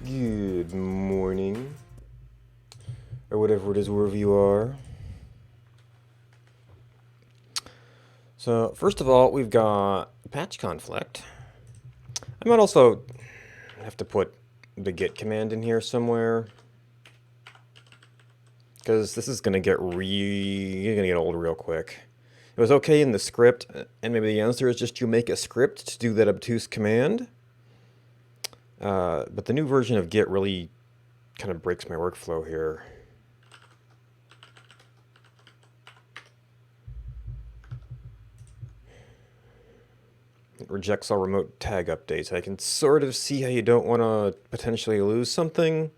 Good morning, or whatever it is, wherever you are. So, first of all, we've got patch conflict. I might also have to put the git command in here somewhere, because this is gonna get old real quick. It was okay in the script, and maybe the answer is just you make a script to do that obtuse command. But the new version of Git really kind of breaks my workflow here. It rejects all remote tag updates. I can sort of see how you don't want to potentially lose something,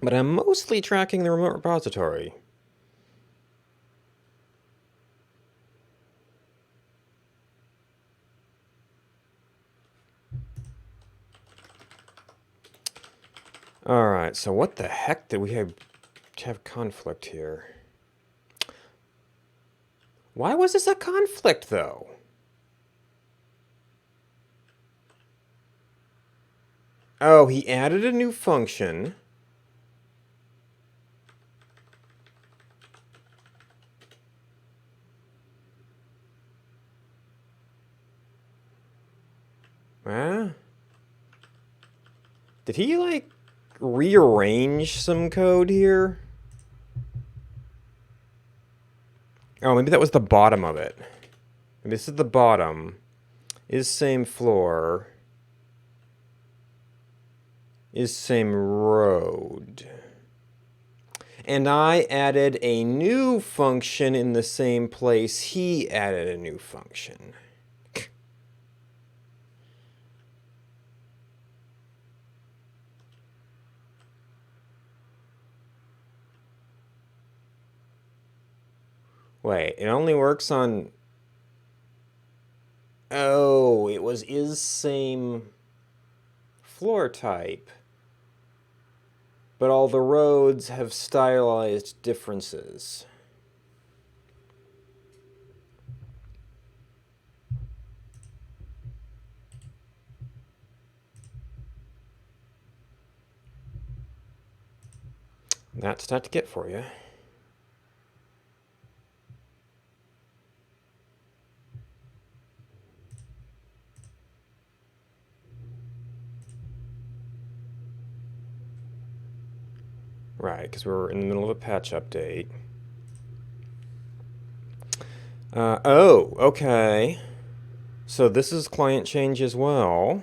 but I'm mostly tracking the remote repository. Alright, so what the heck did we have conflict here? Why was this a conflict, though? Oh, he added a new function. Huh? Did he, like, rearrange some code here? Oh, maybe that was the bottom of it. Maybe this is the bottom. Is same floor. Is same road. And I added a new function in the same place he added a new function. Wait, it only works on... Oh, it was is same floor type. But all the roads have stylized differences. That's not to get for you. Right, because we're in the middle of a patch update. Oh, okay. So this is client change as well.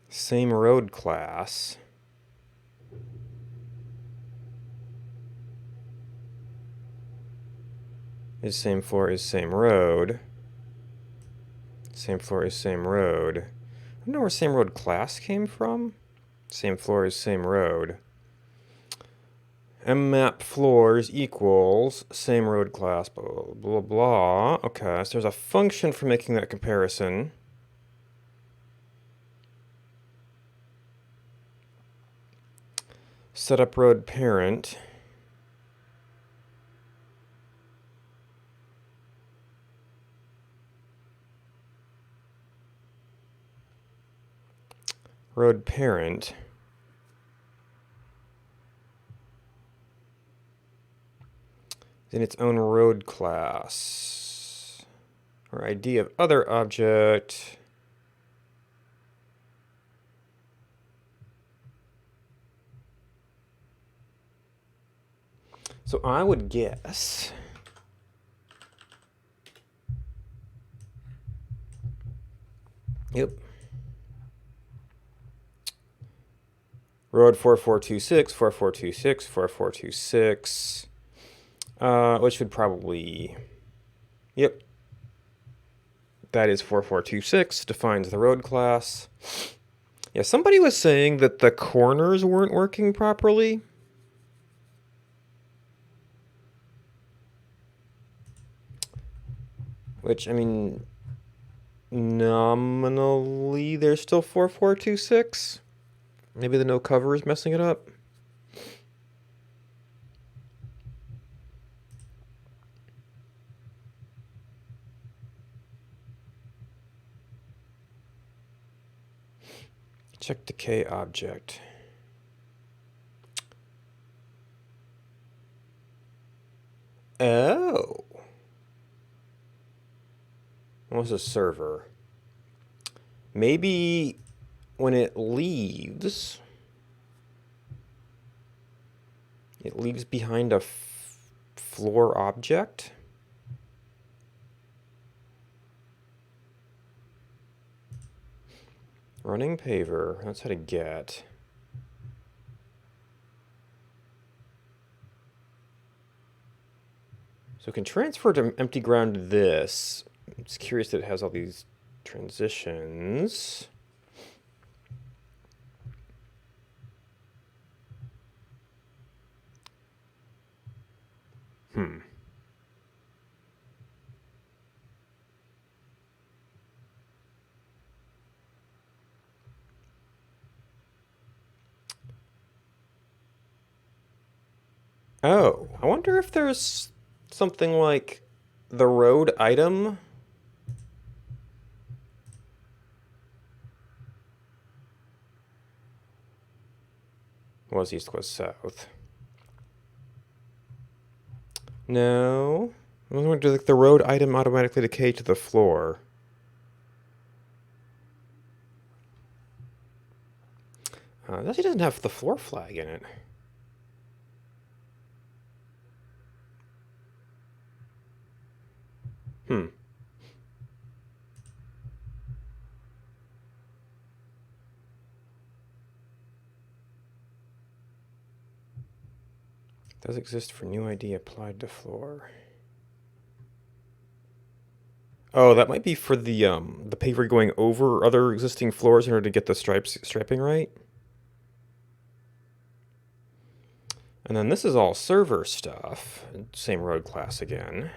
Same road class. is same floor is same road. Same floor is same road. I don't know where same road class came from. Same floor is same road. mmap floors equals same road class, blah, blah, blah, blah. Okay, so there's a function for making that comparison. Setup road parent. Road parent. In its own road class. Or ID of other object. So I would guess road 4426, 4426, 4426, which would probably, that is 4426, defines the road class. Yeah, somebody was saying that the corners weren't working properly. Which, I mean, nominally, there's still 4426. Maybe the no cover is messing it up. Check decay object. Oh. What was a server? Maybe when it leaves behind a floor object. Running paver, that's how to get. So it can transfer to empty ground this. I'm just curious that it has all these transitions. Oh, I wonder if there's something like the road item. Was east, was south. No. I was wondering, does the road item automatically decay to the floor? It actually doesn't have the floor flag in it. Does exist for new ID applied to floor. Oh, that might be for the paver going over other existing floors in order to get the striping right. And then this is all server stuff. Same road class again.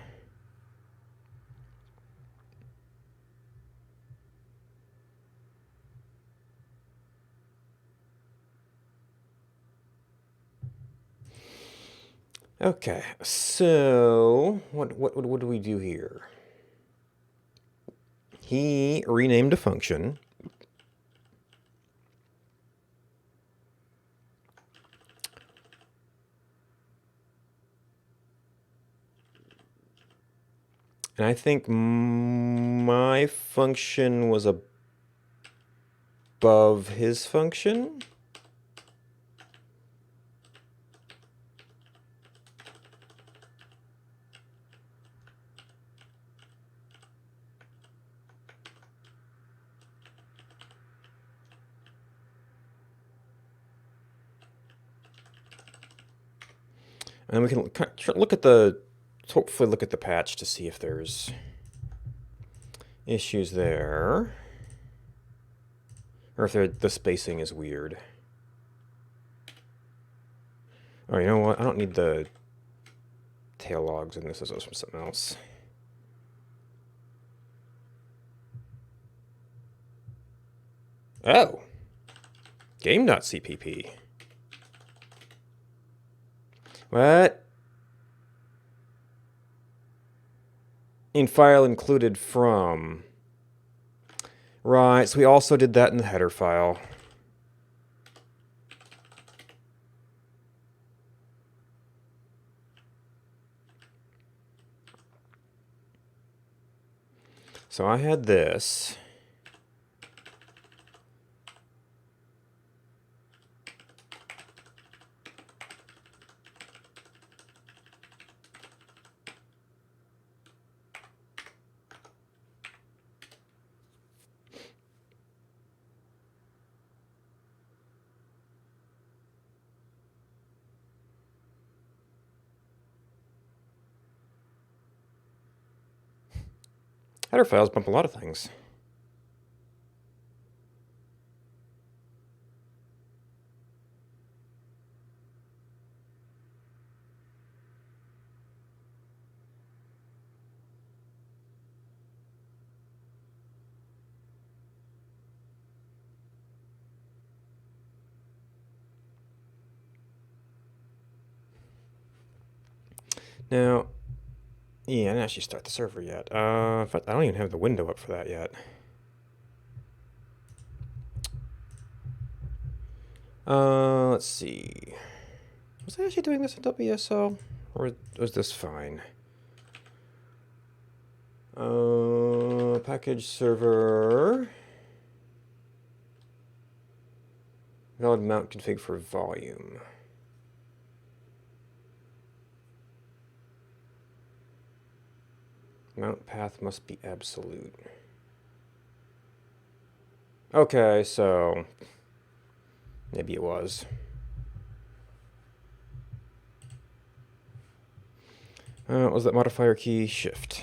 Okay, so what do we do here? He renamed a function. And I think my function was above his function. And we can look at the hopefully look at the patch to see if there's issues there. Or if the spacing is weird. Oh, you know what? I don't need the tail logs in this. This is from something else. Oh! Game.cpp. What? In file included from. Right, so we also did that in the header file. So I had this. Header files bump a lot of things. Now, yeah, I didn't actually start the server yet. In fact, I don't even have the window up for that yet. Let's see. Was I actually doing this in WSO? Or was this fine? Package server. Valid mount config for volume. Mount path must be absolute. Okay, so maybe it was. Was that modifier key? Shift.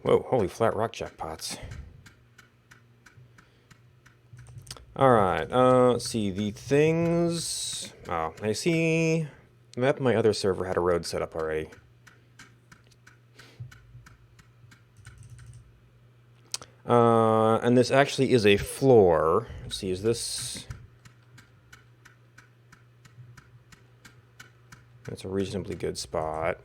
Whoa, holy flat rock jackpots. Alright, let's see, the things... Oh, I see... That my other server had a road set up already. And this actually is a floor. Let's see, is this... That's a reasonably good spot.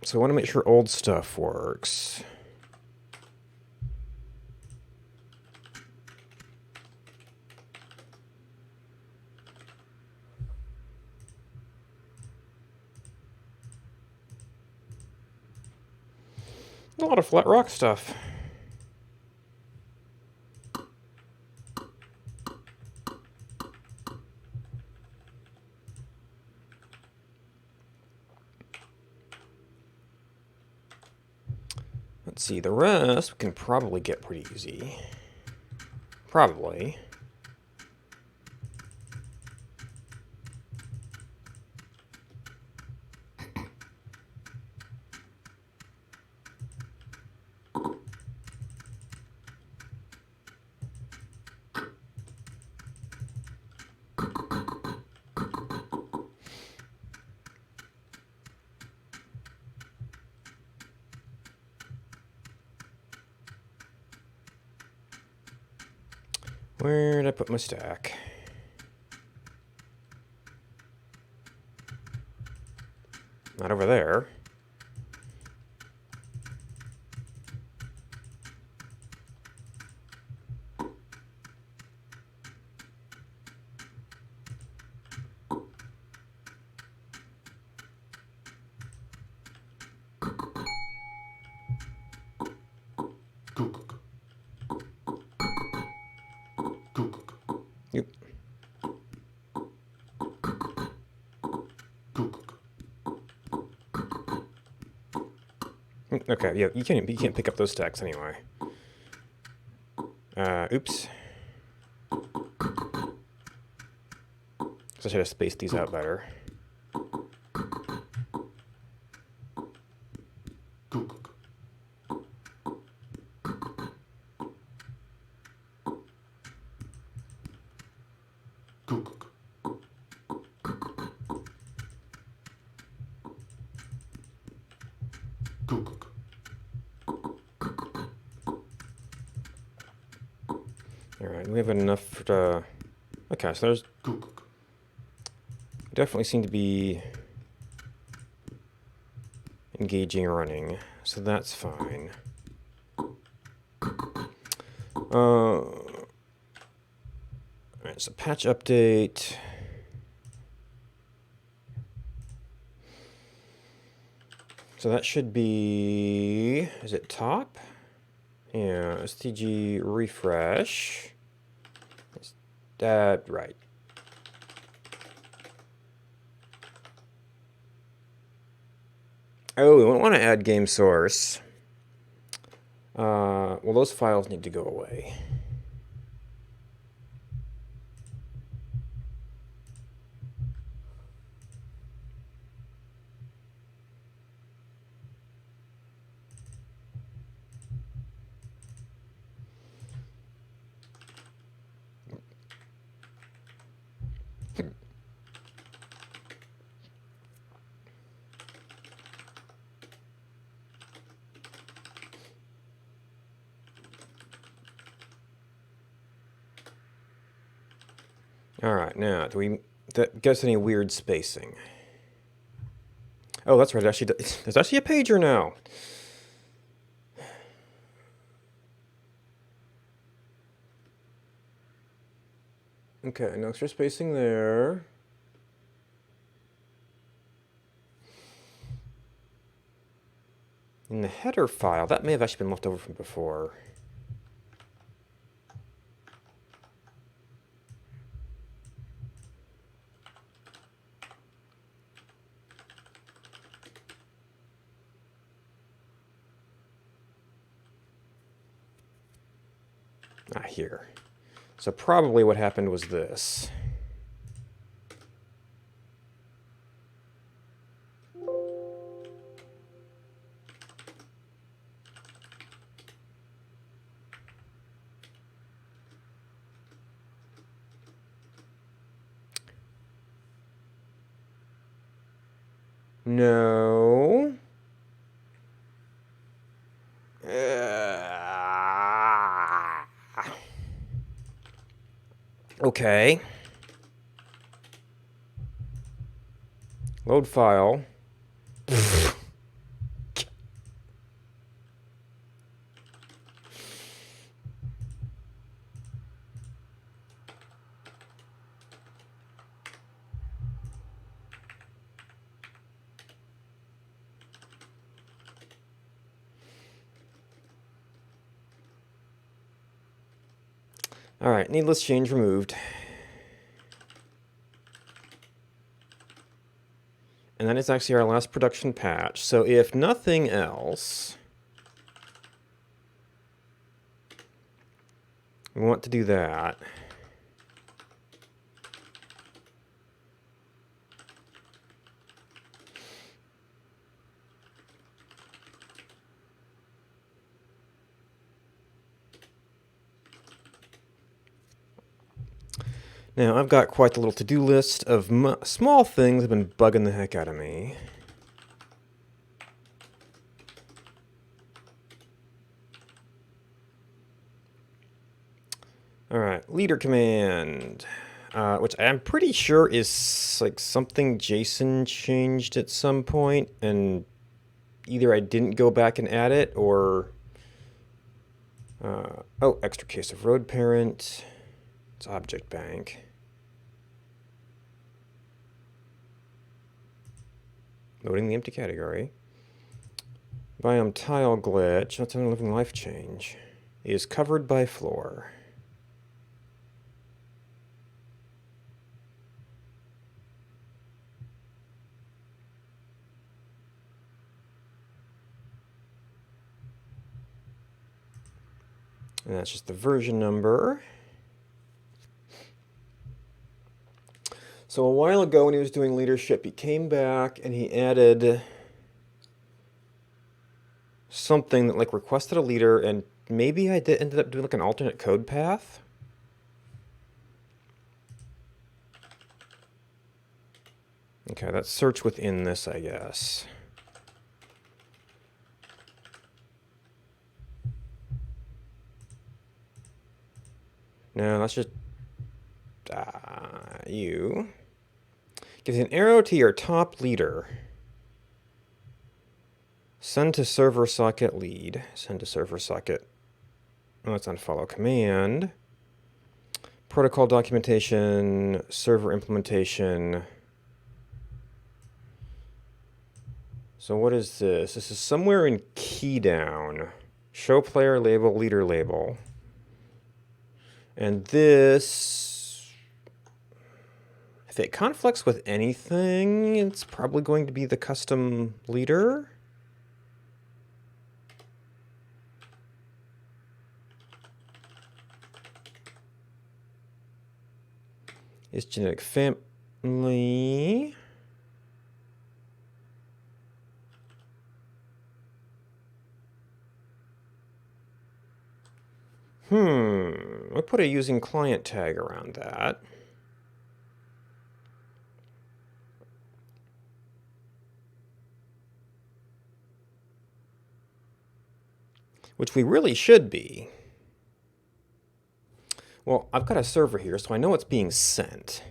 So I want to make sure old stuff works. A lot of flat rock stuff. Let's see, the rest we can probably get pretty easy. Probably. Where did I put my stack? Not over there. Okay, yeah, you can't pick up those stacks anyway. Oops. So I should have spaced these out better. Alright, we have enough to... Okay, so there's... Definitely seem to be engaging running, so that's fine. Alright, so patch update. So that should be... Is it top? Yeah, STG refresh. Is that right? Oh, we want to add game source. Well, those files need to go away. Alright, now, do we get any weird spacing? Oh, that's right, actually, there's actually a pager now. Okay, no extra spacing there. In the header file, that may have actually been left over from before. Here. So probably what happened was this. No. Okay. Load file. Alright, needless change removed. And that is actually our last production patch. So if nothing else, we want to do that. Now, I've got quite the little to-do list of small things that have been bugging the heck out of me. Alright, leader command, which I'm pretty sure is like something Jason changed at some point, and either I didn't go back and add it, or... oh, extra case of road parent. It's object bank. Loading the empty category. Biome tile glitch, not having living life change, is covered by floor. And that's just the version number. So a while ago when he was doing leadership, he came back and he added something that like requested a leader, and maybe I ended up doing like an alternate code path. Okay, that's search within this, I guess. No, that's just you. Gives an arrow to your top leader. Send to server socket lead. Send to server socket. Oh, let's unfollow command. Protocol documentation, server implementation. So what is this? This is somewhere in key down. Show player label, leader label. And this, if it conflicts with anything, it's probably going to be the custom leader. Is genetic family. I put a using client tag around that. Which we really should be. Well, I've got a server here, so I know it's being sent.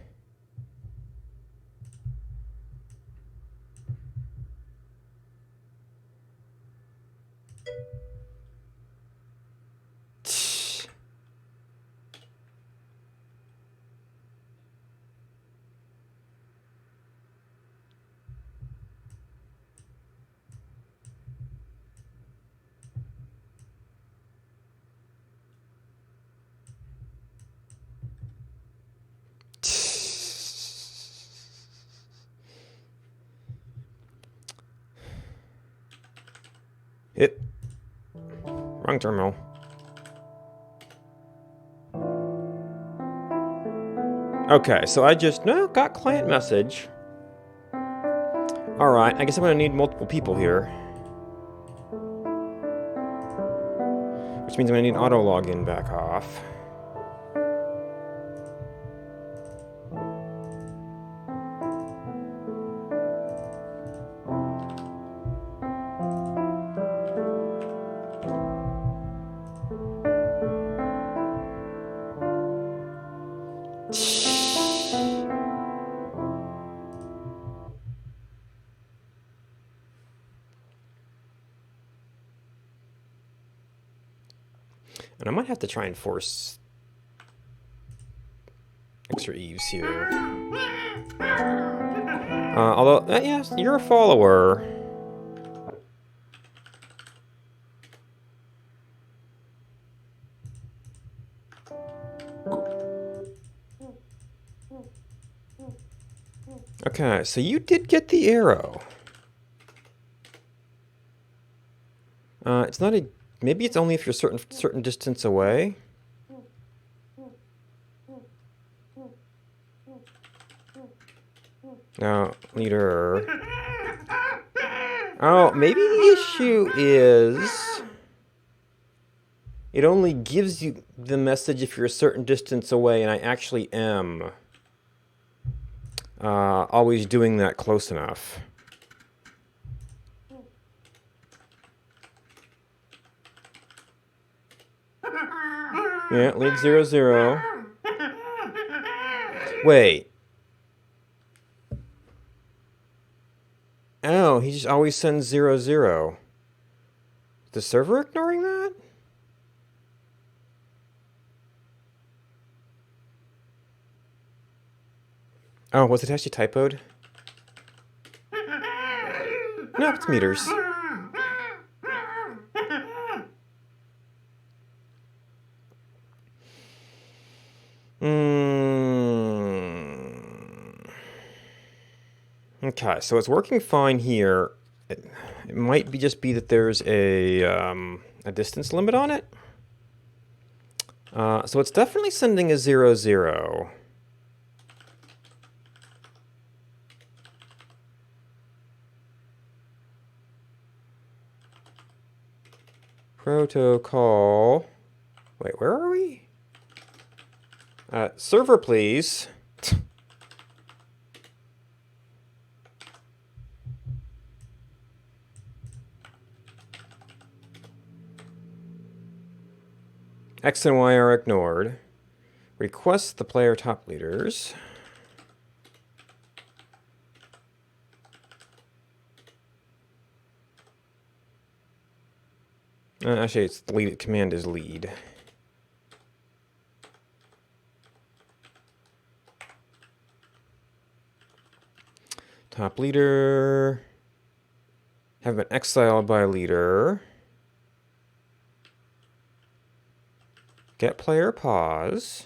It. Wrong terminal. Okay, so I just got client message. All right, I guess I'm gonna need multiple people here, which means I'm gonna need auto login back off. And I might have to try and force extra eaves here. Although, yes, you're a follower. Okay, so you did get the arrow. It's not a... Maybe it's only if you're certain distance away. Now, leader. Oh, maybe the issue is it only gives you the message if you're a certain distance away, and I actually am always doing that close enough. Yeah, lead 0, 0. Wait. Oh, he just always sends 0, 0. Is the server ignoring that? Oh, was it actually typoed? No, it's meters. Okay, so it's working fine here. It might just be that there's a distance limit on it. So it's definitely sending a 0, 0. Protocol. Wait, where are we? Server, please. X and Y are ignored. Request the player top leaders. Actually, it's the lead command is lead. Top leader. Have been exiled by leader. Get player pause.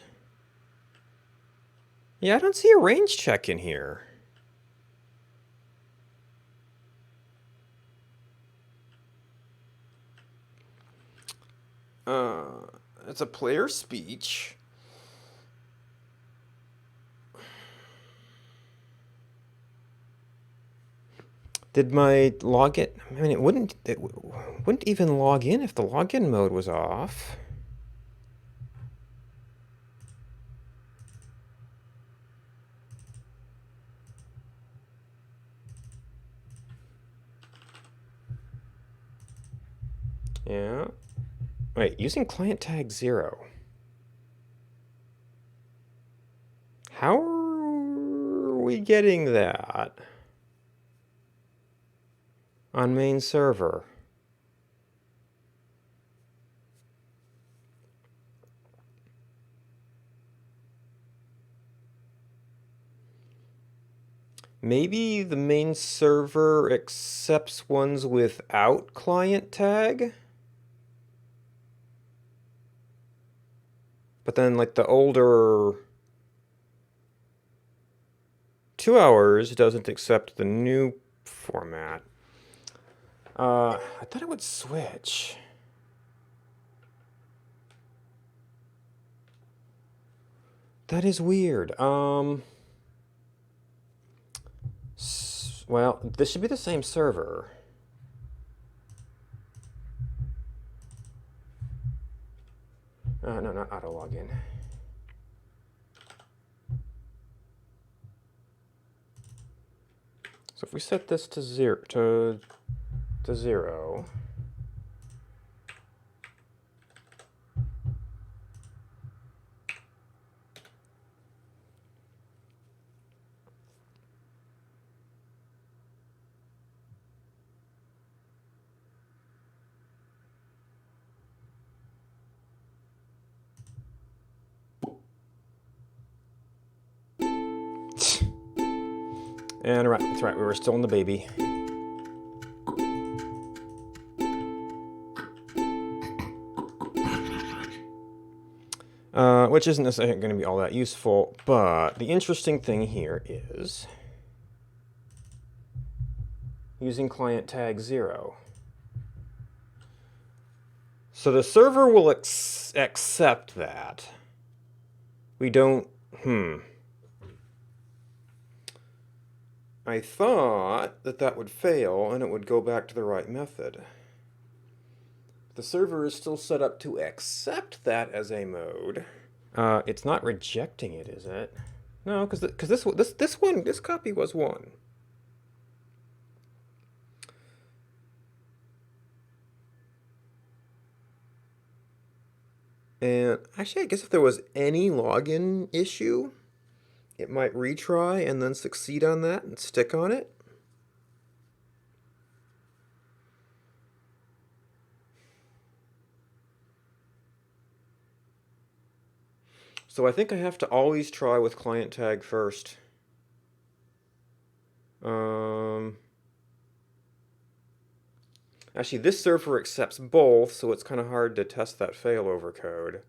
Yeah, I don't see a range check in here. It's a player speech. Did my login? I mean, it wouldn't even log in if the login mode was off. Yeah. Wait, using client tag 0. How are we getting that on main server? Maybe the main server accepts ones without client tag? But then, like, the older 2 hours doesn't accept the new format. I thought it would switch. That is weird. Well, this should be the same server. No, not auto login. So if we set this to 0 to 0. And right, that's right, we were still in the baby. Which isn't necessarily going to be all that useful, but the interesting thing here is using client tag 0. So the server will accept that. We don't, I thought that that would fail and it would go back to the right method. The server is still set up to accept that as a mode. It's not rejecting it, is it? No, because this copy was 1. And actually, I guess if there was any login issue, it might retry and then succeed on that and stick on it. So I think I have to always try with client tag first. Actually, this server accepts both, so it's kind of hard to test that failover code.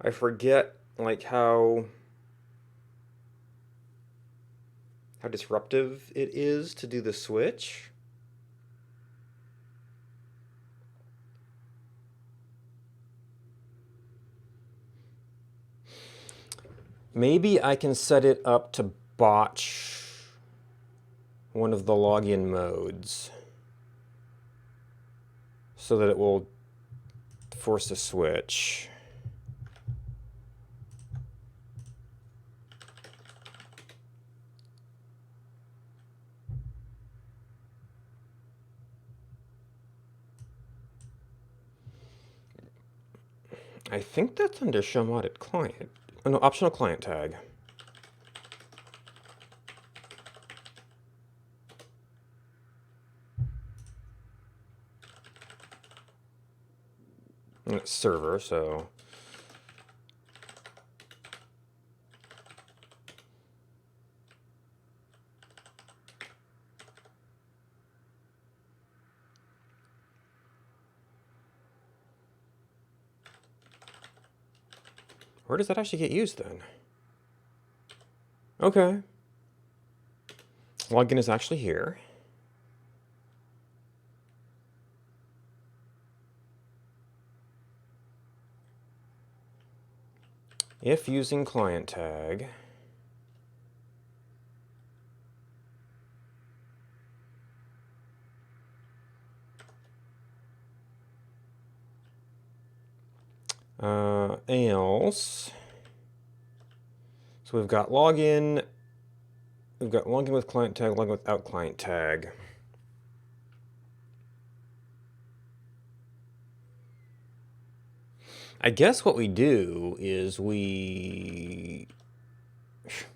I forget like how disruptive it is to do the switch. Maybe I can set it up to botch one of the login modes so that it will force a switch. I think that's under show modded client. Oh, no, optional client tag. And it's server, so. Where does that actually get used then? Okay. Login is actually here. If using client tag. Else. So we've got login. We've got login with client tag, login without client tag. I guess what we do is we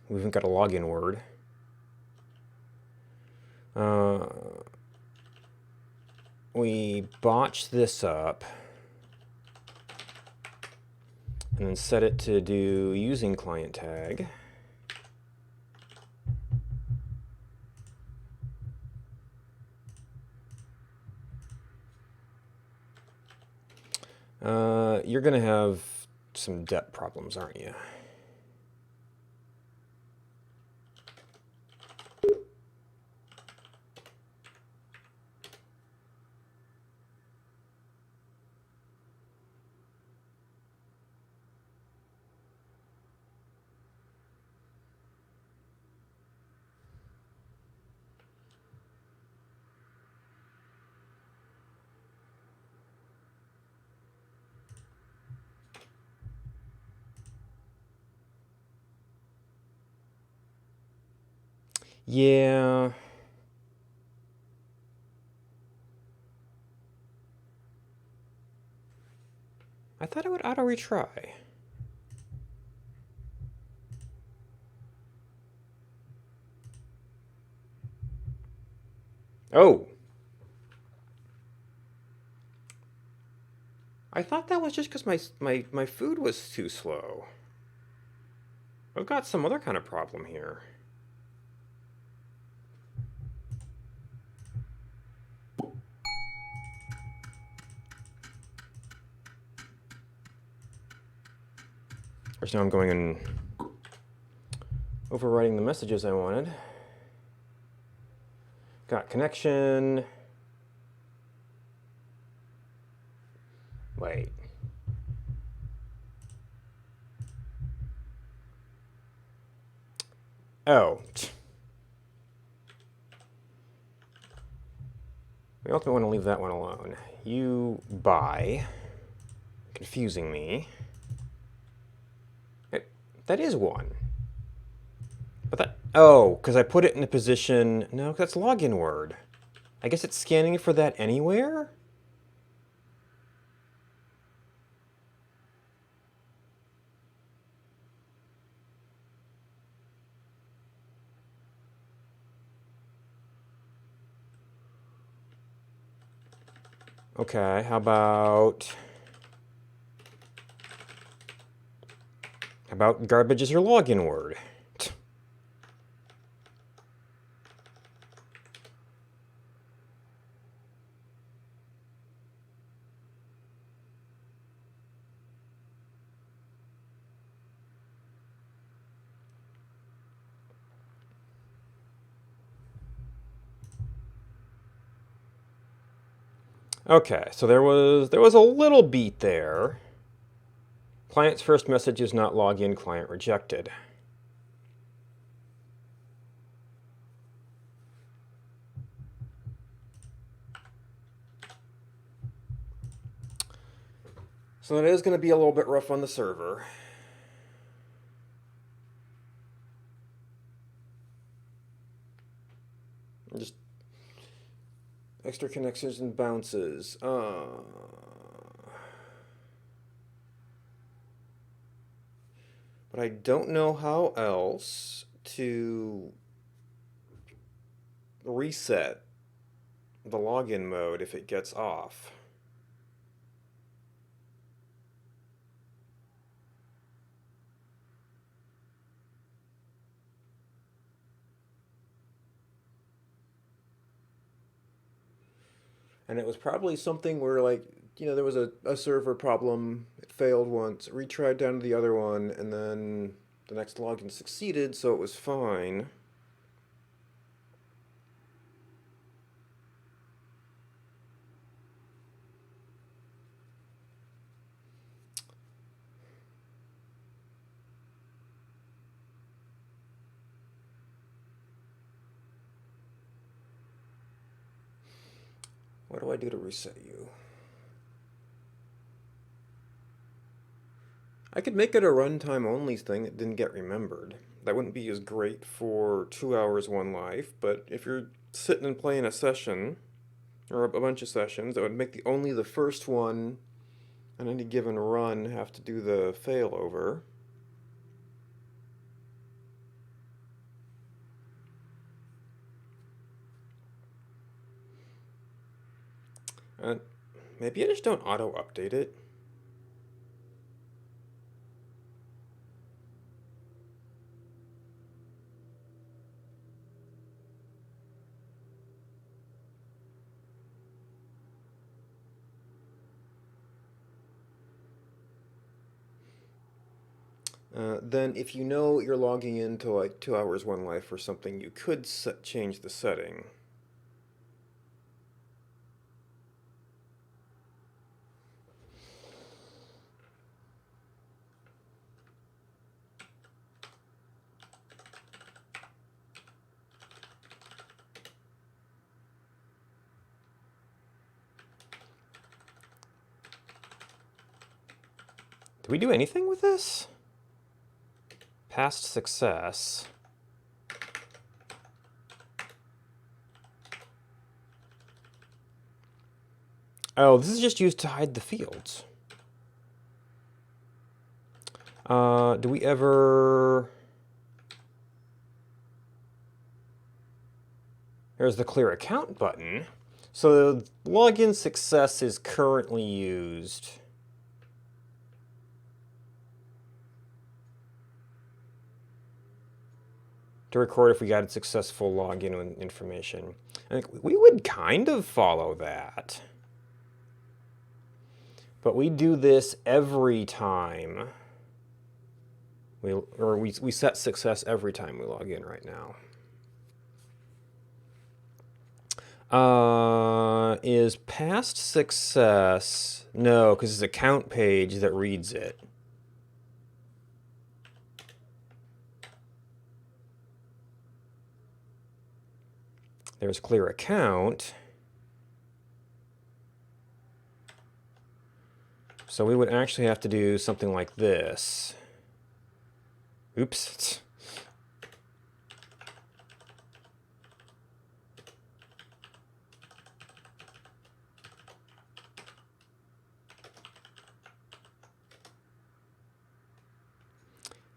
haven't got a login word. We botch this up and then set it to do using client tag. You're gonna have some depth problems, aren't you? Yeah. I thought it would auto retry. Oh. I thought that was just because my food was too slow. I've got some other kind of problem here. Of course, now I'm going and overwriting the messages I wanted. Got connection. Wait. Oh. We ultimately want to leave that one alone. You buy. Confusing me. That is one. But that... Oh, because I put it in a position... No, that's login word. I guess it's scanning for that anywhere? Okay, how about... How about garbage is your login word? Okay, so there was a little beat there. Client's first message is not login, client rejected. So that is going to be a little bit rough on the server. Just extra connections and bounces. But I don't know how else to reset the login mode if it gets off. And it was probably something where, like, there was a server problem, it failed once, retried down to the other one, and then the next login succeeded, so it was fine. What do I do to reset you? I could make it a runtime only thing that didn't get remembered. That wouldn't be as great for 2 hours, one life, but if you're sitting and playing a session, or a bunch of sessions, that would make only the first one on any given run have to do the failover. Uh, Maybe I just don't auto-update it. Then if you know you're logging into like 2 hours, one life or something, you could change the setting. Do we do anything with this? Past success. Oh, this is just used to hide the fields. Do we ever... There's the clear account button. So login success is currently used. To record if we got a successful login information. I think we would kind of follow that. But we do this every time. We set success every time we log in right now. Is past success? No, because it's a count page that reads it. There's clear account. So we would actually have to do something like this. Oops.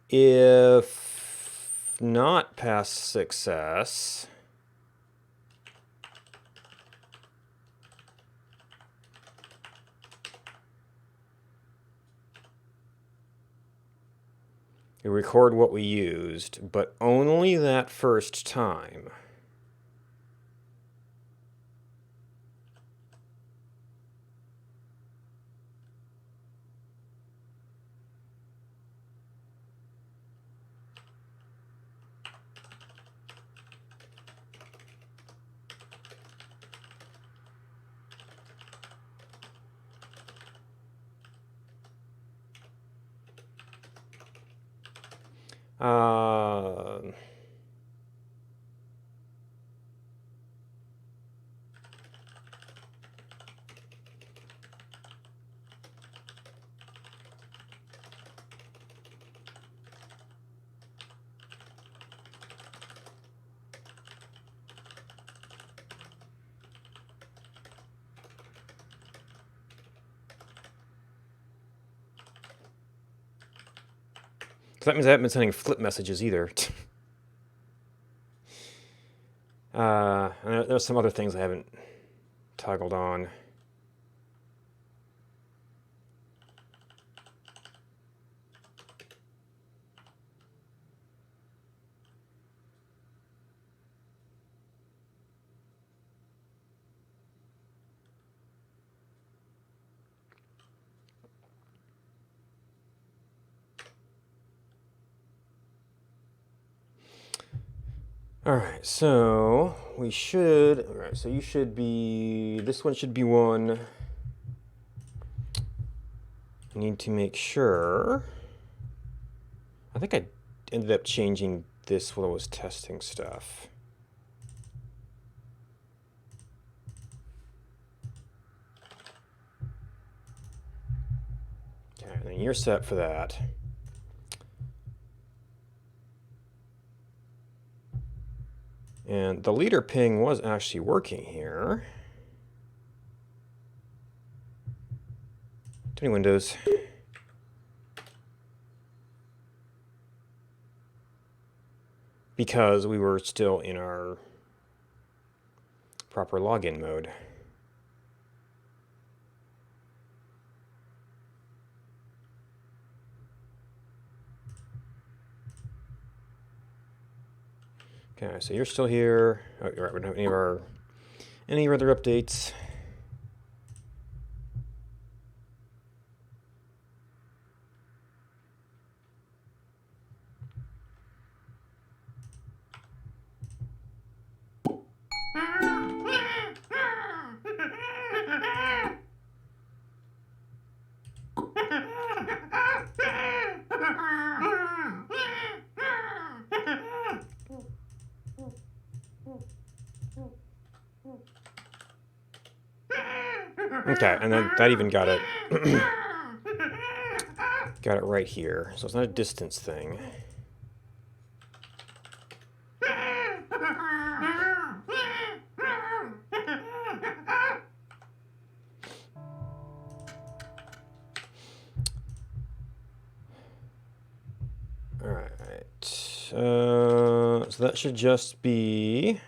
If not past success, we record what we used, but only that first time. Uh, so that means I haven't been sending flip messages either. And there's some other things I haven't toggled on. All right, so we should. All right, so you should be. This one should be one. I need to make sure. I think I ended up changing this while I was testing stuff. Okay, and then you're set for that. And the leader ping was actually working here. Too many windows. Because we were still in our proper login mode. Okay, so you're still here. Oh, you're right. We don't have any other updates. Okay, and then that even got it. Got it right here. So it's not a distance thing. All right. So that should just be.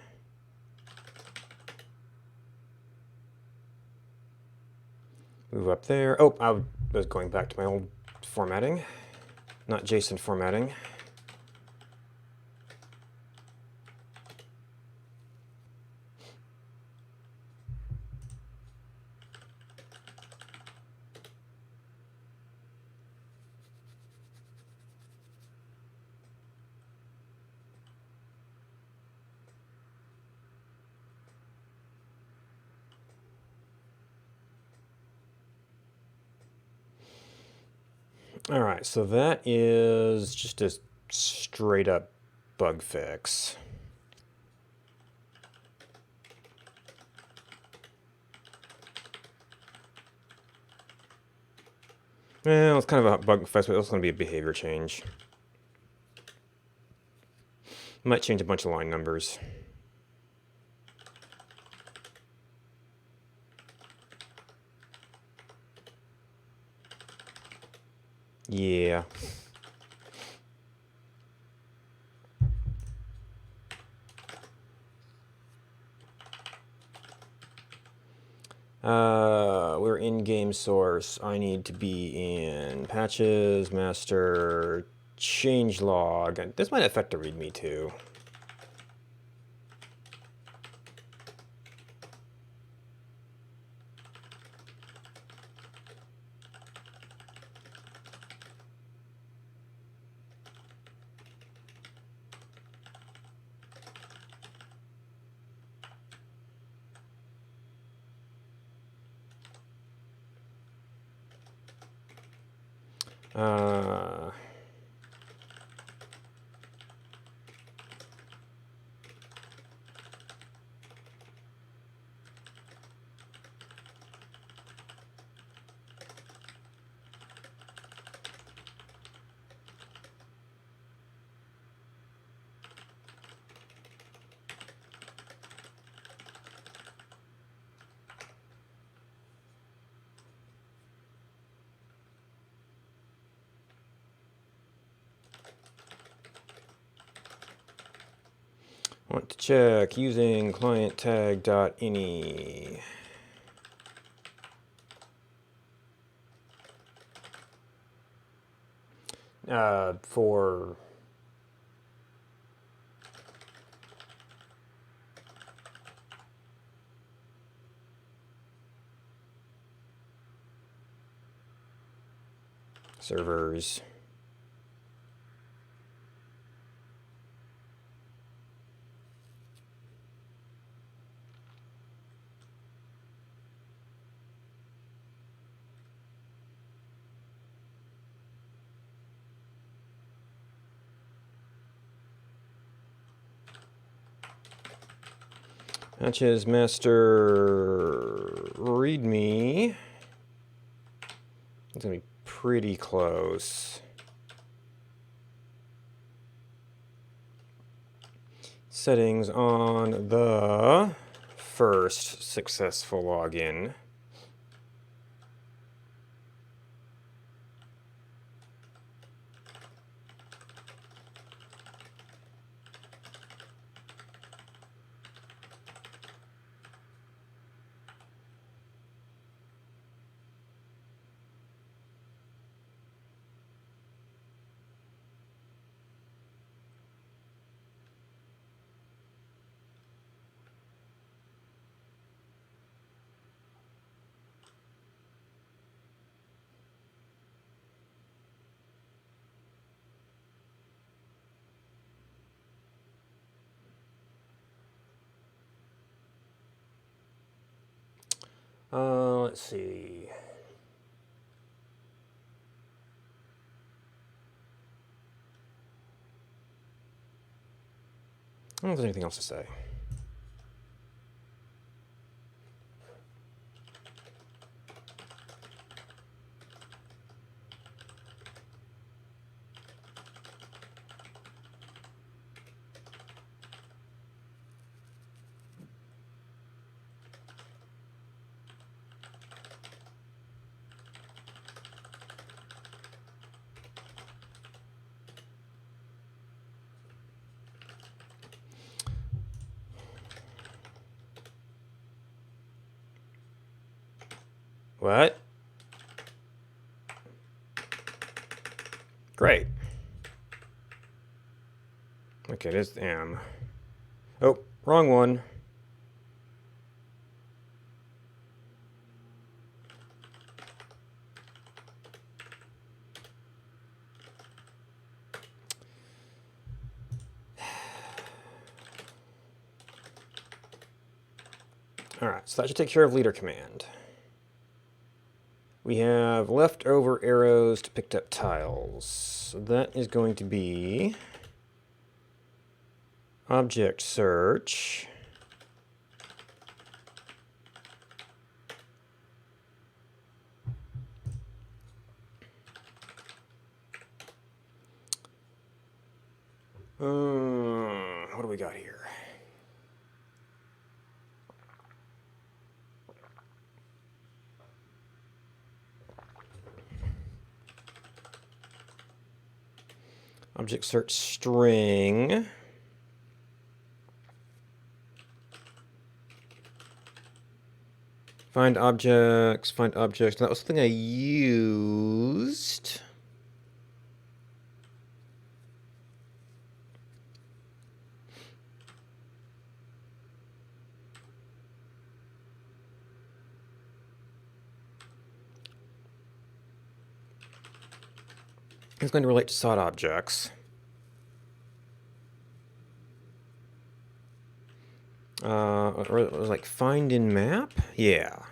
Move up there. Oh, I was going back to my old formatting, not JSON formatting. All right, so that is just a straight up bug fix. Well, it's kind of a bug fix, but it's going to be a behavior change. Might change a bunch of line numbers. Yeah. We're in game source. I need to be in patches, master, change log. And this might affect the README too. Want to check using client tag.ini. For servers. Patches master readme. It's gonna be pretty close. Settings on the first successful login. Let's see. I don't know if there's anything else to say. What? Great. Okay, it is M. Oh, wrong one. All right, so that should take care of leader command. We have leftover arrows to picked up tiles. So that is going to be object search. What do we got here? Object search string. Find objects, find objects. That was something I used. It's going to relate to sought objects. Or it was like find in map? Yeah.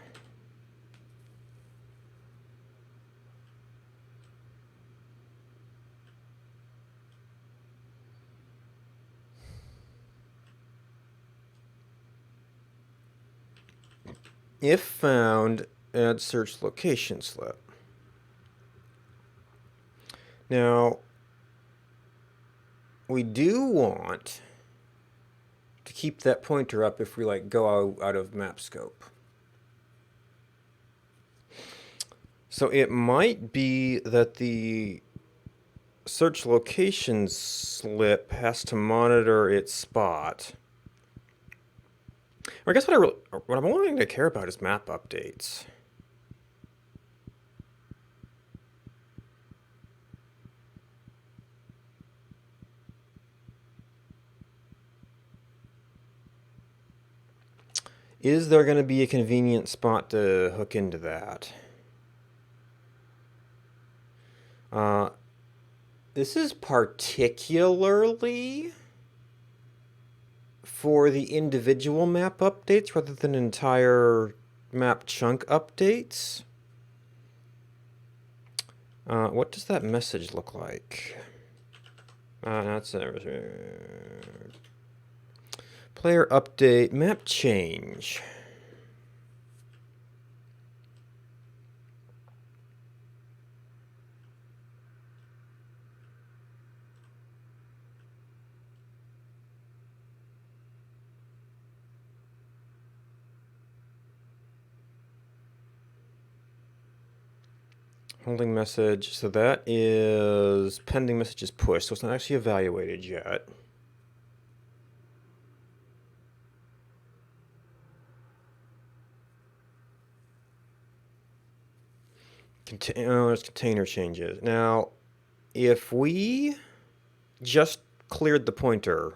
If found, add search location slip. Now, we do want to keep that pointer up if we like go out of map scope. So it might be that the search location slip has to monitor its spot. Or I guess what I'm wanting to care about is map updates. Is there going to be a convenient spot to hook into that? This is particularly for the individual map updates rather than entire map chunk updates. What does that message look like? That's player update, map change. Holding message, so that is pending messages pushed, so it's not actually evaluated yet. There's container changes. Now, if we just cleared the pointer,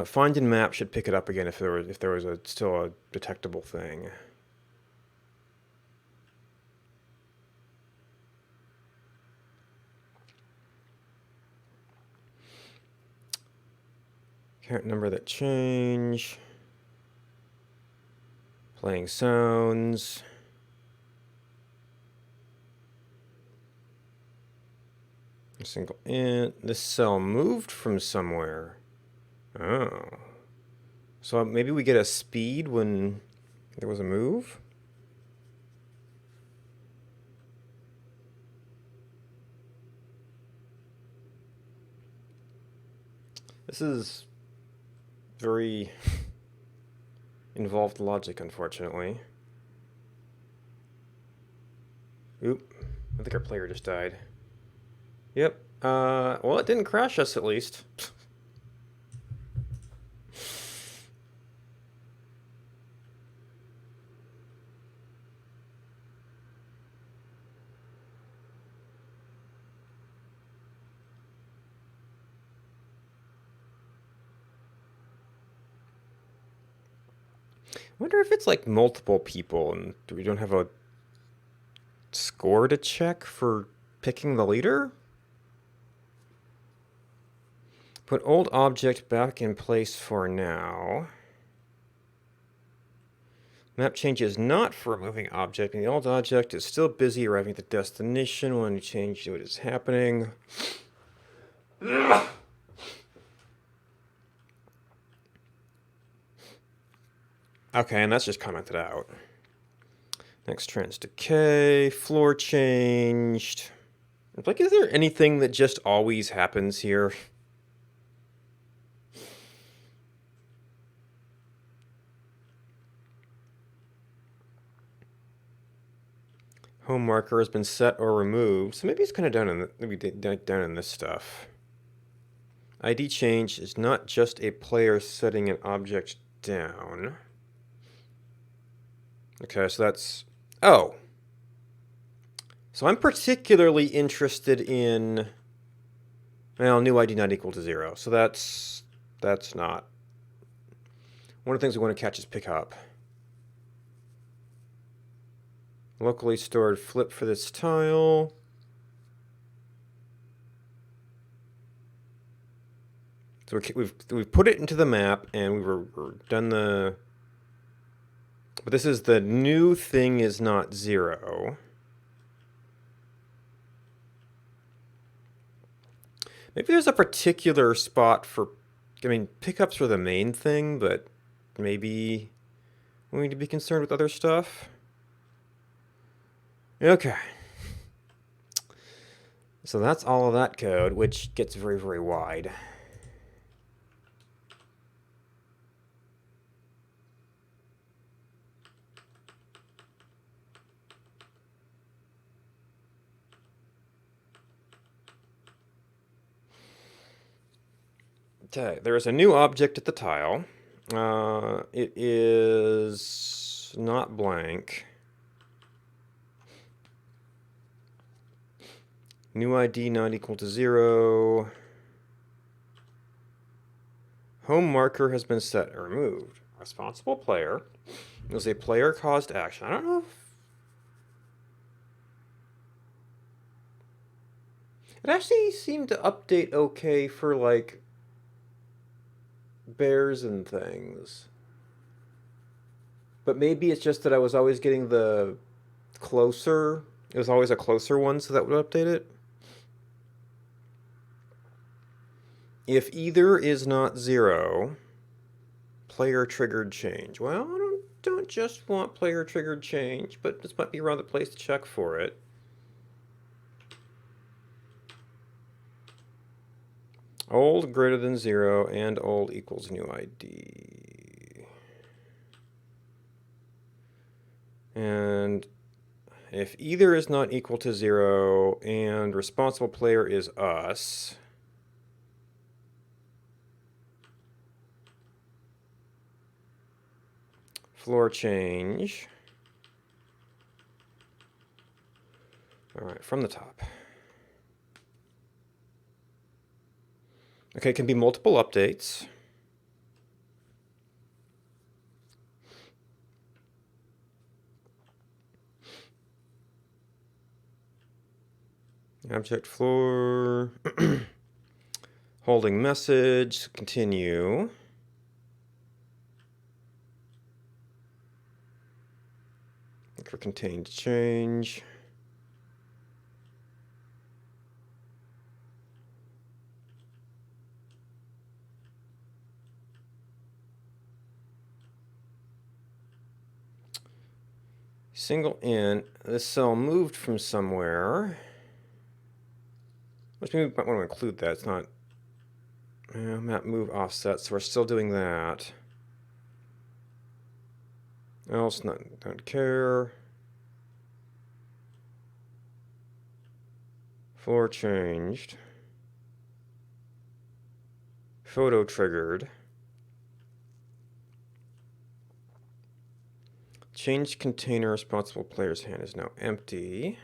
find in map should pick it up again if there was still a detectable thing. Can't remember that change. Playing sounds. A single int. This cell moved from somewhere. Oh. So maybe we get a speed when there was a move? This is very involved logic, unfortunately. Oop. I think our player just died. Yep. Well, it didn't crash us, at least. I wonder if it's like multiple people and we don't have a score to check for picking the leader? Put old object back in place for now. Map change is not for a moving object, and the old object is still busy arriving at the destination when you change what is happening. Okay, and that's just commented out. Next trans decay, floor changed. Like, is there anything that just always happens here? Home marker has been set or removed, so maybe it's kind of down in down in this stuff. ID change is not just a player setting an object down. Okay, so that's... Oh. So I'm particularly interested in... Well, new ID not equal to 0. So that's not... One of the things we want to catch is pick up. Locally stored flip for this tile. So we've put it into the map and we're done the... But this is the new thing is not 0. Maybe there's a particular spot for... I mean, pickups are the main thing, but maybe we need to be concerned with other stuff. Okay. So that's all of that code, which gets very, very wide. Okay, there is a new object at the tile. It is not blank. New ID not equal to 0. Home marker has been set or removed. Responsible player. It was a player caused action. I don't know if it actually seemed to update okay for like bears and things. But maybe it's just that I was always getting the closer. It was always a closer one, so that would update it. If either is not 0, player triggered change. Well, I don't just want player triggered change, but this might be around the place to check for it. Old greater than 0 and old equals new ID. And if either is not equal to 0 and responsible player is us, floor change. All right, from the top. Okay, it can be multiple updates. Object floor. Holding message, continue. Look for contained change. Single in, this cell moved from somewhere. Which maybe we might want to include that. It's not map move offset, so we're still doing that. Else, don't care. Floor changed. Photo triggered. Change container, responsible player's hand is now empty.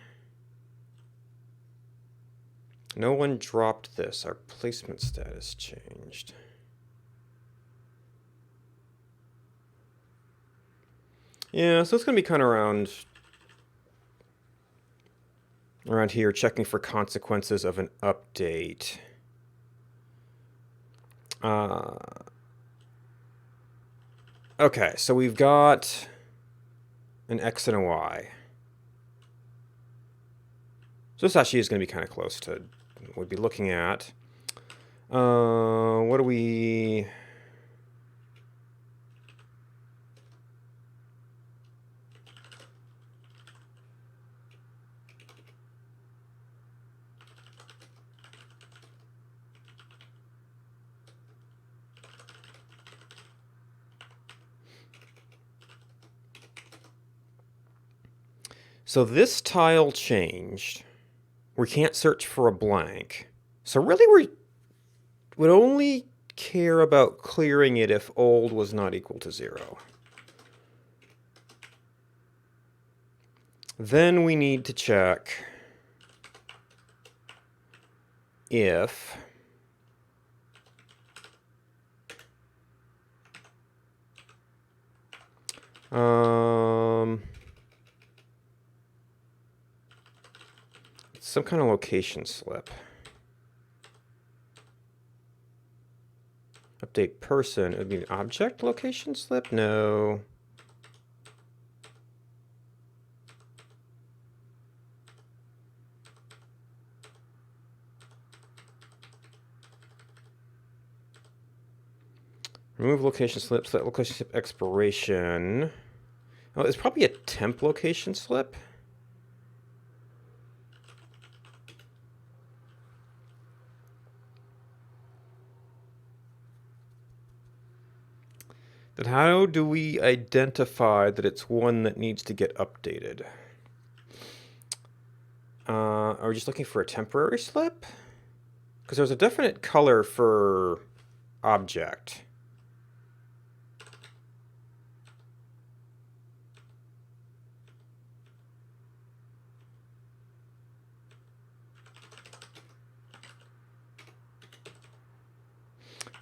No one dropped this. Our placement status changed. Yeah, so it's going to be kind of around here, checking for consequences of an update. Okay, so we've got an X and a Y. So this actually is going to be kind of close to what we'd be looking at. What do we... So this tile changed. We can't search for a blank. So really we would only care about clearing it if old was not equal to 0. Then we need to check if some kind of location slip. Update person, it would be an object location slip? No. Remove location slip, set location slip expiration. Oh, it's probably a temp location slip. Then how do we identify that it's one that needs to get updated? Are we just looking for a temporary slip? Because there's a definite color for object.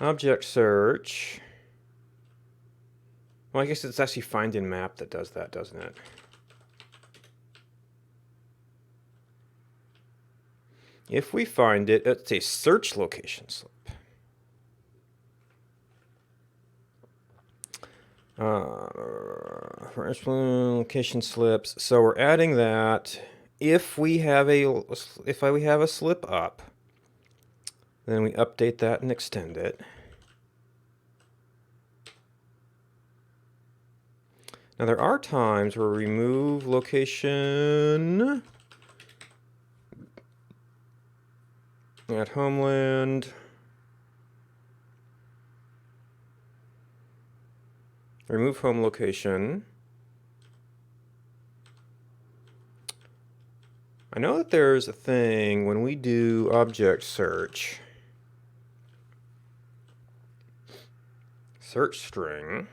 Object search. Well, I guess it's actually find in map that does that, doesn't it? If we find it, it's a search location slip. Location slips. So we're adding that. If we have a slip up, then we update that and extend it. Now there are times where we remove location at homeland. Remove home location. I know that there's a thing when we do object search. Search string.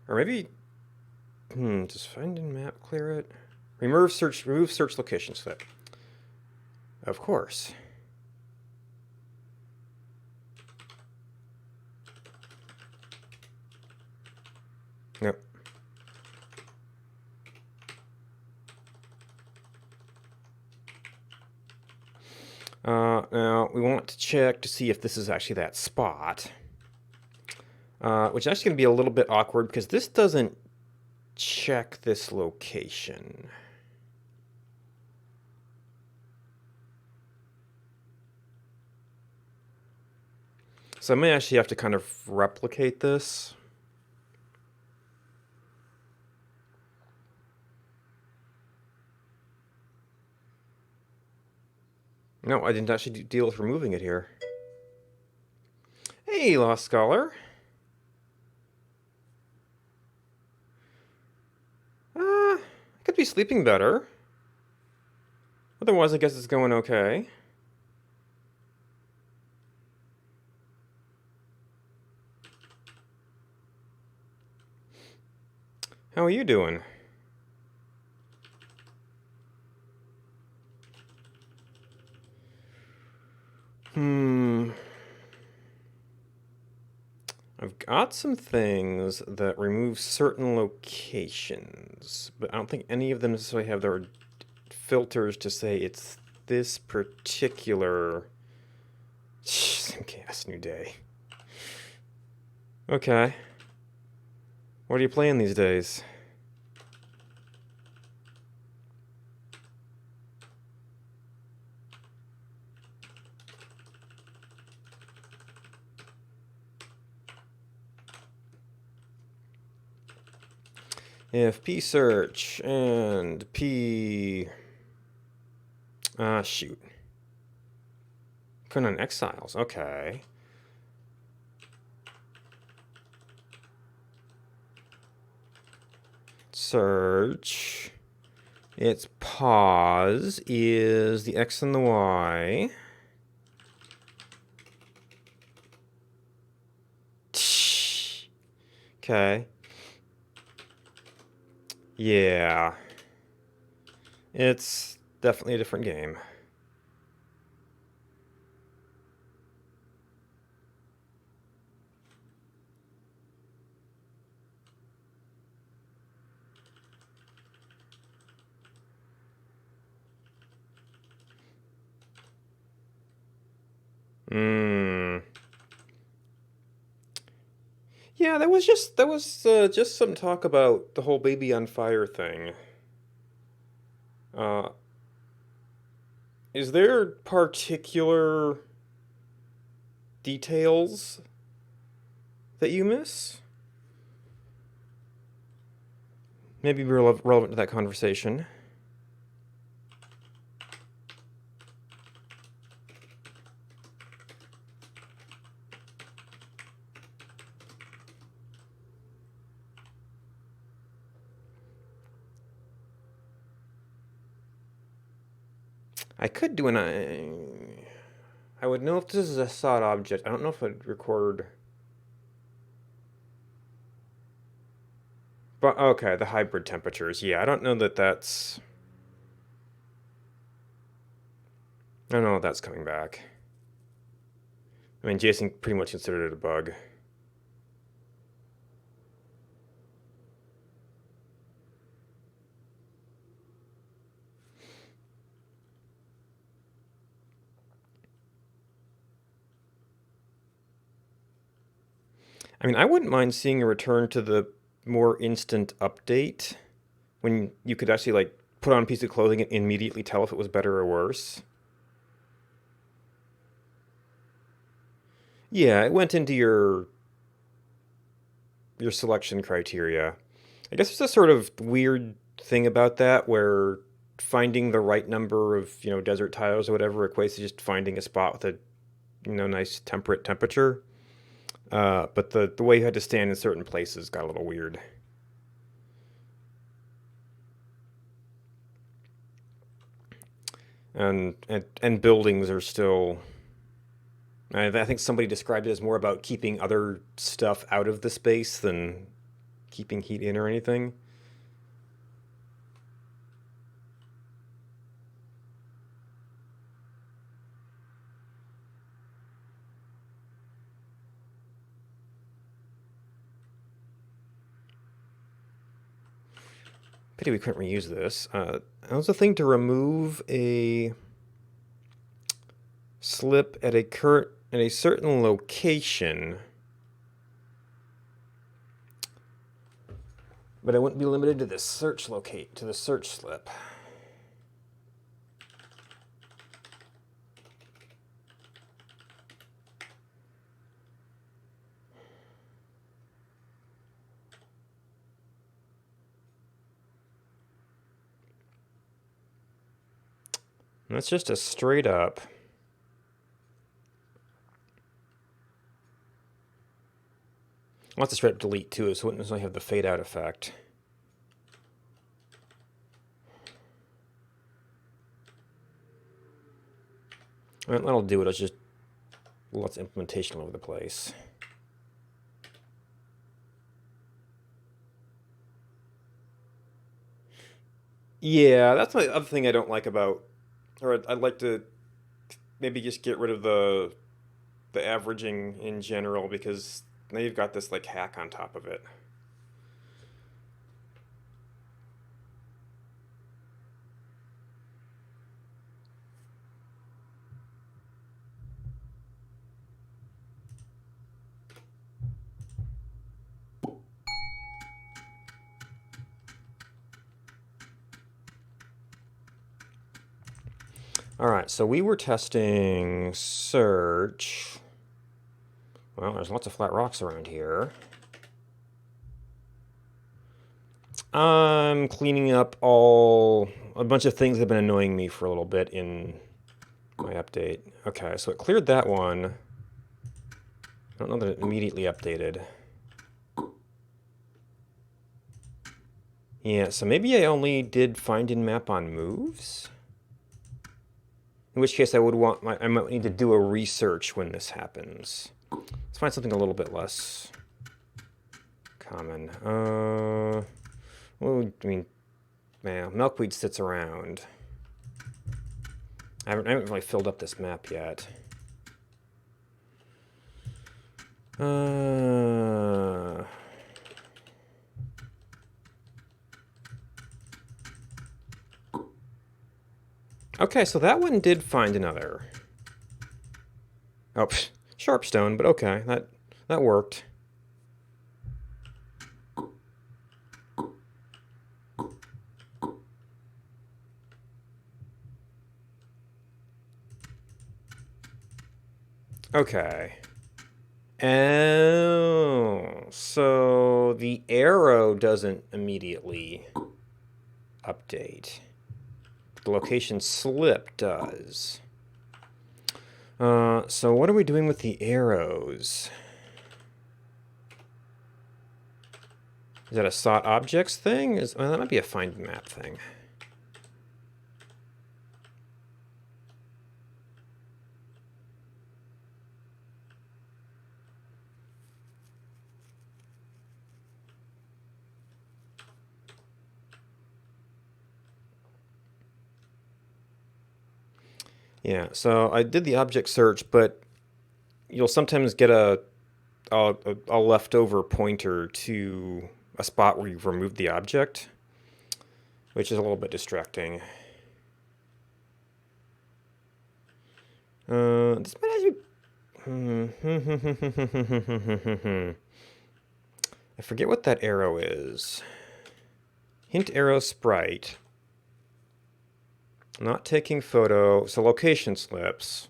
Or maybe, does find in map clear it? Remove search location slip. Of course. Yep. Now we want to check to see if this is actually that spot. Which is actually going to be a little bit awkward because this doesn't check this location. So I may actually have to kind of replicate this. No, I didn't actually deal with removing it here. Hey, Lost Scholar. I could be sleeping better. Otherwise, I guess it's going okay. How are you doing? I've got some things that remove certain locations, but I don't think any of them necessarily have their filters to say it's this particular Simcast New Day. Okay. What are you playing these days? If P search and P... shoot. Conan Exiles, okay. Search. Its pause is the X and the Y. Okay. Yeah. It's definitely a different game. Yeah, there was just some talk about the whole baby on fire thing. Uh, is there particular details that you miss? Maybe relevant to that conversation. I could do I would know if this is a sought object. I don't know if I'd record. But okay, the hybrid temperatures. Yeah, I don't know that that's. I don't know if that's coming back. I mean, Jason pretty much considered it a bug. I mean, I wouldn't mind seeing a return to the more instant update when you could actually like put on a piece of clothing and immediately tell if it was better or worse. Yeah, it went into your selection criteria. I guess there's a sort of weird thing about that where finding the right number of, desert tiles or whatever equates to just finding a spot with a, nice temperate temperature. But the way you had to stand in certain places got a little weird. And buildings are still. I think somebody described it as more about keeping other stuff out of the space than keeping heat in or anything. Pity we couldn't reuse this. That was a thing to remove a slip at a certain location, but it wouldn't be limited to the search slip. And that's just a straight up. Well, that's a straight up delete too, so it wouldn't necessarily have the fade out effect. Well, that'll do it. It's just lots of implementation all over the place. Yeah, that's the other thing I don't like about, or I'd like to maybe just get rid of the averaging in general because now you've got this like hack on top of it. All right, so we were testing search. Well, there's lots of flat rocks around here. I'm cleaning up a bunch of things that have been annoying me for a little bit in my update. Okay, so it cleared that one. I don't know that it immediately updated. Yeah, so maybe I only did find in map on moves? In which case I might need to do a research when this happens. Let's find something a little bit less common. Well, I mean, man, milkweed sits around. I haven't really filled up this map yet. Okay, so that one did find another. Oh, sharpstone, but okay, that worked. Okay. Oh, so the arrow doesn't immediately update. The location slip does. So what are we doing with the arrows? Is that a sought objects thing? Well, that might be a find map thing. Yeah, so I did the object search, but you'll sometimes get a leftover pointer to a spot where you've removed the object, which is a little bit distracting. This might actually... I forget what that arrow is. Hint arrow sprite. Not taking photo, so location slips.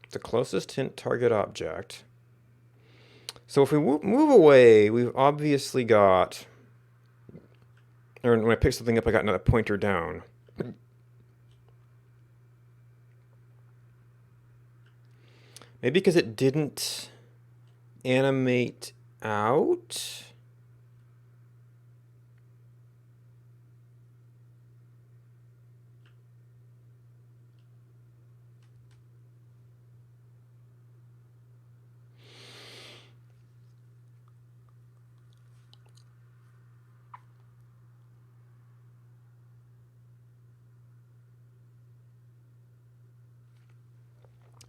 The closest hint target object. So if we move away, we've obviously got... Or when I pick something up, I got another pointer down. Maybe because it didn't animate out?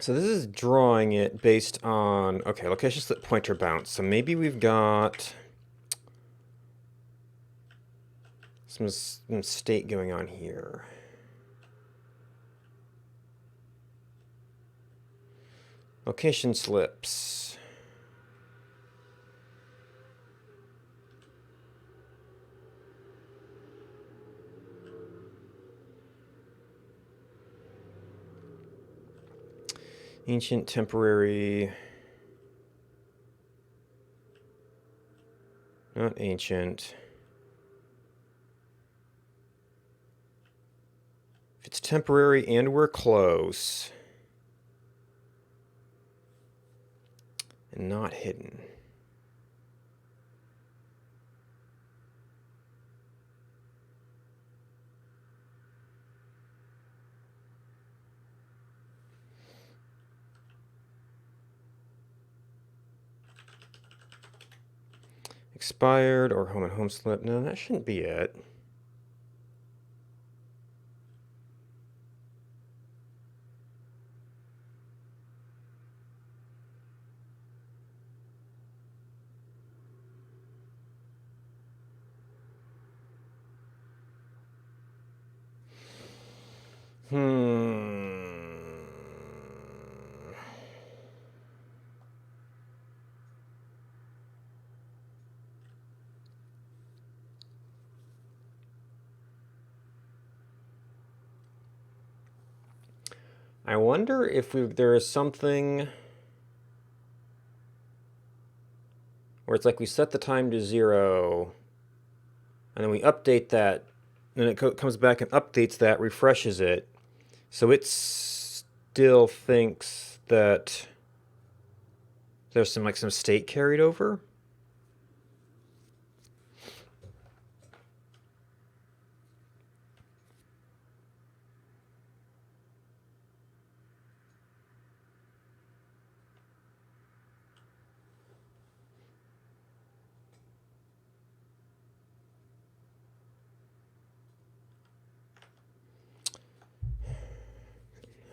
So this is drawing it based on, okay, location slip pointer bounce. So maybe we've got some state going on here. Location slips. Ancient, temporary. Not ancient. If it's temporary and we're close. And not hidden. Expired or home and home slip. No, that shouldn't be it. I wonder if there is something where it's like we set the time to 0, and then we update that, and it comes back and updates that, refreshes it, so it still thinks that there's some state carried over.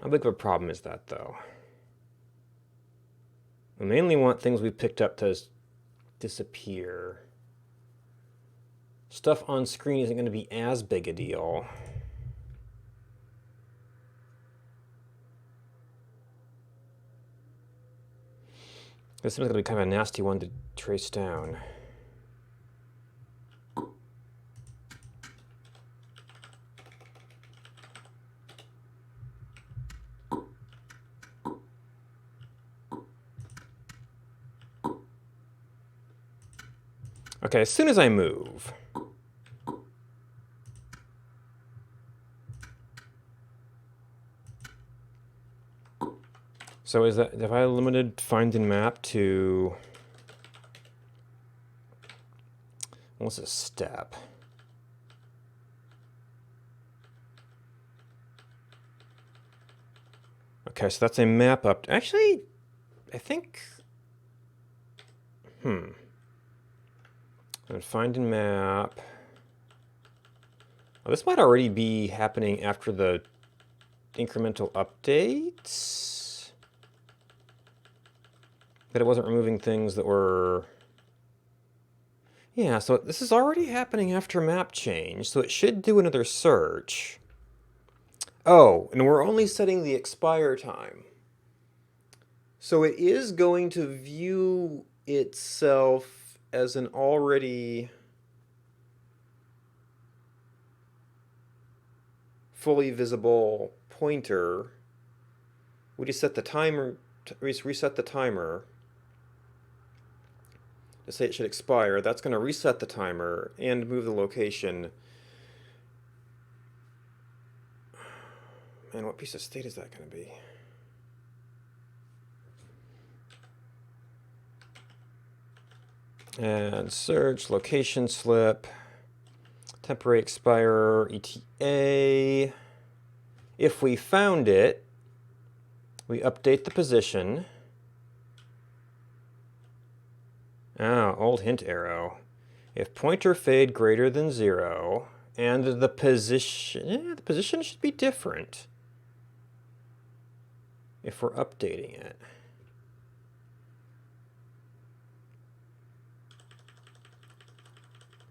How big of a problem is that, though? We mainly want things we picked up to disappear. Stuff on screen isn't going to be as big a deal. This seems going to be kind of a nasty one to trace down. Okay, as soon as I move. So is that, have I limited find and map to, what's a step? Okay, so that's a map up. Actually, I think, and find and map. Well, this might already be happening after the incremental updates. That it wasn't removing things that were... Yeah, so this is already happening after map change, so it should do another search. Oh, and we're only setting the expire time. So it is going to view itself as an already fully visible pointer. We just set the timer, reset the timer to say it should expire. That's going to reset the timer and move the location. Man, what piece of state is that going to be? And search, location slip, temporary expire, ETA. If we found it, we update the position. Ah, old hint arrow. If pointer fade greater than 0, and the position should be different if we're updating it.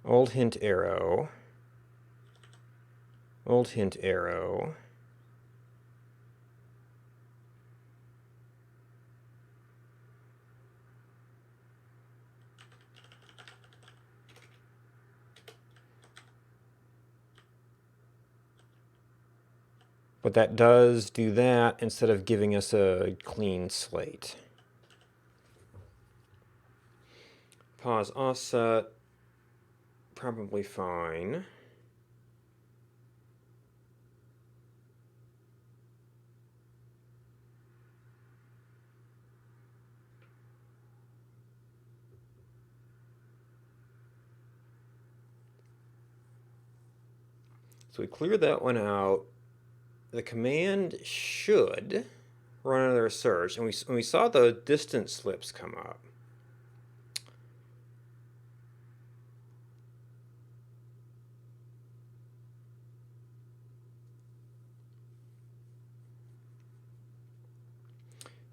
Old hint arrow. Old hint arrow. But that does do that instead of giving us a clean slate. Pause offset, probably fine. So we clear that one out. The command should run another search, and we saw the distance slips come up.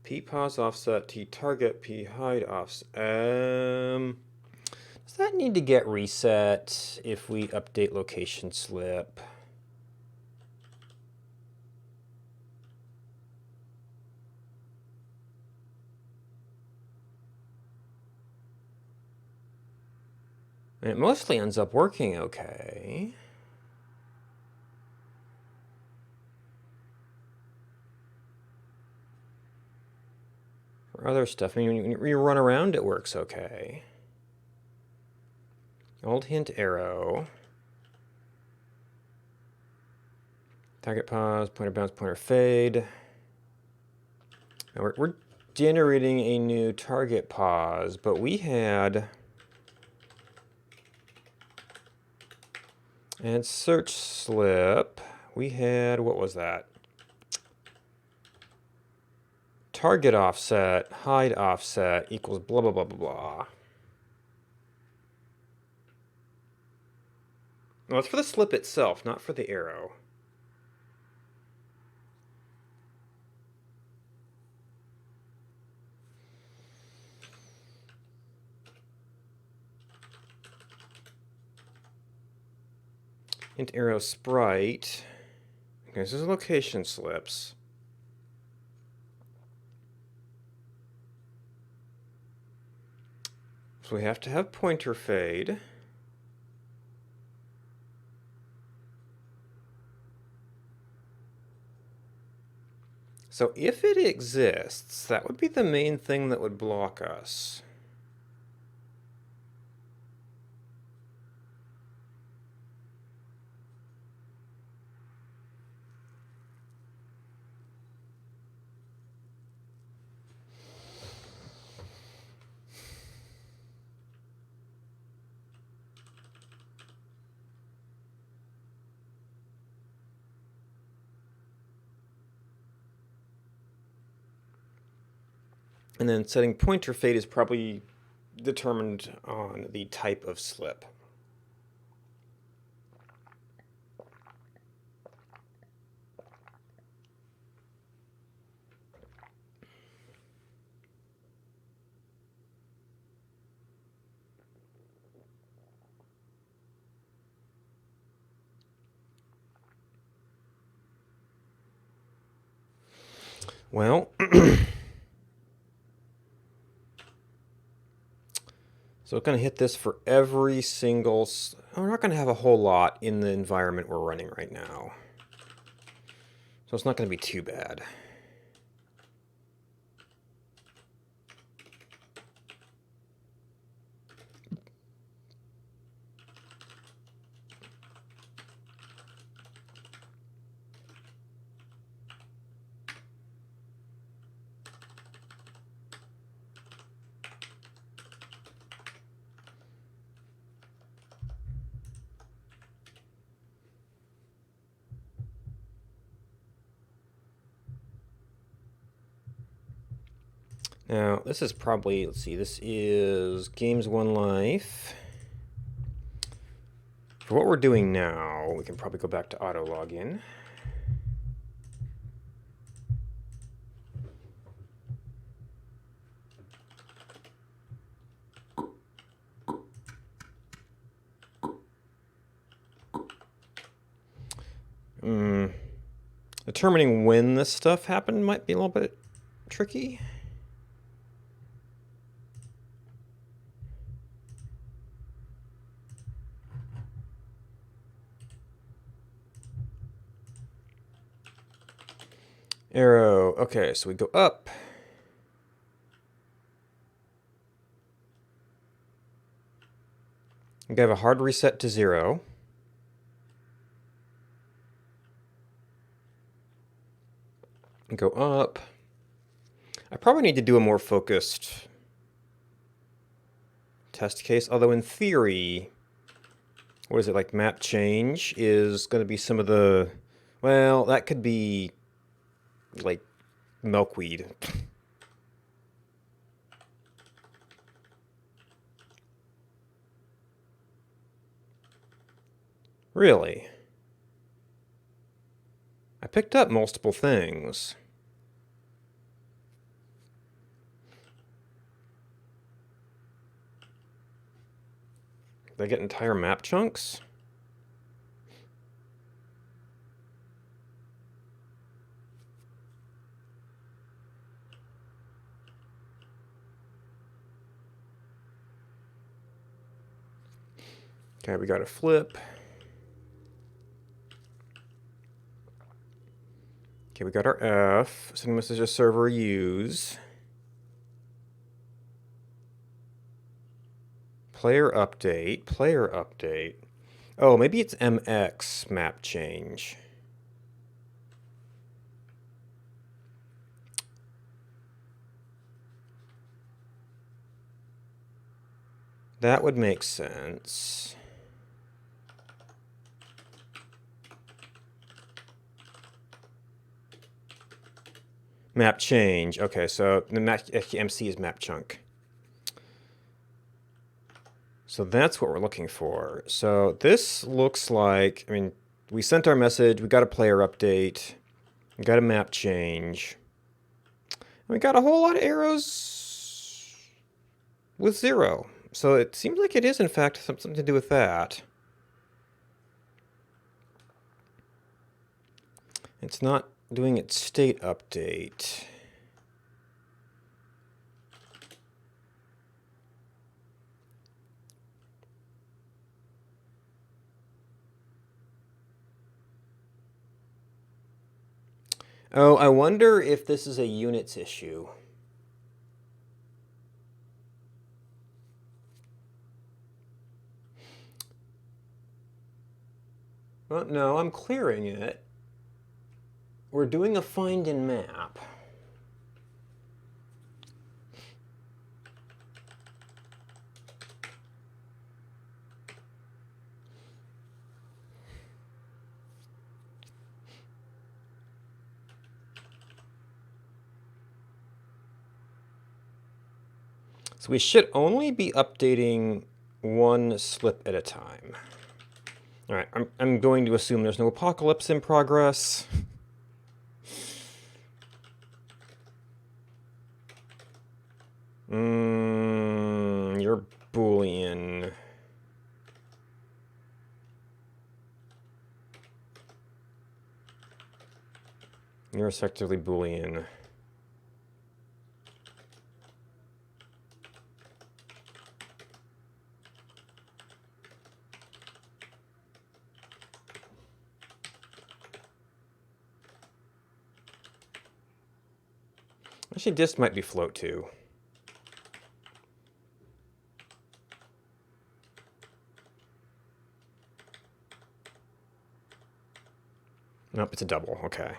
P pause offset, T target, P hide offset. Does that need to get reset if we update location slip? And it mostly ends up working okay. For other stuff, I mean, when you run around, it works okay. Old hint arrow. Target pause, pointer bounce, pointer fade. Now we're generating a new target pause, but we had... And search slip, we had, what was that? Target offset, hide offset equals blah, blah, blah, blah, blah. Well, it's for the slip itself, not for the arrow. Int arrow sprite. Okay, this is location slips. So we have to have pointer fade. So if it exists, that would be the main thing that would block us. And then setting pointer fade is probably determined on the type of slip. Well, so it's going to hit this for every single... We're not going to have a whole lot in the environment we're running right now. So it's not going to be too bad. Now, this is probably, let's see, this is Games One Life. For what we're doing now, we can probably go back to auto login. Determining when this stuff happened might be a little bit tricky. Arrow. Okay, so we go up. We have a hard reset to 0. Go up. I probably need to do a more focused test case, although in theory, what is it, like map change is going to be some of the, well, that could be like milkweed. Really? I picked up multiple things. Did I get entire map chunks? Okay, we got a flip. Okay, we got our F. Send message to server use. Player update. Player update. Oh, maybe it's MX map change. That would make sense. Map change. Okay, so the MC is map chunk. So that's what we're looking for. So this looks like, I mean, we sent our message, we got a player update, we got a map change. We got a whole lot of arrows with 0. So it seems like it is, in fact, something to do with that. It's not doing its state update. Oh, I wonder if this is a units issue. Well, no, I'm clearing it. We're doing a find in map. So we should only be updating one slip at a time. All right, I'm going to assume there's no apocalypse in progress. You're Boolean. You're effectively Boolean. Actually, dist might be float too. Nope, it's a double. Okay.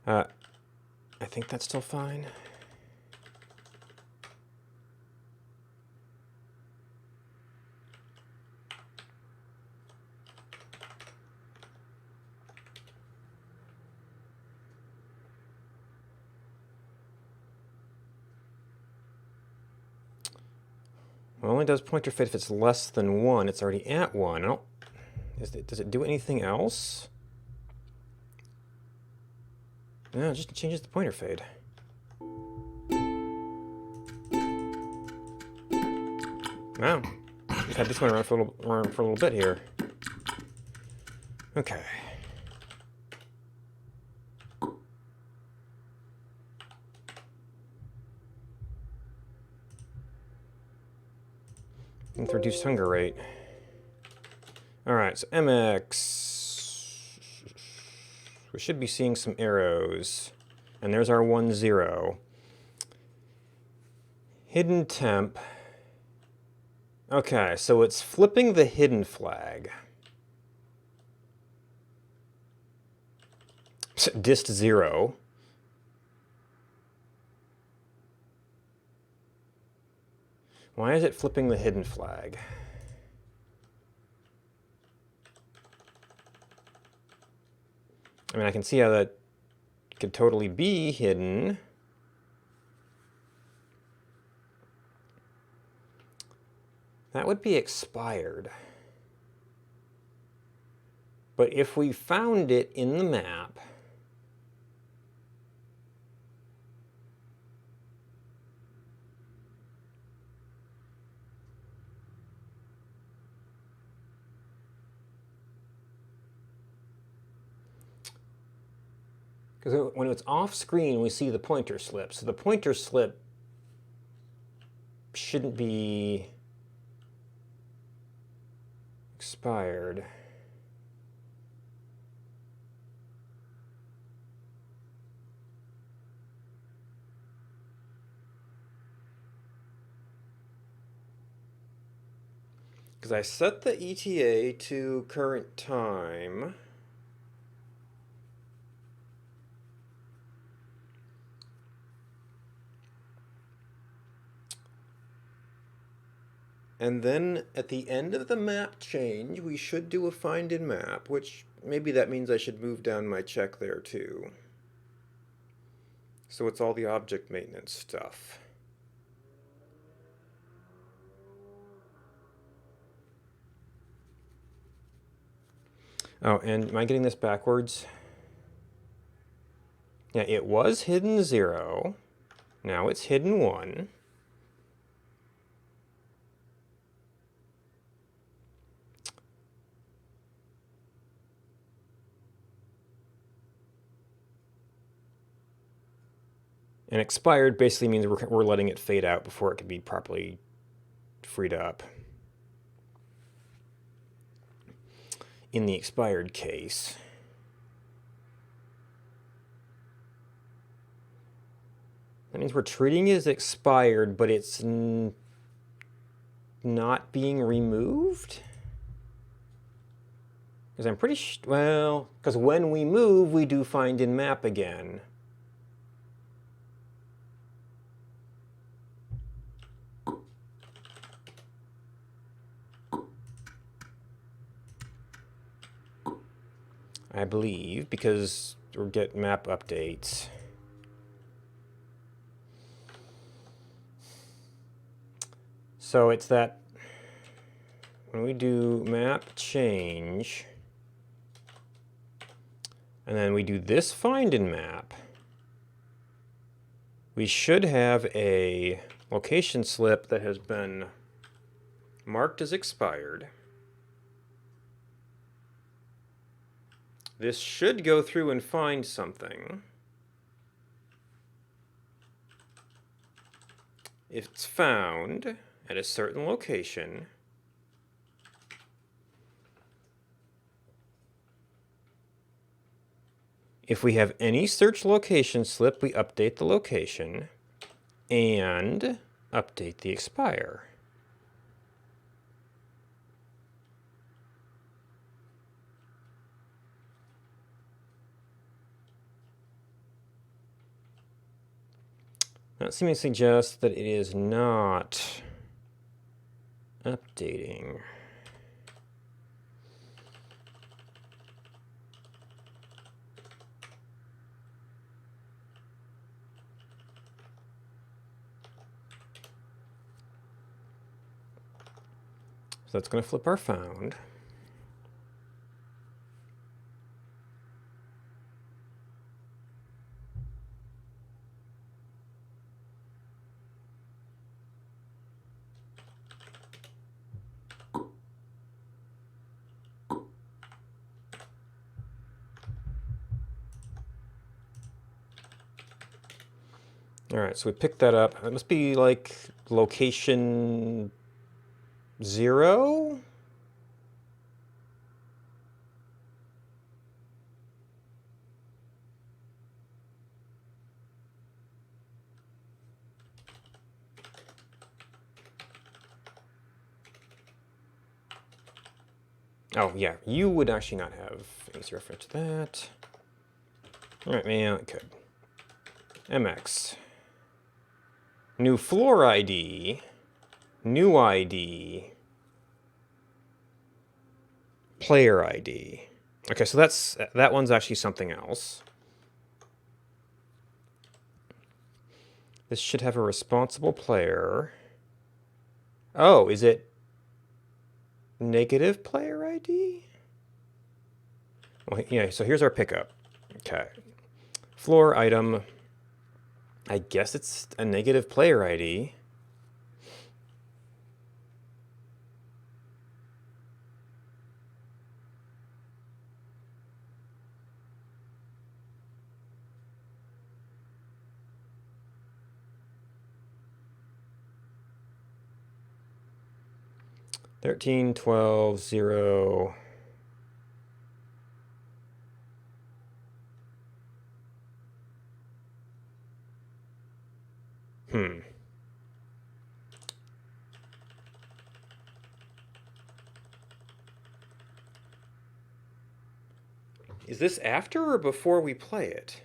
I think that's still fine. Well, it only does pointer fade if it's less than 1. It's already at 1. I don't, does it do anything else? No, it just changes the pointer fade. Wow. We've had this one around for a little bit here. Okay. With reduced hunger rate. Alright, so MX. We should be seeing some arrows. And there's our 1-0. Hidden temp. Okay, so it's flipping the hidden flag. Dist 0. Why is it flipping the hidden flag? I mean, I can see how that could totally be hidden. That would be expired. But if we found it in the map, because when it's off screen, we see the pointer slip. So the pointer slip shouldn't be expired. Because I set the ETA to current time. And then at the end of the map change, we should do a find in map, which maybe that means I should move down my check there too. So it's all the object maintenance stuff. Oh, and am I getting this backwards? Yeah, it was hidden 0. Now it's hidden 1. And expired basically means we're letting it fade out before it can be properly freed up. In the expired case. That means we're treating it as expired, but it's not being removed? Because I'm pretty well, because when we move, we do find in map again. I believe, because we get map updates. So it's that when we do map change, and then we do this find in map, we should have a location slip that has been marked as expired. This should go through and find something. If it's found at a certain location, If we have any search location slip, we update the location and update the expire. That seemingly suggests that it is not updating. So that's going to flip our found. All right, so we picked that up. It must be like location 0? Oh, yeah, you would actually not have easy reference to that. All right, man, it could. MX. New floor ID. New ID. Player ID. Okay, so that one's actually something else. This should have a responsible player. Oh, is it negative player ID? Well, yeah, so here's our pickup. Okay. Floor item. I guess it's a negative player ID. Thirteen, 12, 0. Is this after or before we play it?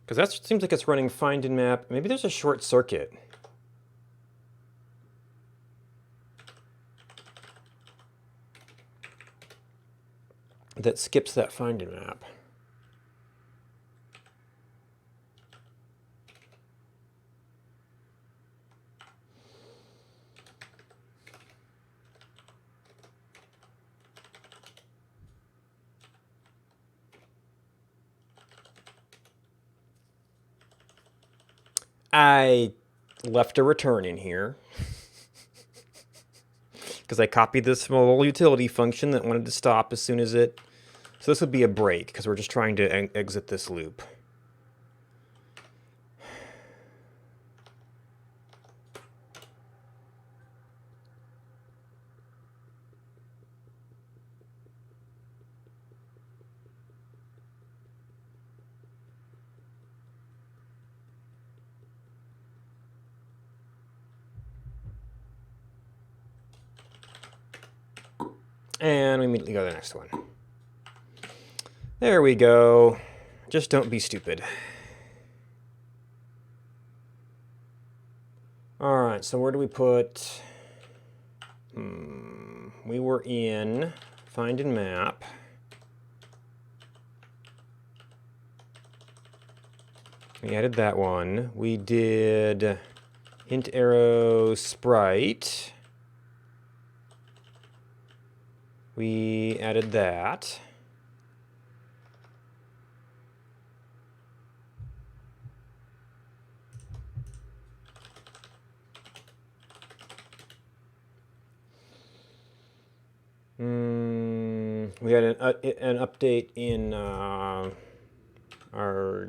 Because that seems like it's running find and map. Maybe there's a short circuit. That skips that find and map. I left a return in here because I copied this from a little utility function that wanted to stop as soon as it... So this would be a break because we're just trying to exit this loop. And we immediately go to the next one. There we go. Just don't be stupid. All right, so where do we put... we were in find and map. We added that one. We did hint arrow sprite. We added that. We had an update in our...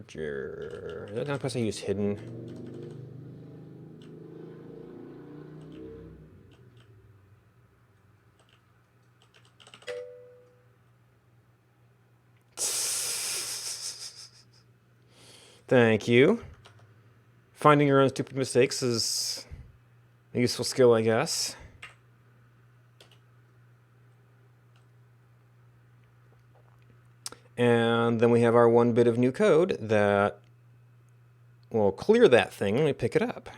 Is that not supposed to use hidden? Thank you. Finding your own stupid mistakes is a useful skill, I guess. And then we have our one bit of new code that will clear that thing when we pick it up.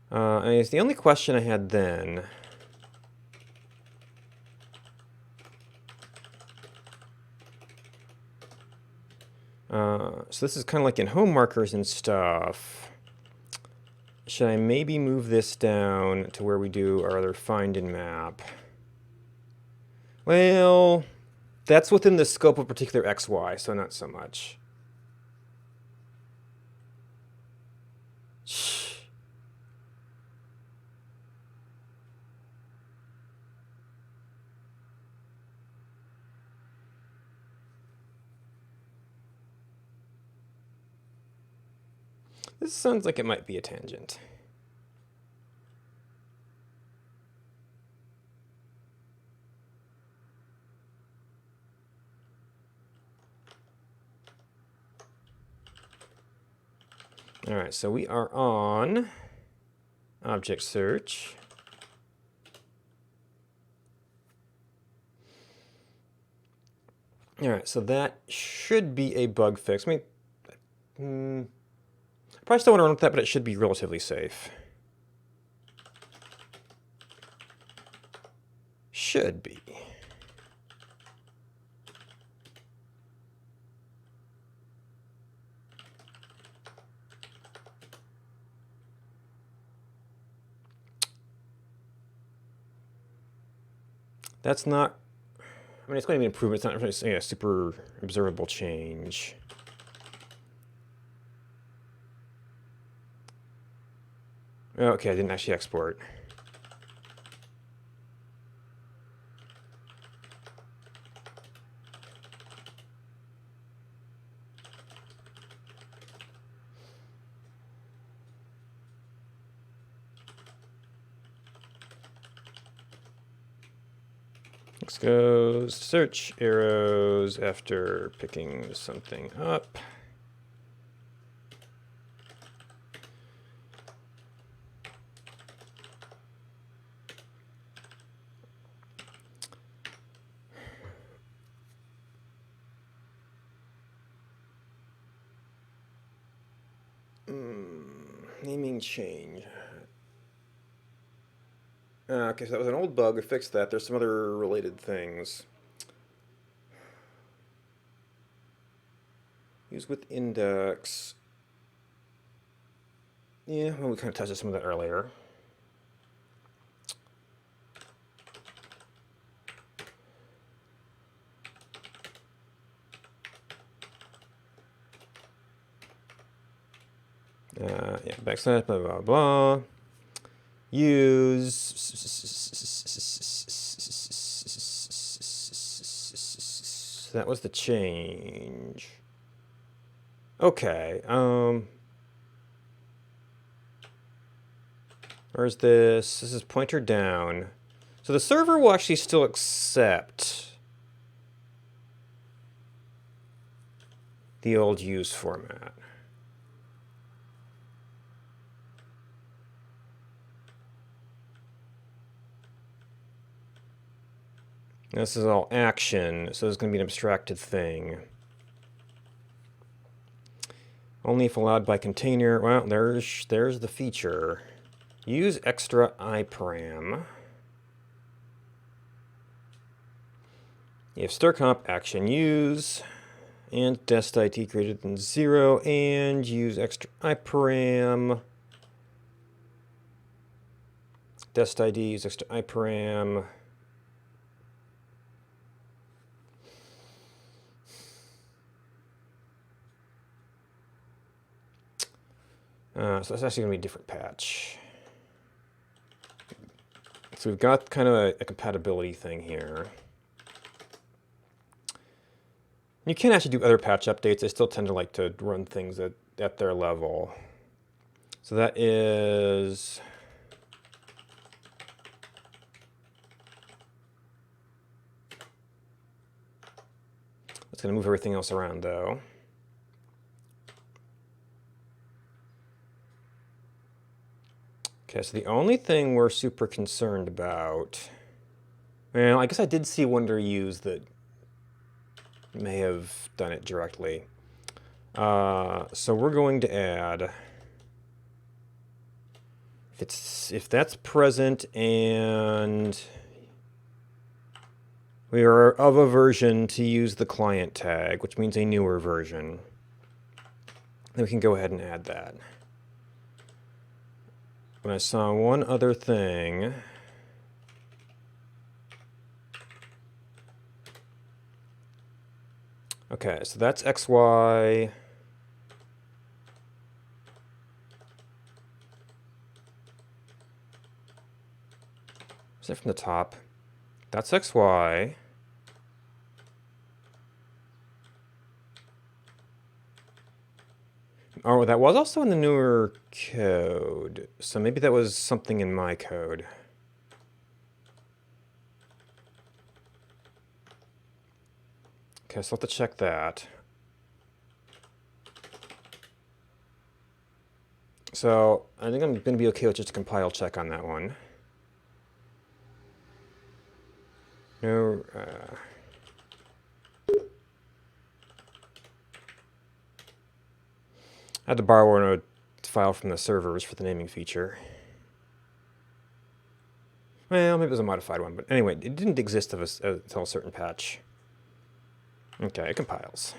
And it's the only question I had then. So this is kind of like in home markers and stuff. Should I maybe move this down to where we do our other find and map? Well, that's within the scope of particular XY, so not so much. This sounds like it might be a tangent. All right, so we are on object search. All right, so that should be a bug fix. I mean, probably still want to run with that, but it should be relatively safe. Should be. That's not, I mean, it's going to be an improvement. It's not really a super observable change. Okay, I didn't actually export. Next goes search arrows after picking something up. Naming change. Okay, so that was an old bug. We fixed that. There's some other related things. Use with index. Yeah, well, we kind of touched on some of that earlier. Yeah, backslash, blah, blah, blah. Use. That was the change. Okay. Where's this? This is pointer down. So the server will actually still accept the old use format. This is all action, so it's going to be an abstracted thing. Only if allowed by container. Well, there's the feature. Use extra iparam. If strcomp action use and dest IT greater than 0 and use extra iparam. Dest ID use extra iparam. So that's actually going to be a different patch. So we've got kind of a compatibility thing here. You can actually do other patch updates. I still tend to like to run things at their level. So that is... It's going to move everything else around, though. Okay, so the only thing we're super concerned about... Well, I guess I did see Wonder-Use that may have done it directly. So we're going to add... If that's present and we are of a version to use the client tag, which means a newer version, then we can go ahead and add that. But I saw one other thing. Okay, so that's XY. Is it from the top? That's XY. Oh, that was also in the newer code. So maybe that was something in my code. Okay, so I'll have to check that. So I think I'm going to be okay with just a compile check on that one. No. I had to borrow a file from the servers for the naming feature. Well, maybe it was a modified one, but anyway, it didn't exist until a certain patch. Okay, it compiles.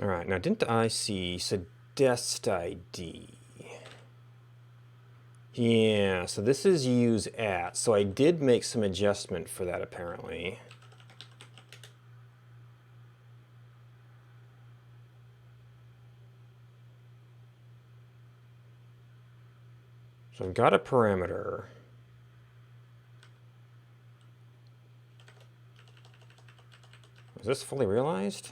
All right, now didn't I see suggest ID? Yeah, so this is use at. So I did make some adjustment for that apparently. So I've got a parameter. Is this fully realized?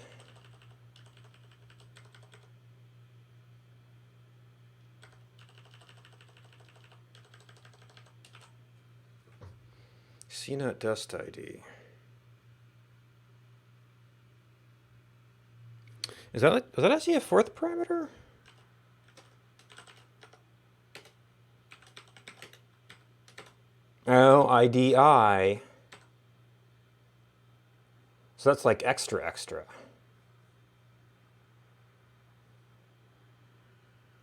CNAT dest ID. Is that actually a fourth parameter? Oh, IDI. So that's like extra.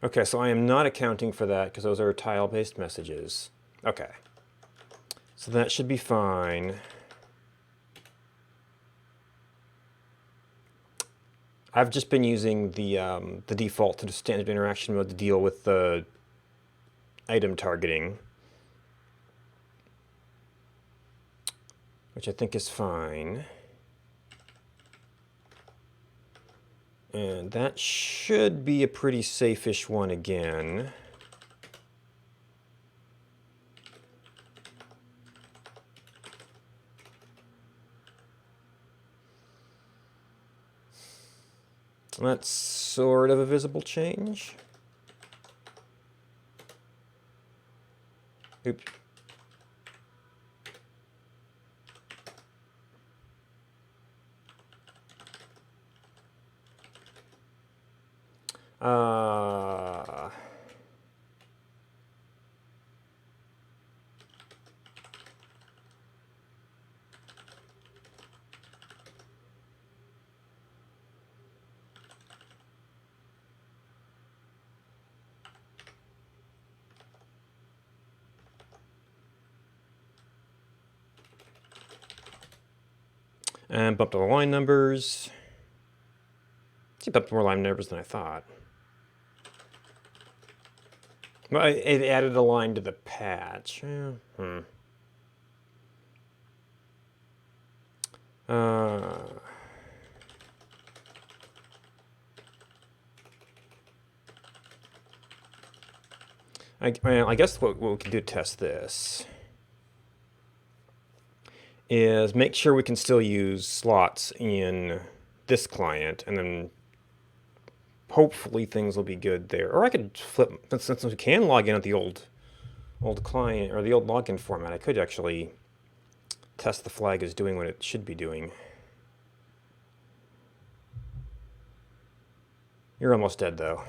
Okay, so I am not accounting for that because those are tile-based messages. Okay. So that should be fine. I've just been using the default to standard interaction mode to deal with the item targeting, which I think is fine. And that should be a pretty safe-ish one again. That's sort of a visible change. Oops. And bumped all the line numbers. See, bumped more line numbers than I thought. Well, it added a line to the patch. I guess what we can do to test this is make sure we can still use slots in this client, and then hopefully things will be good there. Or I could flip, since we can log in at the old client or the old login format, I could actually test the flag is doing what it should be doing. You're almost dead though.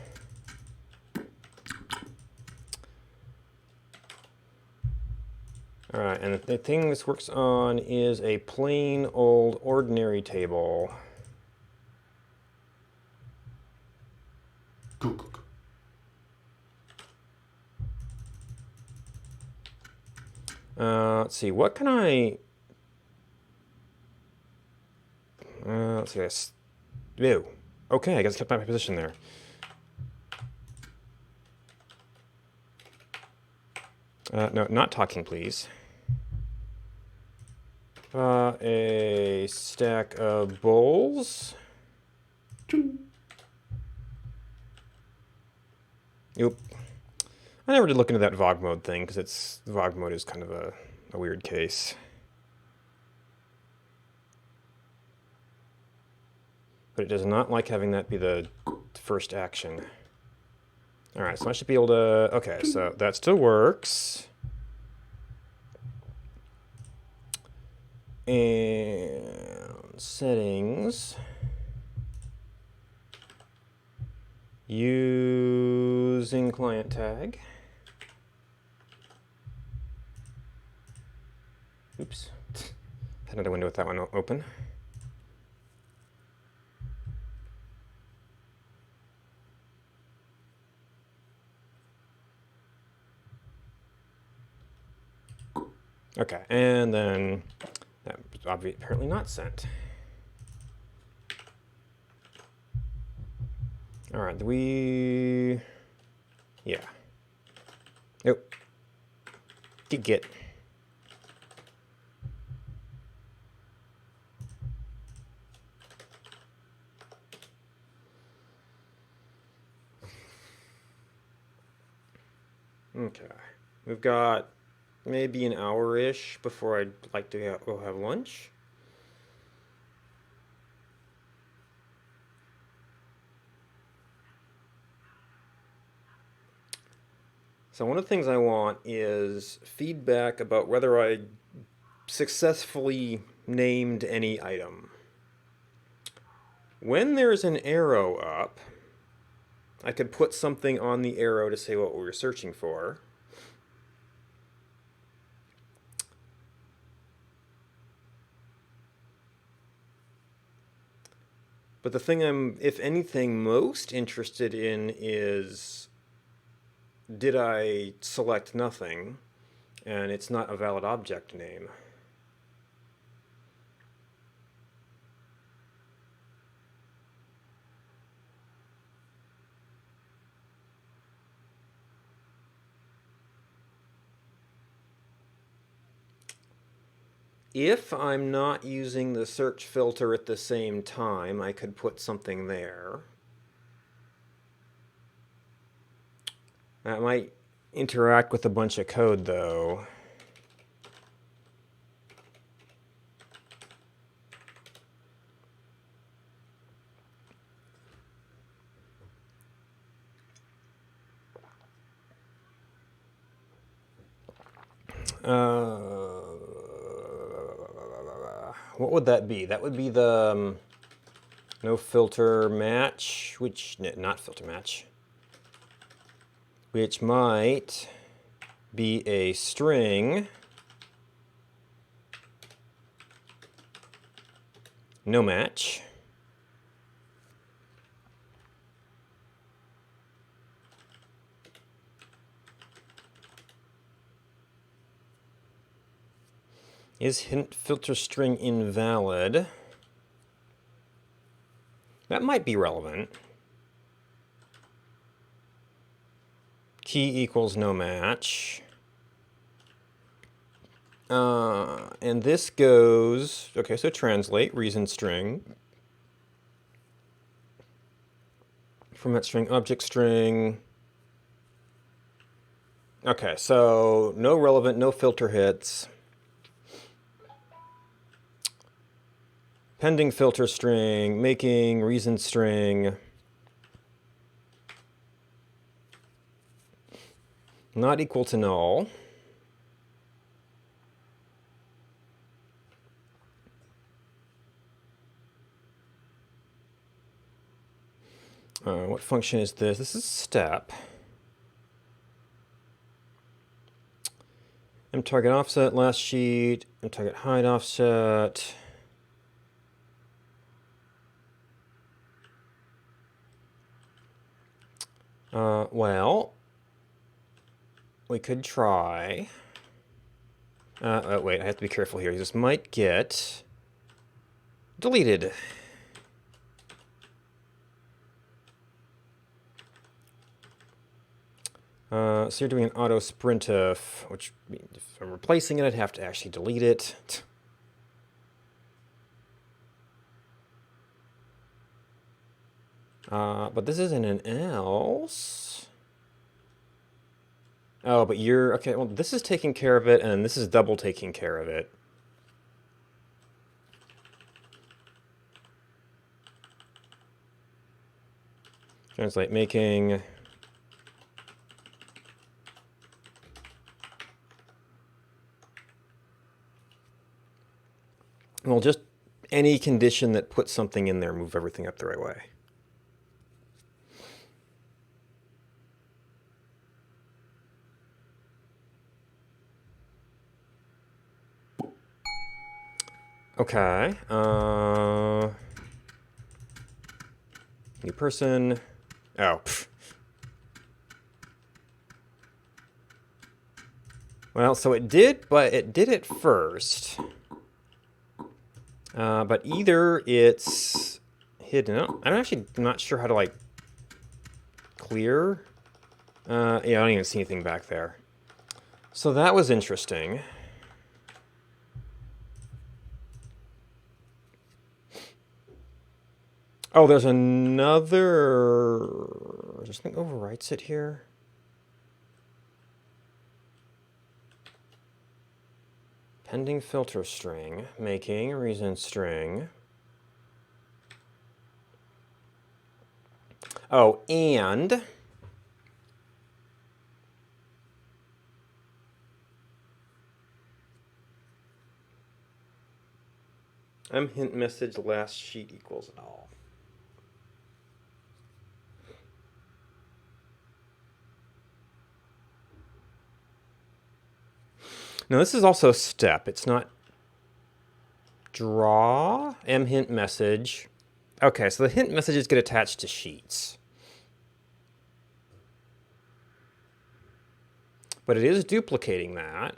All right, and the thing this works on is a plain old ordinary table. Let's see, what can I... let's see, ew. Okay, I guess I kept my position there. No, not talking, please. A stack of bowls. Yep. I never did look into that VOG mode thing, because VOG mode is kind of a weird case. But it does not like having that be the first action. Alright, so I should be able to... Okay, so that still works. And settings. Using client tag. Oops. Had another window with that one open. Okay, and then that was apparently not sent. All right, yeah. Nope. Get. Okay, we've got maybe an hour-ish before I'd like to go have lunch. So one of the things I want is feedback about whether I successfully named any item. When there's an arrow up, I could put something on the arrow to say what we were searching for. But the thing I'm, if anything, most interested in is, did I select nothing and it's not a valid object name? If I'm not using the search filter at the same time, I could put something there. That might interact with a bunch of code, though. What would that be? That would be the no filter match, which, not filter match, which might be a string, no match. Is hint filter string invalid? That might be relevant. Key equals no match. And this goes, okay, so translate, reason string. Format string, object string. Okay, so no relevant, no filter hits. Pending filter string, making reason string. Not equal to null. What function is this? This is step. mTarget offset last sheet, mTarget hide offset. Well, we could try. Oh, wait, I have to be careful here. This might get deleted. So you're doing an auto sprintf, which if I'm replacing it, I'd have to actually delete it. But this isn't an else. Oh, but you're, okay, well, this is taking care of it, and this is double taking care of it. Translate making. Well, just any condition that puts something in there, move everything up the right way. Okay. New person. Oh. Pff. Well, so it did, but it did it first. But either it's hidden. I'm actually not sure how to, like, clear. Yeah, I don't even see anything back there. So that was interesting. Oh, there's another... Is there something overwrites it here? Pending filter string, making reason string. Oh, and... hint message last sheet equals null. Now this is also step. It's not draw, hint message. Okay, so the hint messages get attached to sheets. But it is duplicating that.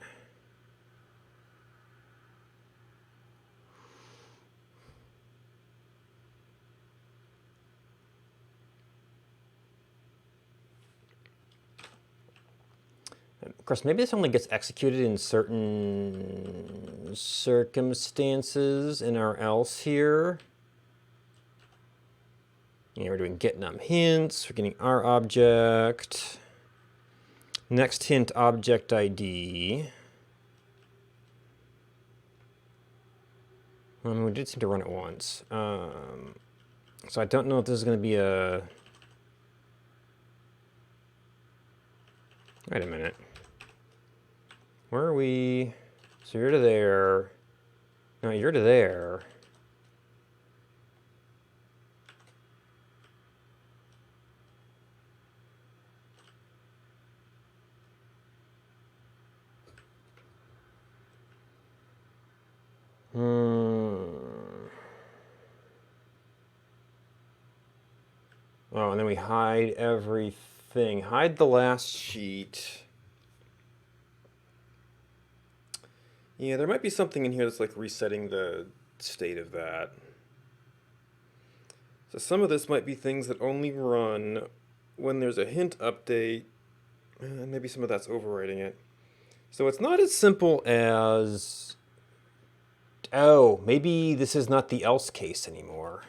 Of course, maybe this only gets executed in certain circumstances in our else here. Yeah, we're doing get num hints, we're getting our object. Next hint object ID. I mean, we did seem to run it once. So I don't know if this is going to be a... Wait a minute. Where are we? So you're to there. No, you're to there. Oh, and then we hide everything. Hide the last sheet. Yeah, there might be something in here that's like resetting the state of that. So some of this might be things that only run when there's a hint update, and maybe some of that's overwriting it. So it's not as simple as, oh, maybe this is not the else case anymore.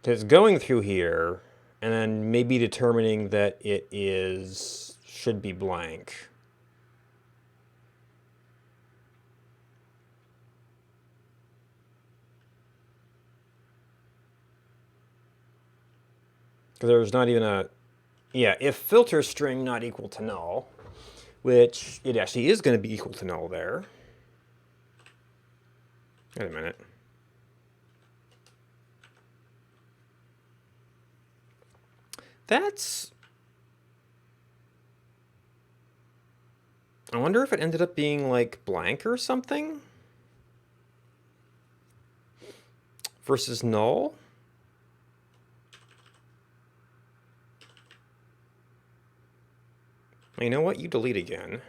It's going through here, and then maybe determining that should be blank. Because there's not even a, yeah, if filter string not equal to null, which it actually is going to be equal to null there. Wait a minute. That's, I wonder if it ended up being like blank or something versus null. You know what? You delete again.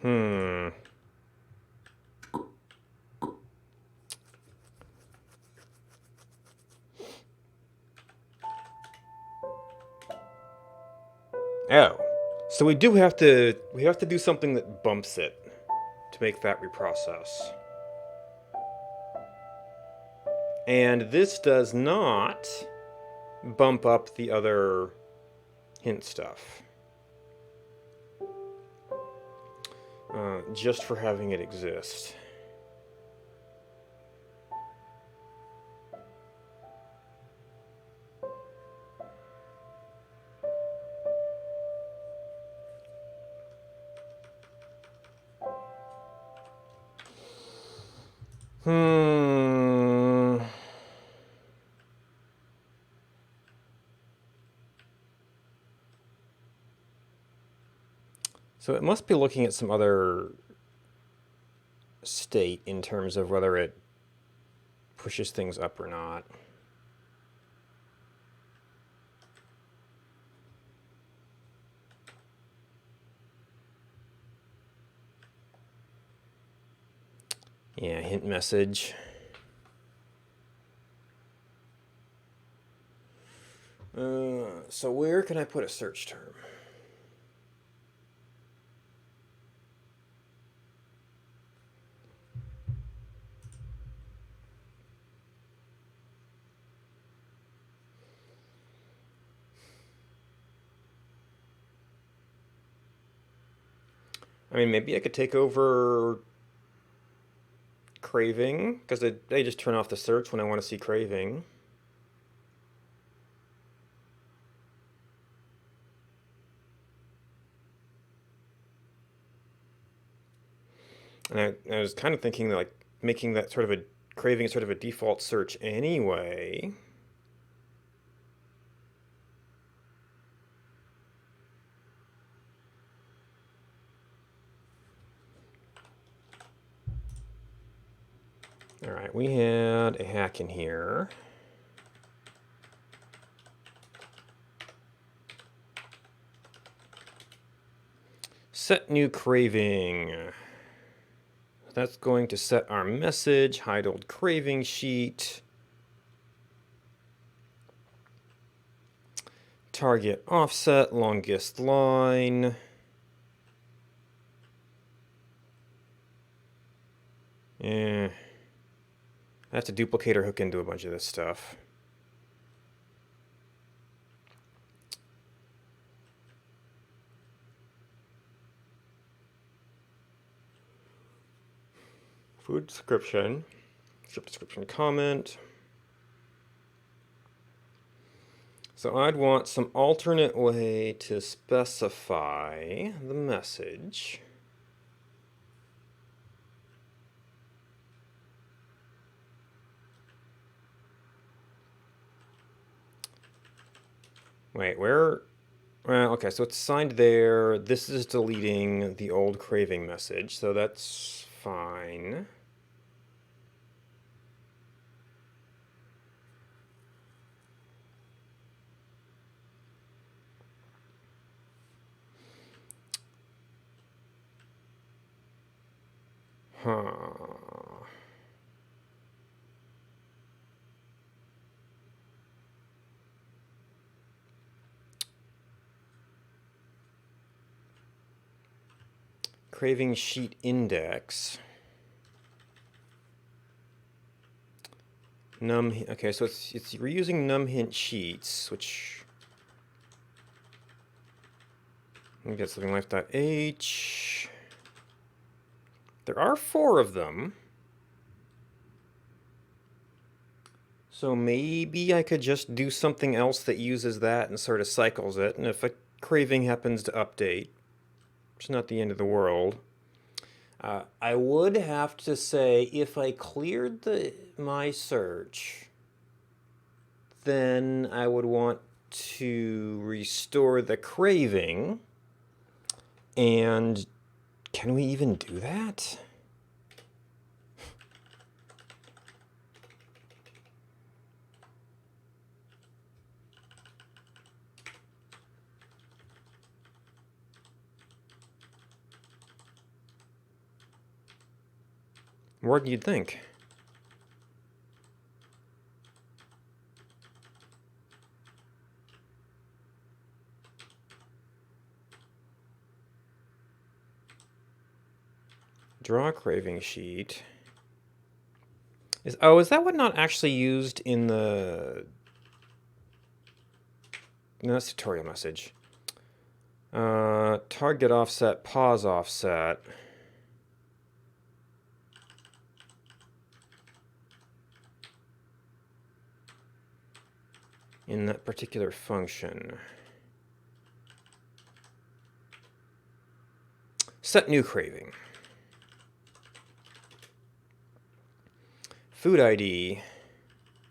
Hmm. Oh. So we have to do something that bumps it to make that reprocess. And this does not bump up the other hint stuff. Just for having it exist. Hmm. So it must be looking at some other state in terms of whether it pushes things up or not. Yeah, hint message. So where can I put a search term? I mean, maybe I could take over craving, because they just turn off the search when I want to see craving. And I was kind of thinking that, like, making that sort of a craving sort of a default search anyway. All right, we had a hack in here. Set new craving. That's going to set our message, hide old craving sheet. Target offset, longest line. I have to duplicate or hook into a bunch of this stuff. Food description, strip description comment. So I'd want some alternate way to specify the message. Wait, where? Well, okay, so it's signed there. This is deleting the old craving message, so that's fine. Huh. Craving sheet index. Okay, so we're using num hint sheets, which let me get something life.h. There are 4 of them. So maybe I could just do something else that uses that and sort of cycles it. And if a craving happens to update, it's not the end of the world. I would have to say if I cleared my search, then I would want to restore the craving. And can we even do that? More than you'd think. Draw craving sheet. Is that one not actually used in the... No, that's tutorial message. Target offset, pause offset. In that particular function. Set new craving. Food ID.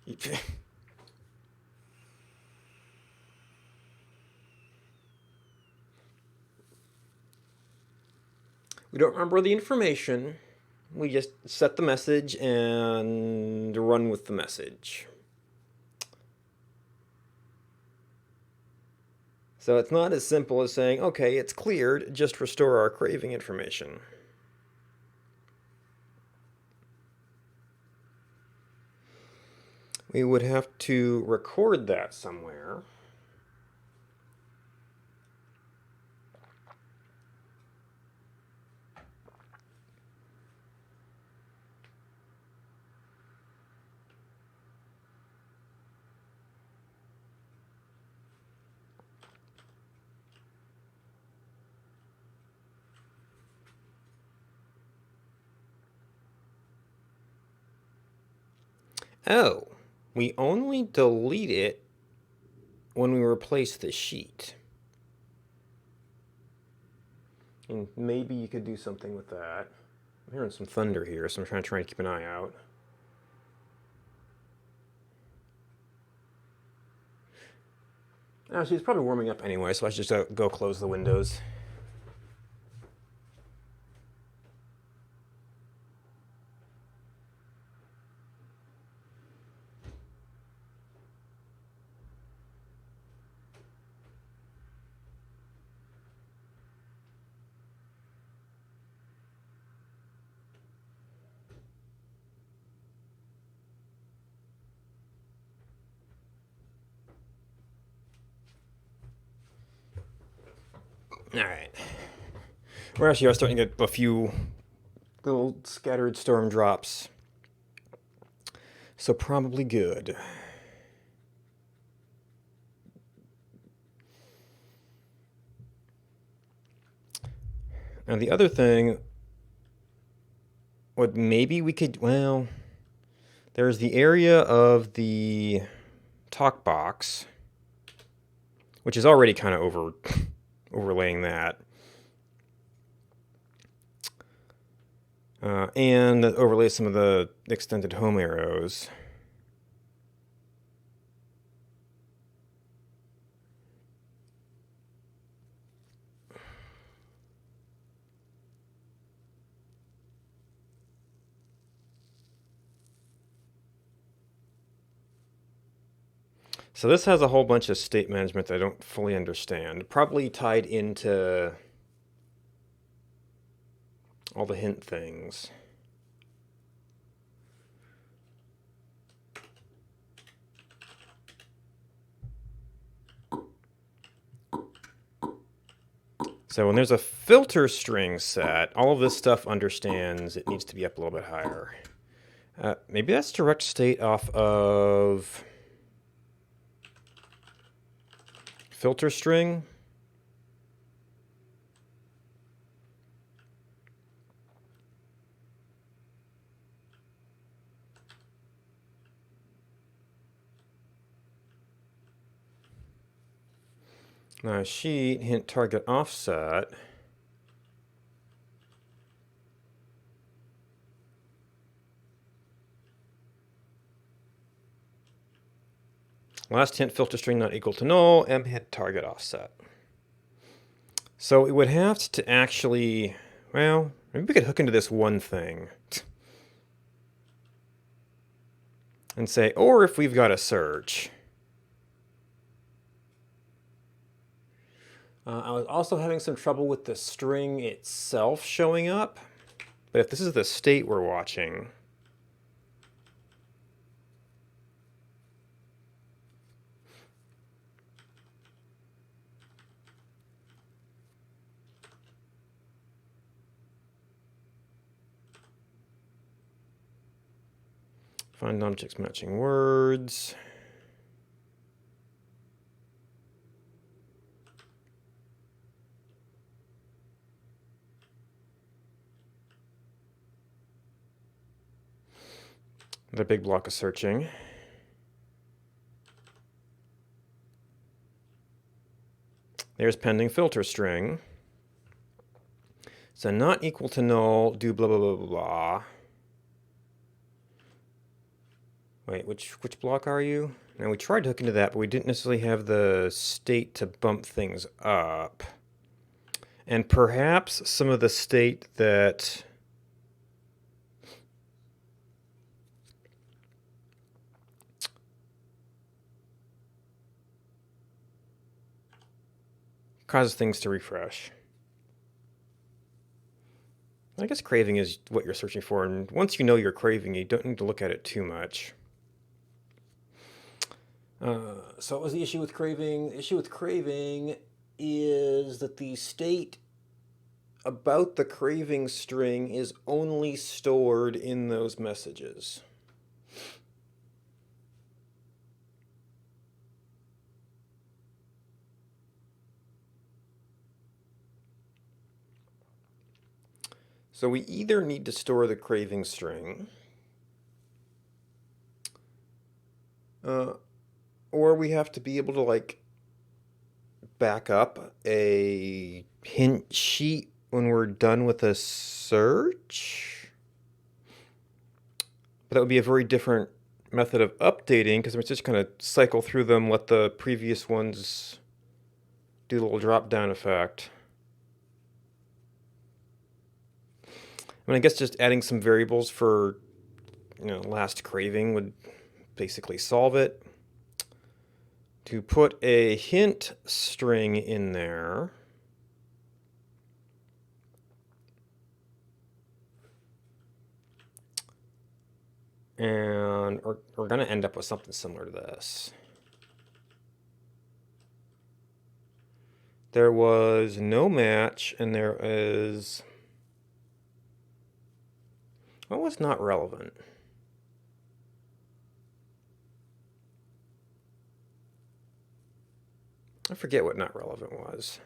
We don't remember the information. We just set the message and run with the message. So it's not as simple as saying, okay, it's cleared, just restore our craving information. We would have to record that somewhere. Oh, we only delete it when we replace the sheet. And maybe you could do something with that. I'm hearing some thunder here, so I'm trying to keep an eye out. Actually, it's probably warming up anyway, so I should just go close the windows. All right. We're actually starting to get a few little scattered storm drops. So probably good. Now the other thing, what maybe we could, well, there's the area of the talk box, which is already kind of overlaying that. And that overlays some of the extended home arrows. So this has a whole bunch of state management that I don't fully understand. Probably tied into all the hint things. So when there's a filter string set, all of this stuff understands it needs to be up a little bit higher. Maybe that's direct state off of filter string. Sheet, hint target offset. Last hint filter string not equal to null, m hint target offset. So it would have to actually, well, maybe we could hook into this one thing and say, or if we've got a search. I was also having some trouble with the string itself showing up, but if this is the state we're watching, find objects matching words. Another big block of searching. There's pending filter string. So not equal to null, do blah, blah, blah, blah, blah. Wait, which block are you? Now we tried to hook into that, but we didn't necessarily have the state to bump things up. And perhaps some of the state that causes things to refresh. I guess craving is what you're searching for, and once you know you're craving, you don't need to look at it too much. So what was the issue with craving? The issue with craving is that the state about the craving string is only stored in those messages. So we either need to store the craving string, or we have to be able to like back up a hint sheet when we're done with a search. But that would be a very different method of updating because we're just kind of cycle through them, let the previous ones do the little drop down effect. I mean, I guess just adding some variables for, last craving would basically solve it. To put a hint string in there, and we're going to end up with something similar to this. There was no match, and there is... What was not relevant? I forget what not relevant was.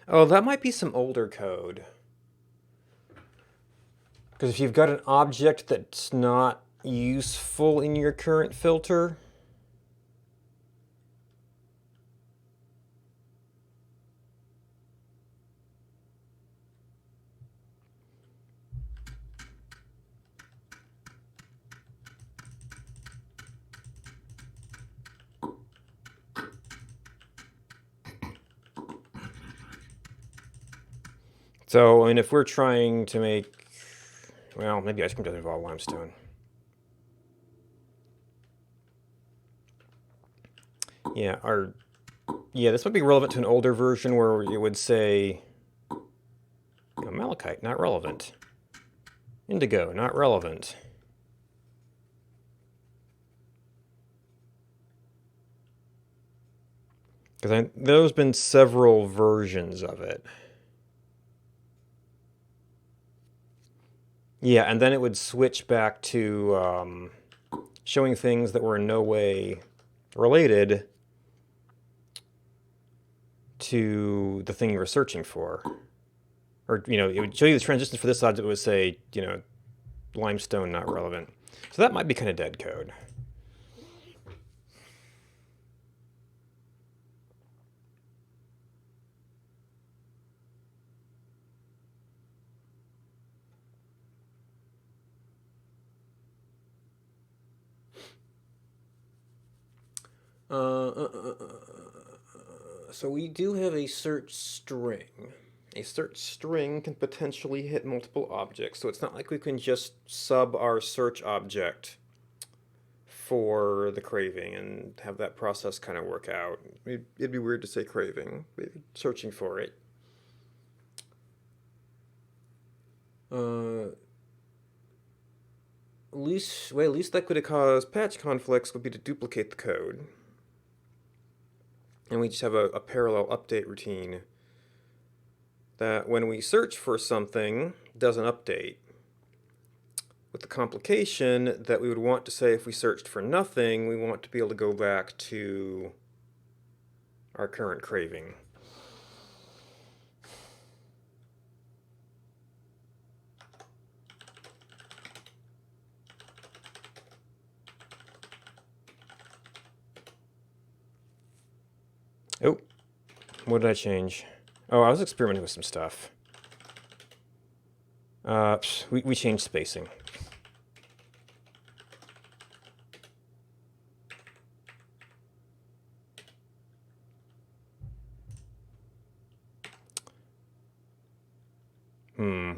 Oh, that might be some older code. Because if you've got an object that's not useful in your current filter, so, and if we're trying to make, well, maybe ice cream doesn't involve limestone. Yeah, this might be relevant to an older version where it would say, malachite, not relevant. Indigo, not relevant. Because there's been several versions of it. Yeah, and then it would switch back to showing things that were in no way related to the thing you were searching for. Or, it would show you the transitions for this object. It would say, limestone not relevant. So that might be kind of dead code. So we do have a search string. A search string can potentially hit multiple objects, so it's not like we can just sub our search object for the craving and have that process kind of work out. It'd be weird to say craving, searching for it. Least likely to cause patch conflicts would be to duplicate the code. And we just have a parallel update routine that when we search for something, doesn't update. With the complication that we would want to say if we searched for nothing, we want to be able to go back to our current craving. Oh, what did I change? Oh, I was experimenting with some stuff. We changed spacing.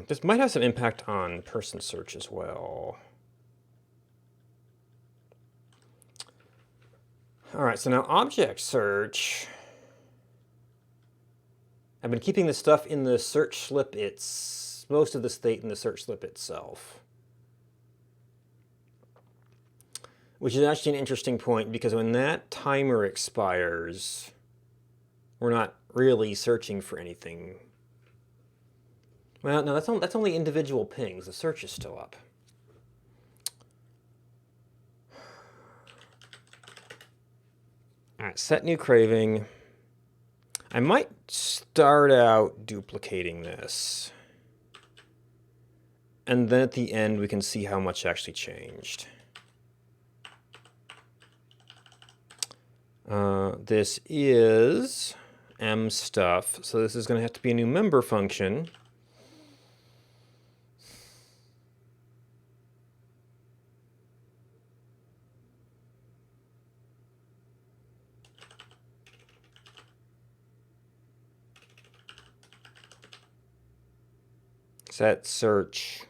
This might have some impact on person search as well. All right, so now object search. I've been keeping the stuff in the search slip. It's most of the state in the search slip itself. Which is actually an interesting point because when that timer expires, we're not really searching for anything. Well, no, that's only individual pings. The search is still up. All right, set new craving. I might start out duplicating this. And then at the end, we can see how much actually changed. This is M stuff, so this is going to have to be a new member function. Set search.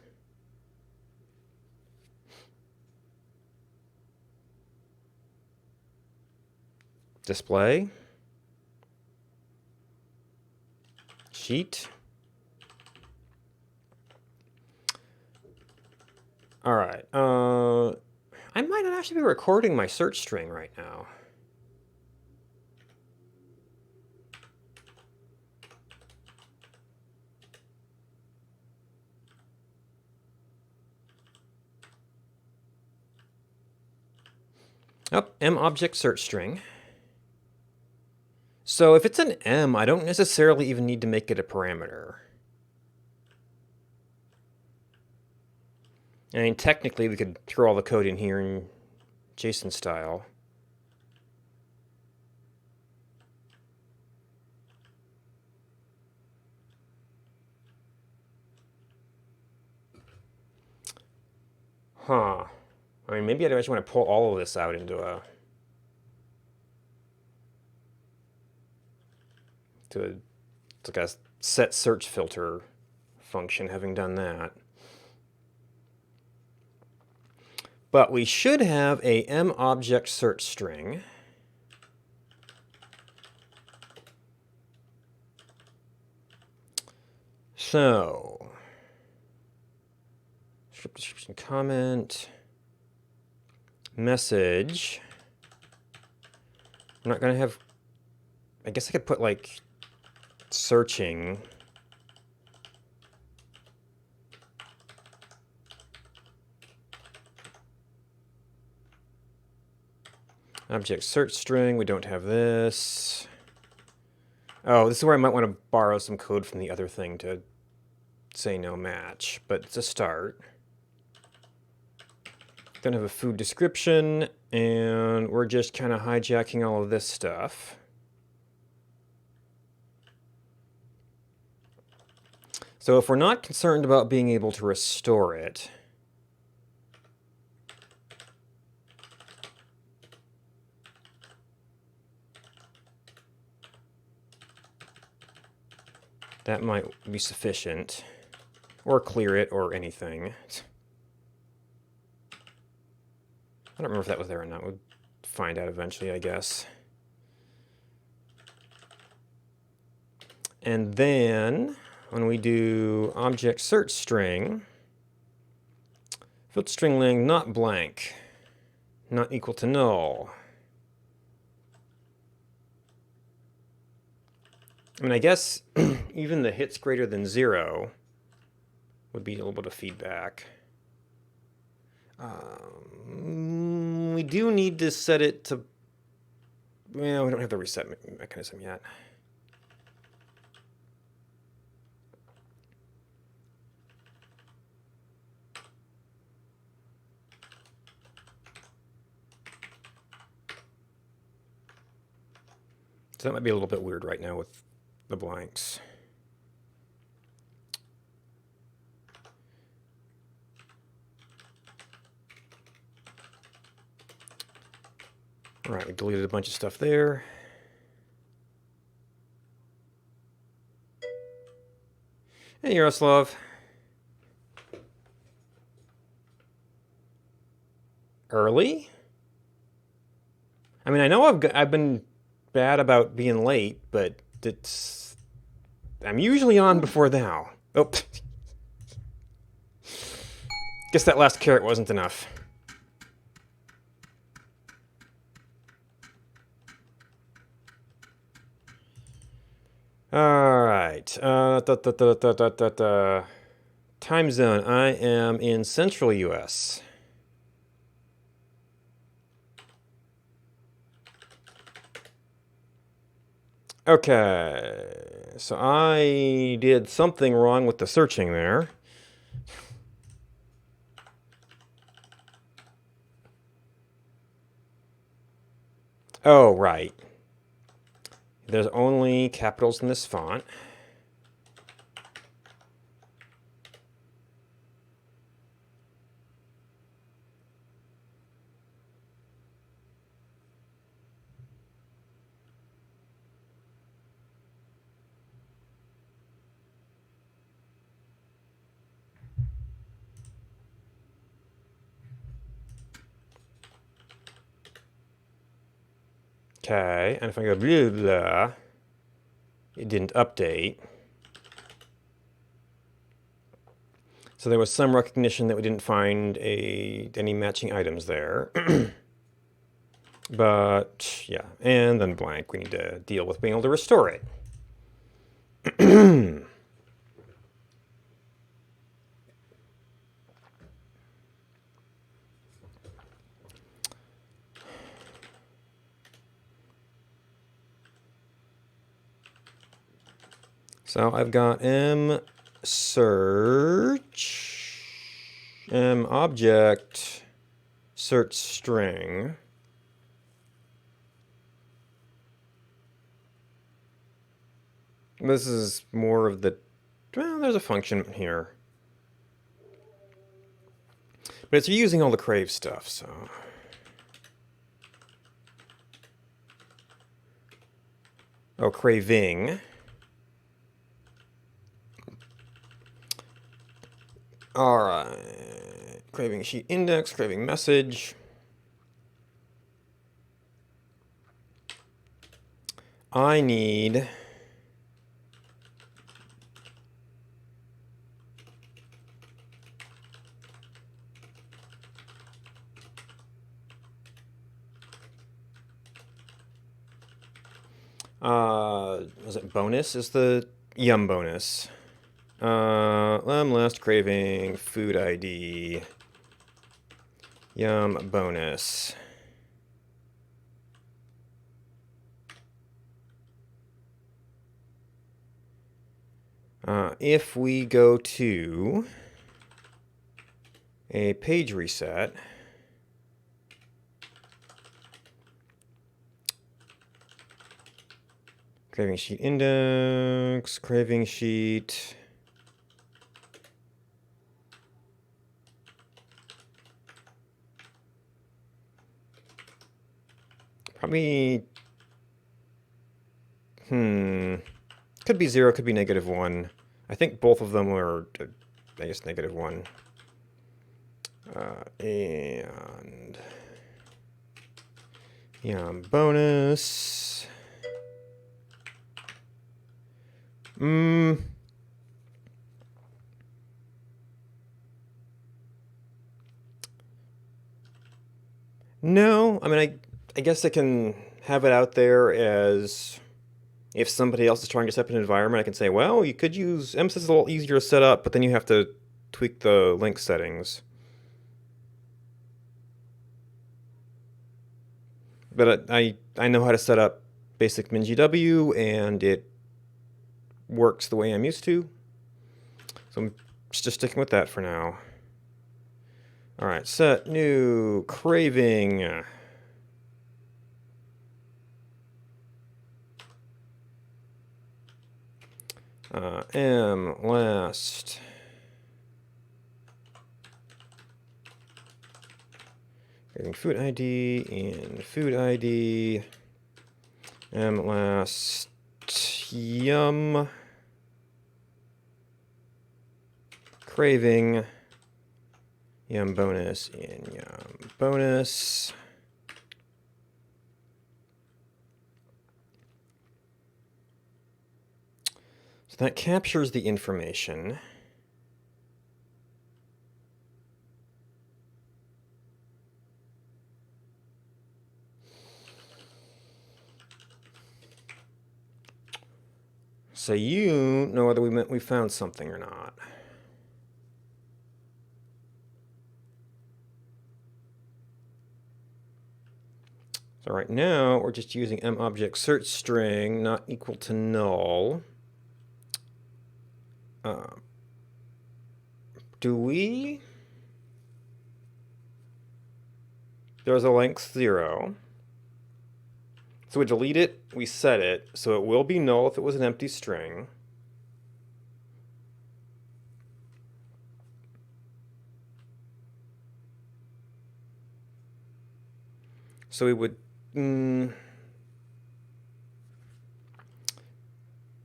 Display. Sheet. All right. I might not actually be recording my search string right now. Oh, M object search string. So if it's an M, I don't necessarily even need to make it a parameter. I mean, technically, we could throw all the code in here in JSON style. Huh. I mean, maybe I just want to pull all of this out into it's like a set search filter function, having done that. But we should have a M object search string. So, script description comment, message. I'm not going to have I guess I could put like searching. Object search string, we don't have this. Oh, this is where I might want to borrow some code from the other thing to say no match, but it's a start. Then have a food description, and we're just kind of hijacking all of this stuff. So if we're not concerned about being able to restore it, that might be sufficient. Or clear it, or anything. I don't remember if that was there or not. We'll find out eventually, I guess. And then, when we do object search string, filter string length not blank, not equal to null. I mean, I guess even the hits greater than 0 would be a little bit of feedback. We do need to set it to... Well, we don't have the reset mechanism yet. So that might be a little bit weird right now with the blanks. All right, we deleted a bunch of stuff there. Hey, Yaroslav. Early? I mean, I know I've been bad about being late, but I'm usually on before now. Oh. Guess that last carrot wasn't enough. All right. Time zone. I am in Central U.S. Okay. So I did something wrong with the searching there. Oh, right. There's only capitals in this font. Okay, and if I go blah, blah, it didn't update. So there was some recognition that we didn't find any matching items there. But, yeah, and then blank. We need to deal with being able to restore it. So I've got m search, m object, search string. This is more of the, well, there's a function here. But it's using all the crave stuff, so. Oh, craving. All right. Craving sheet index, craving message. I need Was it bonus? Is the yum bonus? Last craving, food ID, yum bonus. If we go to a page reset, craving sheet index, craving sheet. Probably, could be 0, could be -1. I think both of them are, I guess, -1. And yum bonus. No, I mean, I guess I can have it out there as if somebody else is trying to set up an environment, I can say, well, you could use MSys is a little easier to set up, but then you have to tweak the link settings. But I know how to set up basic MinGW, and it works the way I'm used to. So I'm just sticking with that for now. All right, set new craving. Last. Craving food ID in food ID. Last yum. Craving. Yum bonus in yum bonus. So that captures the information. So you know whether we found something or not. So right now we're just using mObject search string not equal to null. Do we? There's a length 0. So we delete it, we set it, so it will be null if it was an empty string. So we would,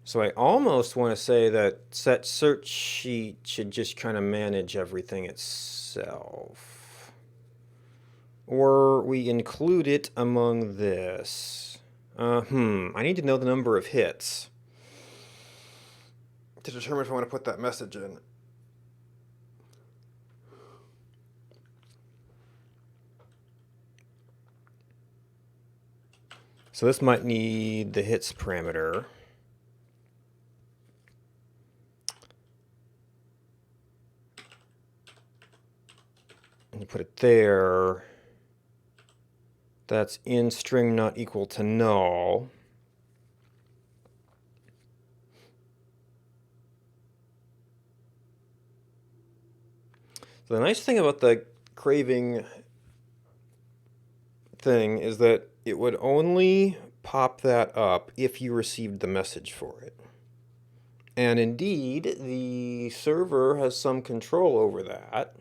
so I almost want to say that set search sheet should just kind of manage everything itself. Or we include it among this. I need to know the number of hits to determine if I want to put that message in. So this might need the hits parameter. And you put it there. That's in string not equal to null. So the nice thing about the craving thing is that it would only pop that up if you received the message for it. And indeed, the server has some control over that,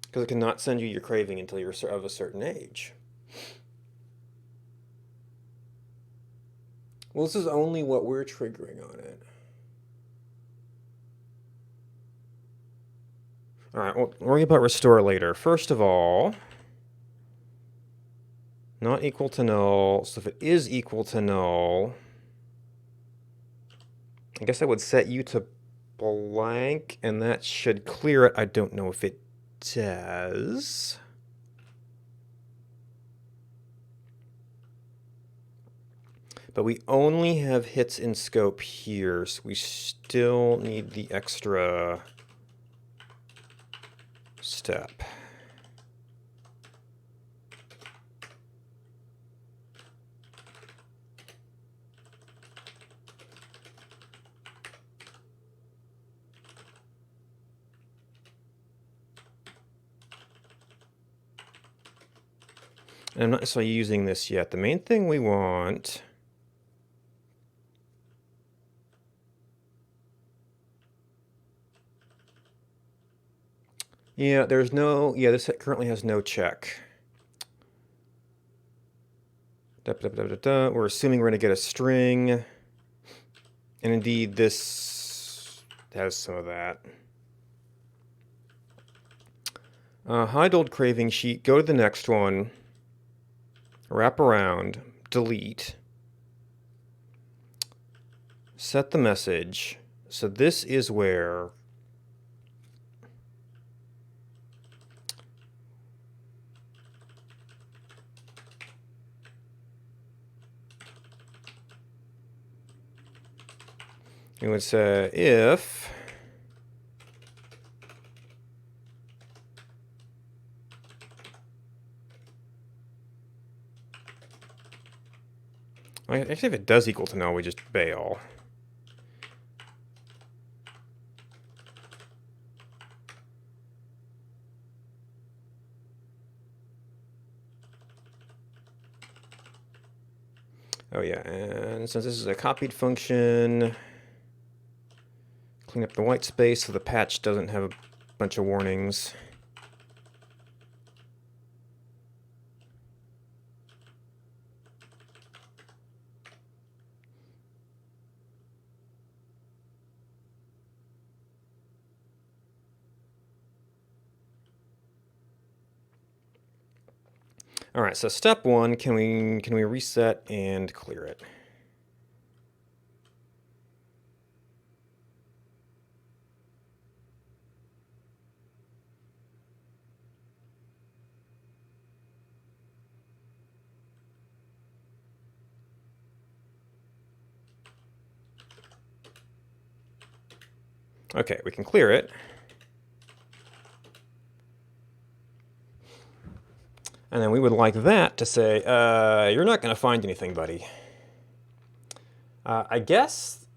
because it cannot send you your craving until you're of a certain age. Well, this is only what we're triggering on it. All right, we'll worry about restore later. First of all, not equal to null. So if it is equal to null, I guess I would set you to blank, and that should clear it. I don't know if it does. But we only have hits in scope here, so we still need the extra step. And I'm not necessarily using this yet. The main thing we want... Yeah, there's no... Yeah, this currently has no check. We're assuming we're going to get a string. And indeed, this has some of that. Hide old craving sheet. Go to the next one. Wrap around. Delete. Set the message. So this is where... it would say if actually if it does equal to null, we just bail. Oh yeah, and since this is a copied function, clean up the white space so the patch doesn't have a bunch of warnings. All right, so step one, can we reset and clear it? Okay, we can clear it. And then we would like that to say, you're not going to find anything, buddy. I guess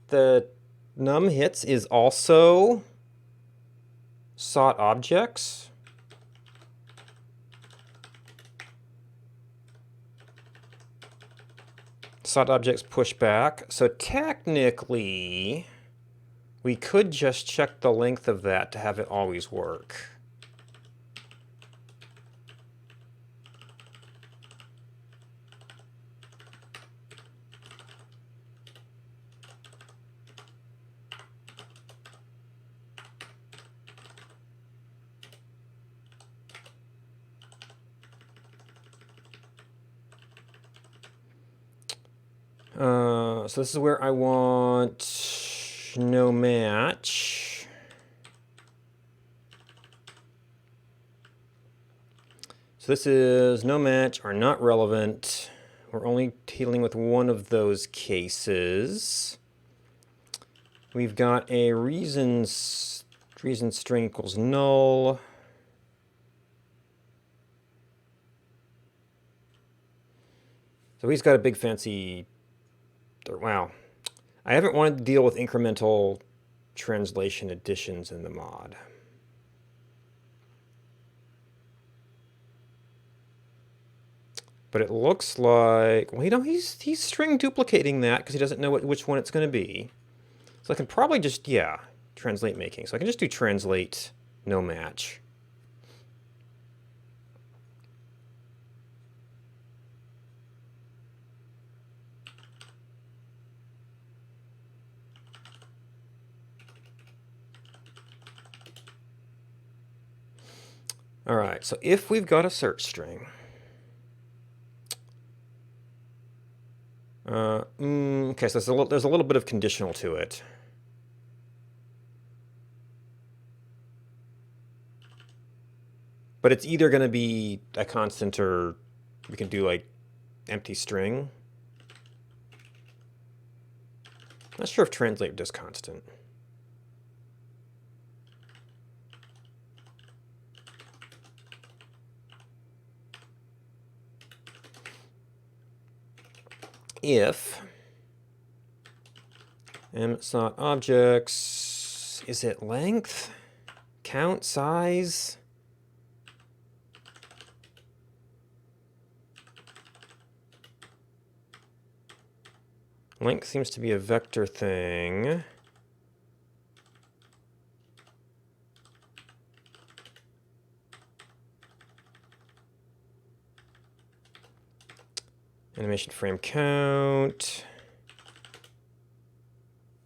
the num hits is also sought objects. Sought objects push back. So technically, we could just check the length of that to have it always work. So this is where I want no match. So this is no match or not relevant. We're only dealing with one of those cases. We've got a reason string equals null. So he's got a big fancy... Wow. I haven't wanted to deal with incremental translation additions in the mod. But it looks like, well, you know, he's string duplicating that because he doesn't know which one it's going to be. So I can probably just, yeah, translate making. So I can just do translate no match. All right, so if we've got a search string, okay, so there's a little bit of conditional to it. But it's either going to be a constant or we can do like empty string. Not sure if translate does constant. If m.sot objects, is it length? Count, size? Length seems to be a vector thing. Animation frame count.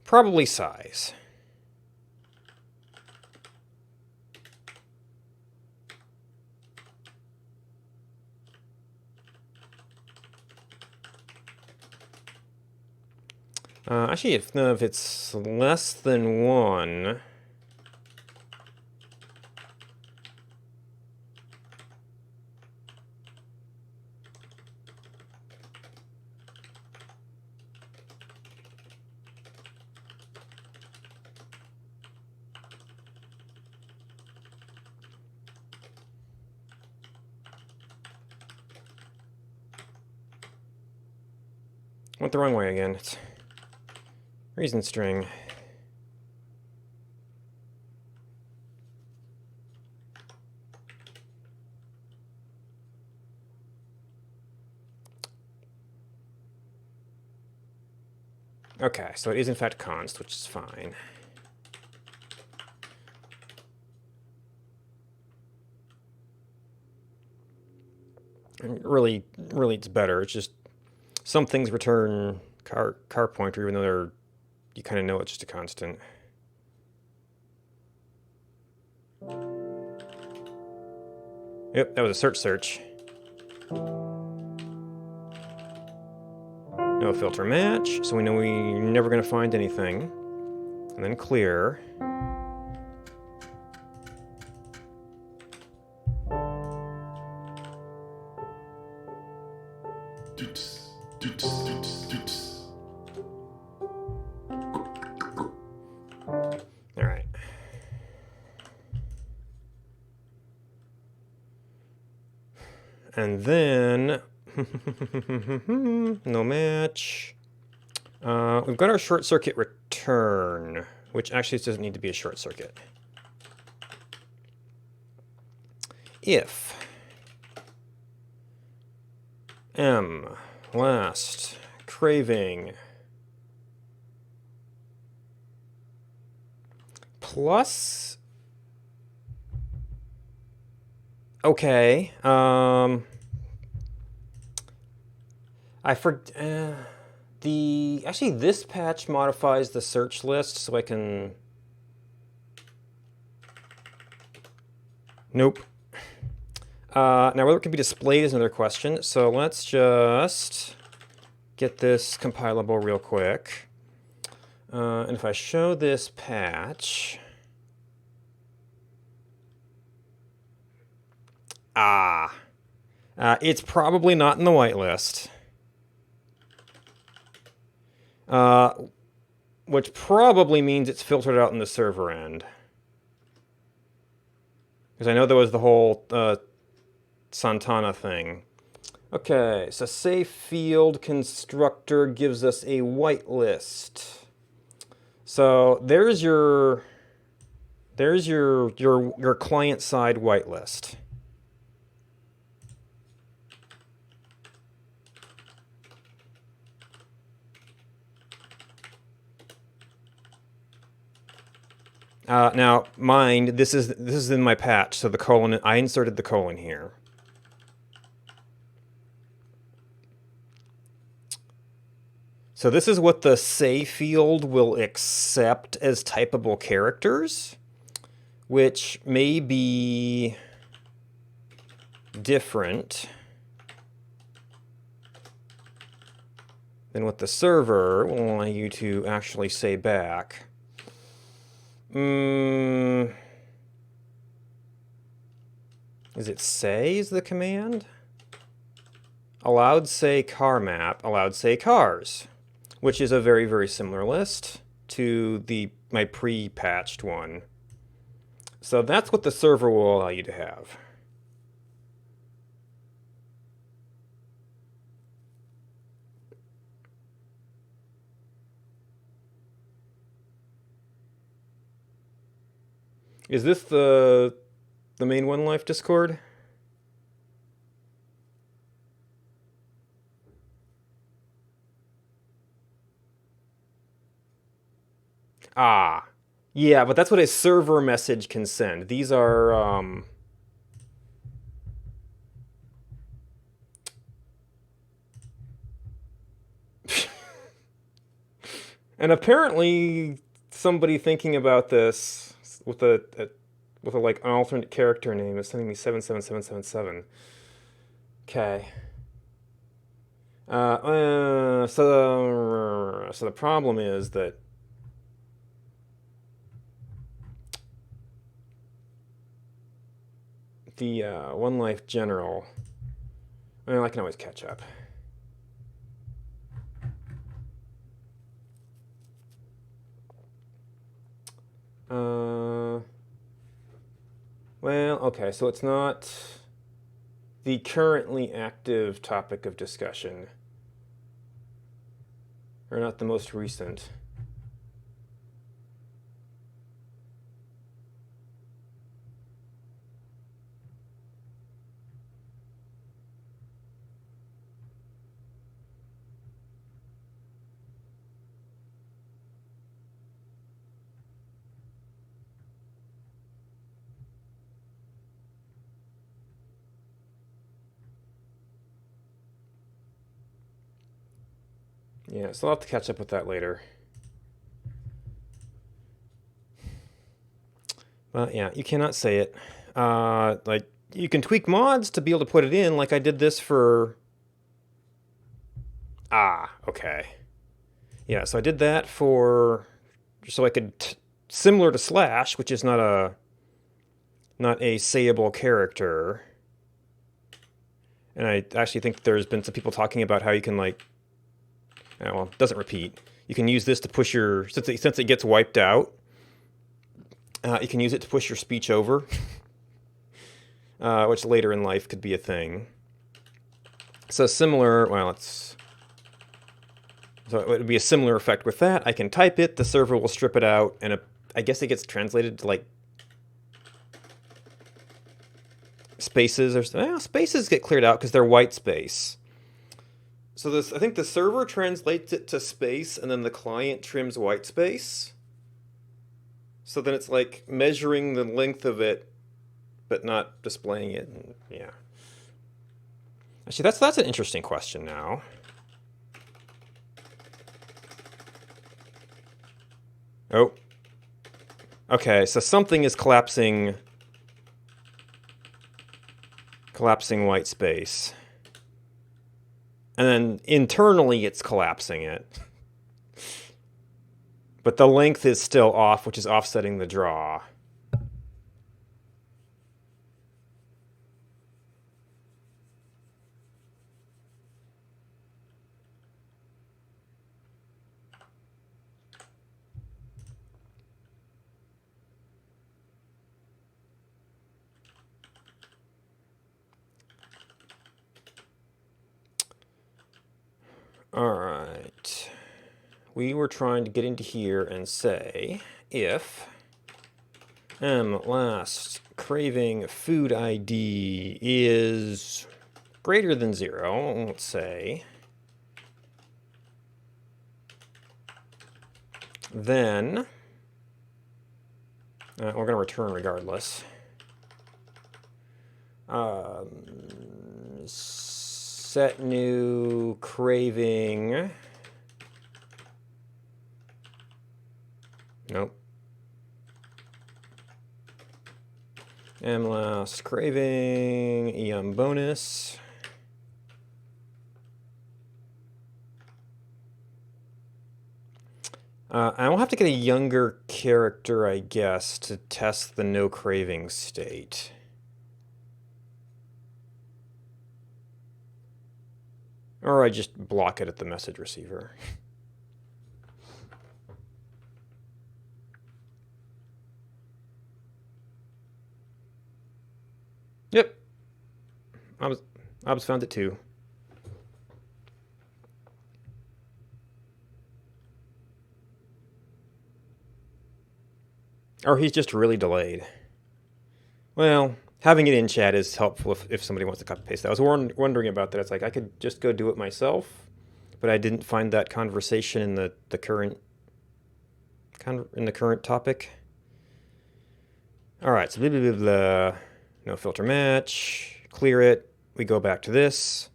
Probably size. Actually, if it's less than 1, went the wrong way again. It's reason string. Okay, so it is in fact const, which is fine. And really, it's better. It's just some things return car pointer, even though you kind of know it's just a constant. Yep, that was a search. No filter match, so we know we're never going to find anything. And then clear. All right. And then no match. We've got our short circuit return, which actually doesn't need to be a short circuit. If M last craving plus, okay, actually this patch modifies the search list, so I can, nope. Now whether it can be displayed is another question, so let's just get this compilable real quick. And if I show this patch, it's probably not in the whitelist. Which probably means it's filtered out in the server end. Because I know there was the whole Santana thing. Okay, so safe field constructor gives us a whitelist. So there's your client side whitelist. Now, mind, this is in my patch, so the colon, I inserted the colon here. So this is what the say field will accept as typable characters, which may be different than what the server will allow you to actually say back. Is it say is the command? Allowed say car map, allowed say cars. which is a very, very similar list to my pre-patched one. So that's what the server will allow you to have. Is this the main One Life Discord? Ah, yeah, but that's what a server message can send. These are and apparently somebody thinking about this with a like an alternate character name is sending me 77777. Okay. So the problem is that the One Life General. Well, I can always catch up. Well, okay, so it's not the currently active topic of discussion, or not the most recent. Yeah, so I'll have to catch up with that later. But yeah, you cannot say it. Like, you can tweak mods to be able to put it in, like I did this for... Ah, okay. Yeah, so I did that for... So I could... Similar to Slash, which is not a sayable character. And I actually think there's been some people talking about how you can, like... Well, it doesn't repeat. You can use this to push your... Since it gets wiped out, you can use it to push your speech over. Which later in life could be a thing. So similar... Well, it's... So it would be a similar effect with that. I can type it, the server will strip it out, and I guess it gets translated to, like... Spaces or... Well, spaces get cleared out because they're white space. So I think the server translates it to space, and then the client trims white space. So then it's like measuring the length of it, but not displaying it. And yeah. Actually, that's an interesting question now. Oh. Okay, so something is collapsing white space. And then internally it's collapsing it. But the length is still off, which is offsetting the draw. All right. We were trying to get into here and say if last craving food ID is greater than 0, let's say, then we're going to return regardless. Set new craving. Nope. Last craving, bonus. I will have to get a younger character, I guess, to test the no craving state. Or I just block it at the message receiver. Yep, Obs found it too. Or he's just really delayed. Well, having it in chat is helpful if somebody wants to copy paste that. I was wondering about that. It's like I could just go do it myself, but I didn't find that conversation in the current topic. All right, so blah, blah, blah, blah. No filter match. Clear it. We go back to this.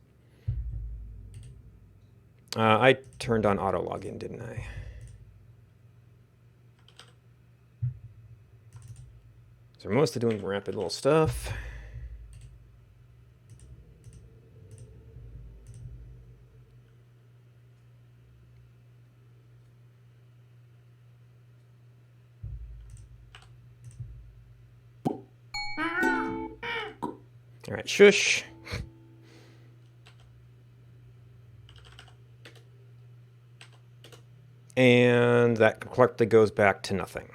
I turned on auto login, didn't I? So we're mostly doing rapid little stuff. All right, shush. And that quickly goes back to nothing.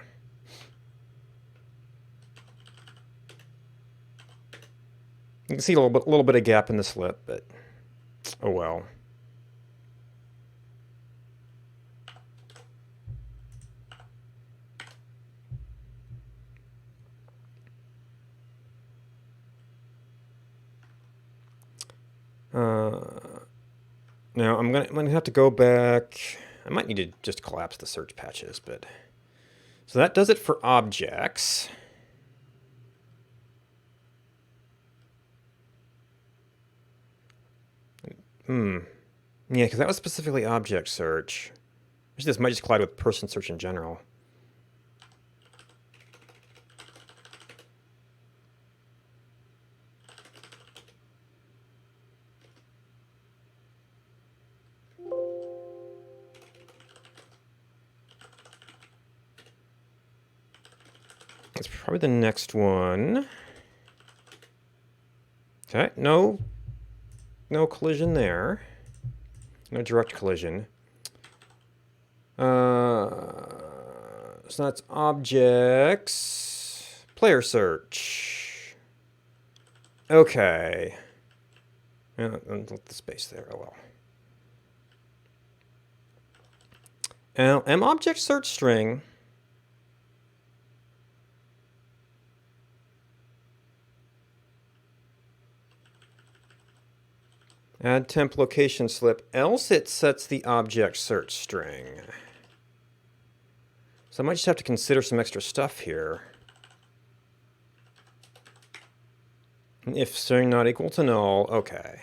You can see a little bit of gap in the slip, but oh well. Now I'm gonna have to go back. I might need to just collapse the search patches, but so that does it for objects. Yeah, because that was specifically object search. Actually, this might just collide with person search in general. That's probably the next one. Okay, no collision there. No direct collision. So that's objects. Player search. Okay. Let the space there. Oh well. Now, M object search string. Add temp location slip, else it sets the object search string. So I might just have to consider some extra stuff here. If string not equal to null, okay.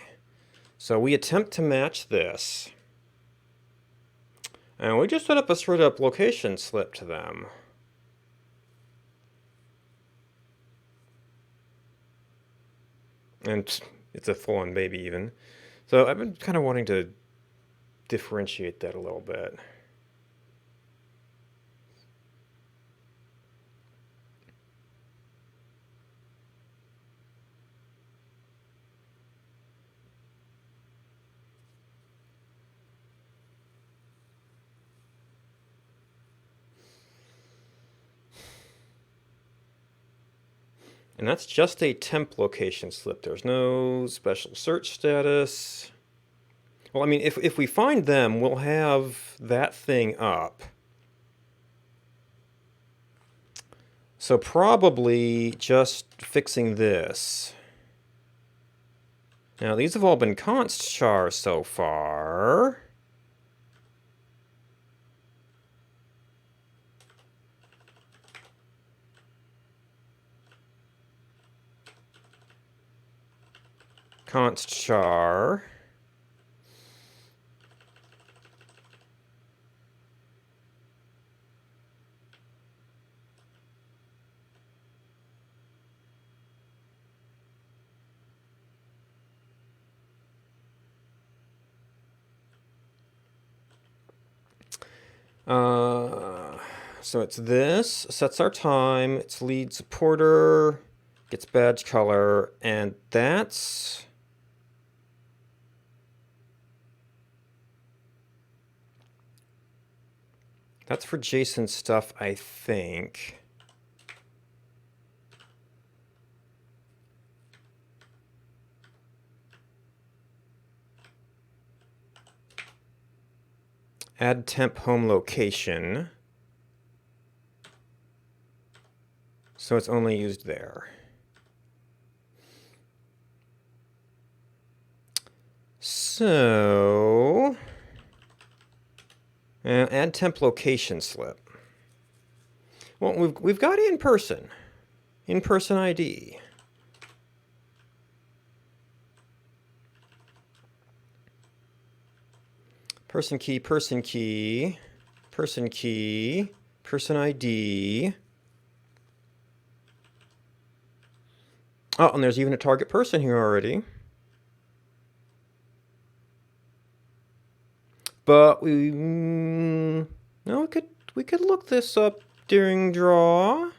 So we attempt to match this. And we just set up a straight up location slip to them. And it's a full-on baby even. So I've been kind of wanting to differentiate that a little bit. And that's just a temp location slip. There's no special search status. Well, I mean, if we find them, we'll have that thing up. So probably just fixing this. Now, these have all been const chars so far. Const char. So it's this, sets our time, it's lead supporter, gets badge color, and that's for JSON stuff, I think. Add temp home location. So it's only used there. So, add temp location slip. Well, we've got in-person ID. Person key, person key, person key, person ID. Oh, and there's even a target person here already. But no, we could look this up during draw.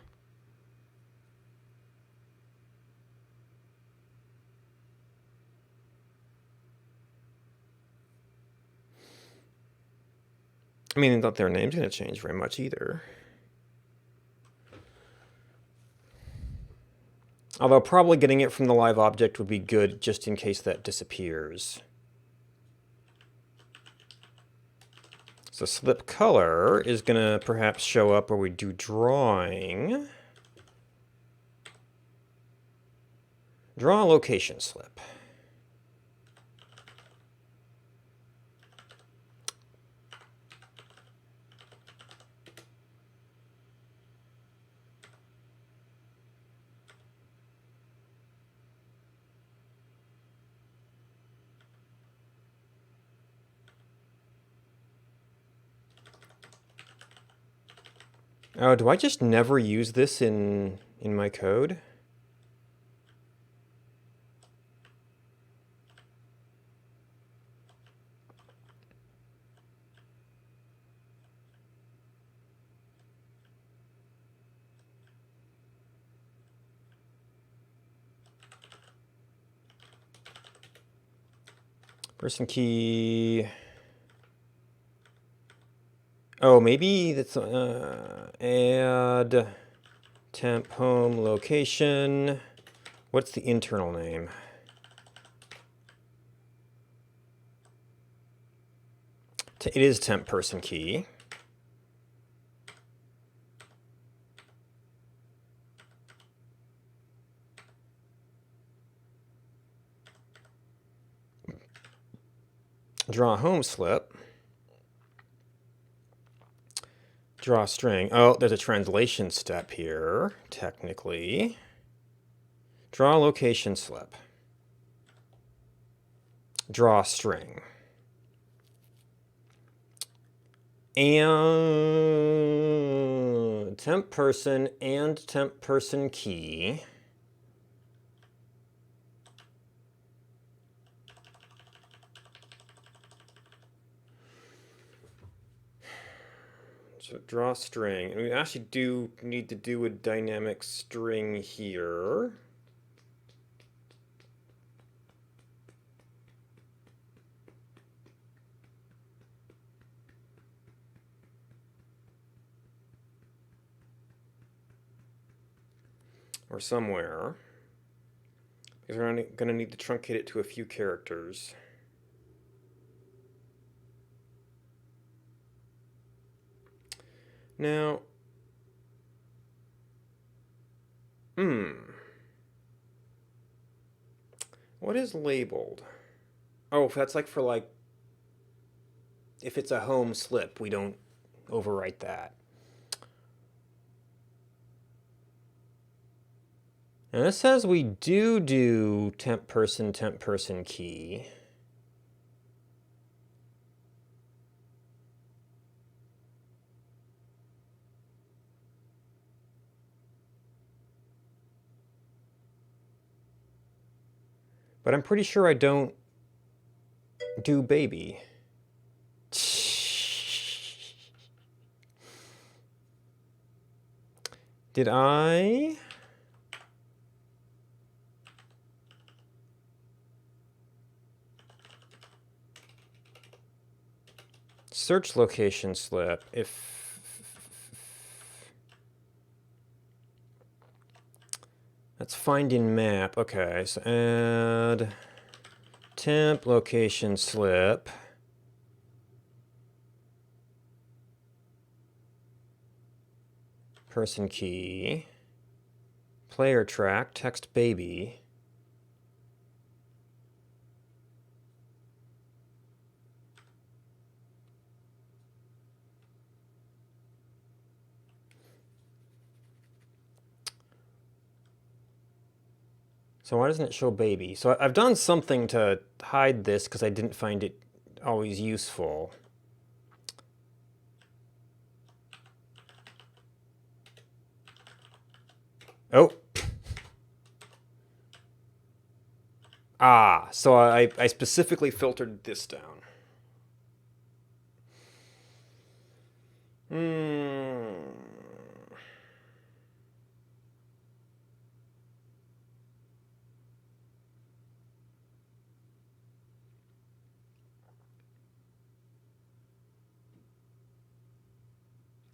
I mean, not their name's going to change very much either. Although probably getting it from the live object would be good just in case that disappears. So slip color is going to perhaps show up where we do drawing. Draw location slip. Oh, do I just never use this in my code? Person key. Oh, maybe that's add temp home location. What's the internal name? It is temp person key. Draw home slip. Draw string. Oh, there's a translation step here, technically. Draw location slip. Draw string. And temp person and temp person key. So draw string. And we actually do need to do a dynamic string here. Or somewhere. Because we're going to need to truncate it to a few characters. Now, what is labeled? Oh, that's like for like, if it's a home slip, we don't overwrite that. And this says we do temp person key. But I'm pretty sure I don't do baby. Did I? Search location slip. If that's find in map. Okay, so add temp location slip. person key, player track, text baby. So why doesn't it show baby? So I've done something to hide this because I didn't find it always useful. Oh. Ah, so I specifically filtered this down.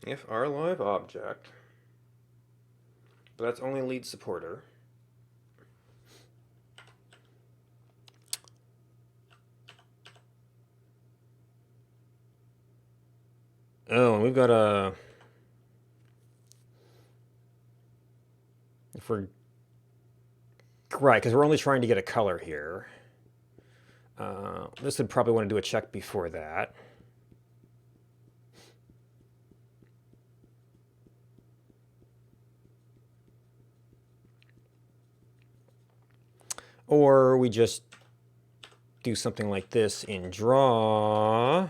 If our live object, but that's only lead supporter. Oh, and we've got a, if we're, right, because we're only trying to get a color here. This would probably want to do a check before that. Or we just do something like this in draw,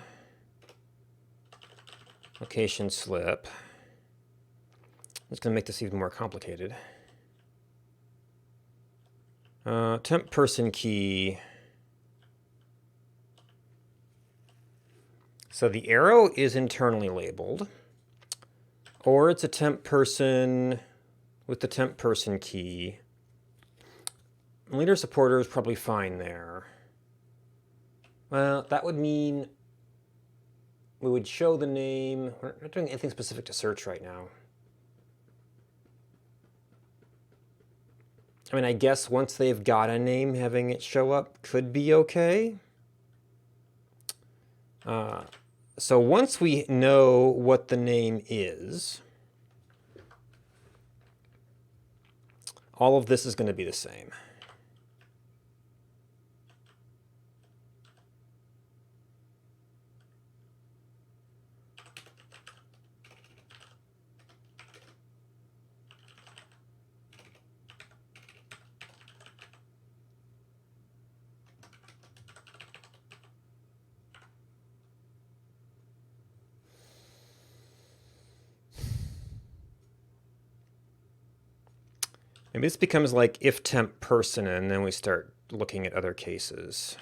location slip. It's going to make this even more complicated. Temp person key. So the arrow is internally labeled, or it's a temp person with the temp person key. Leader supporter is probably fine there. Well, that would mean we would show the name. We're not doing anything specific to search right now. I mean, I guess once they've got a name, having it show up could be okay. So once we know what the name is, all of this is going to be the same. Maybe this becomes like if temp person, and then we start looking at other cases.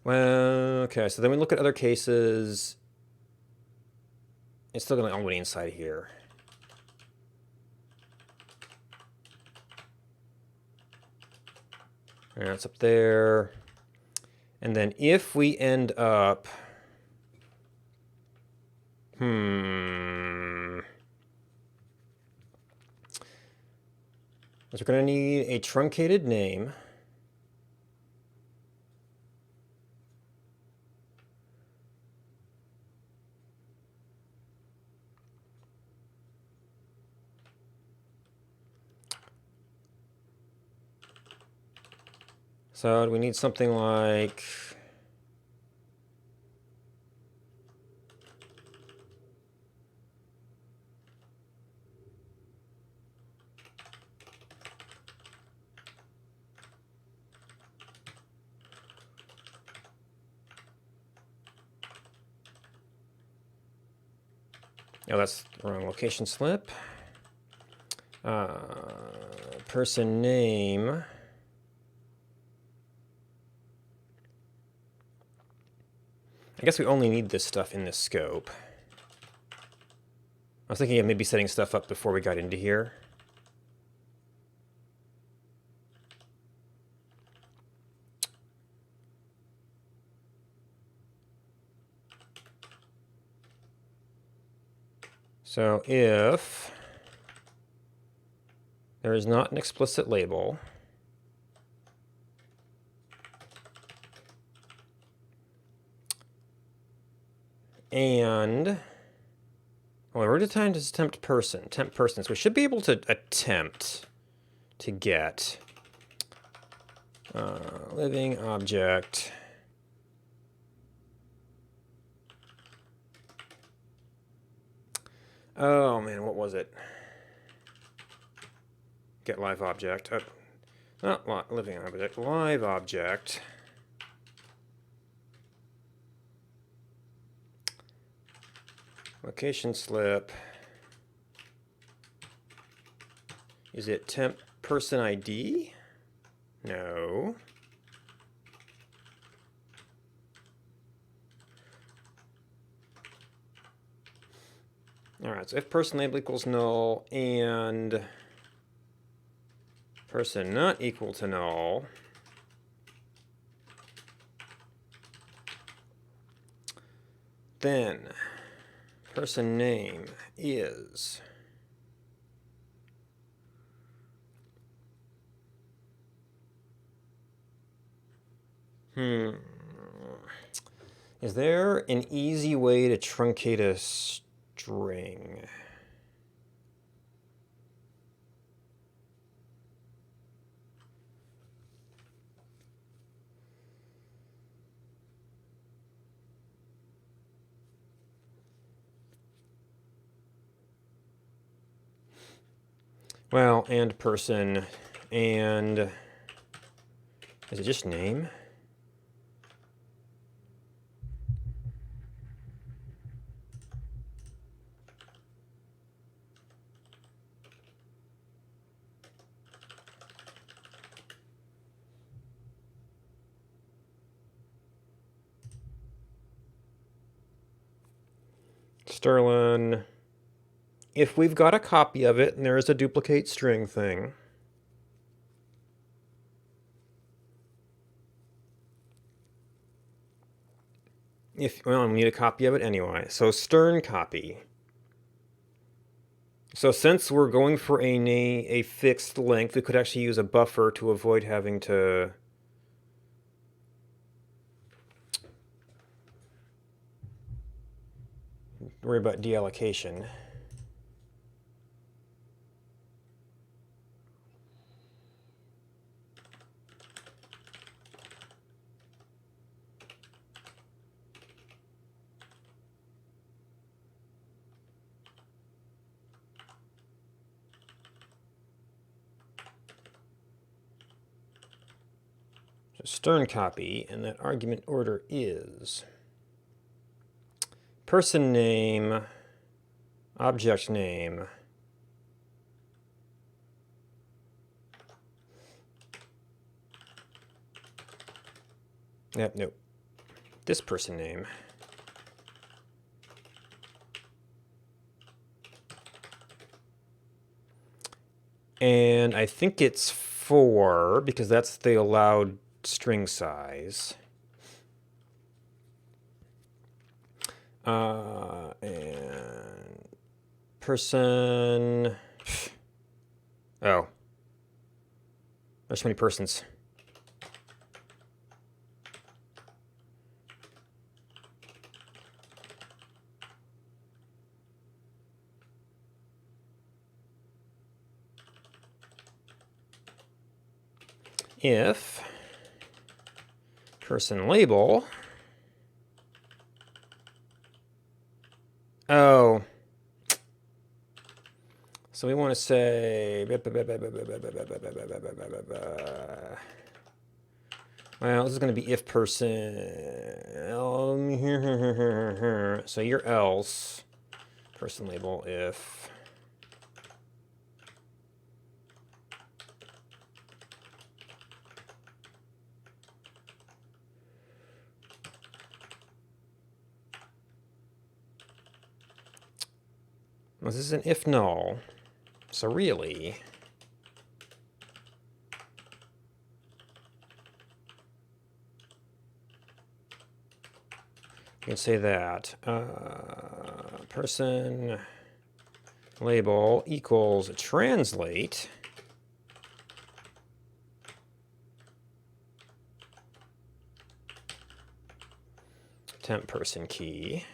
Well, okay, so then we look at other cases. It's still going to only inside here. And it's up there. And then if we end up, we're going to need a truncated name. So we need something like, oh, that's the wrong location slip. Person name. I guess we only need this stuff in this scope. I was thinking of maybe setting stuff up before we got into here. So if there is not an explicit label, And well, we're already time to temp person. Temp person. So we should be able to attempt to get living object. Oh man, what was it? Get live object. Not living object. Live object. Location slip. Is it temp person ID? No. All right, so if person label equals null and person not equal to null, then person name is Is there an easy way to truncate a string? Well, and person, and is it just name? Sterling, if we've got a copy of it and there is a duplicate string thing, well, we need a copy of it anyway. So stern copy. So since we're going for a fixed length, we could actually use a buffer to avoid having to worry about deallocation. So stern copy, and that argument order is person name, object name, nope, this person name, and I think it's 4 because that's the allowed string size. And person, oh, there's so many persons. If person label, oh, so we want to say, well, this is going to be if person, so your else, person label if, well, this is an if null, so really, you can say that person label equals translate temp person key,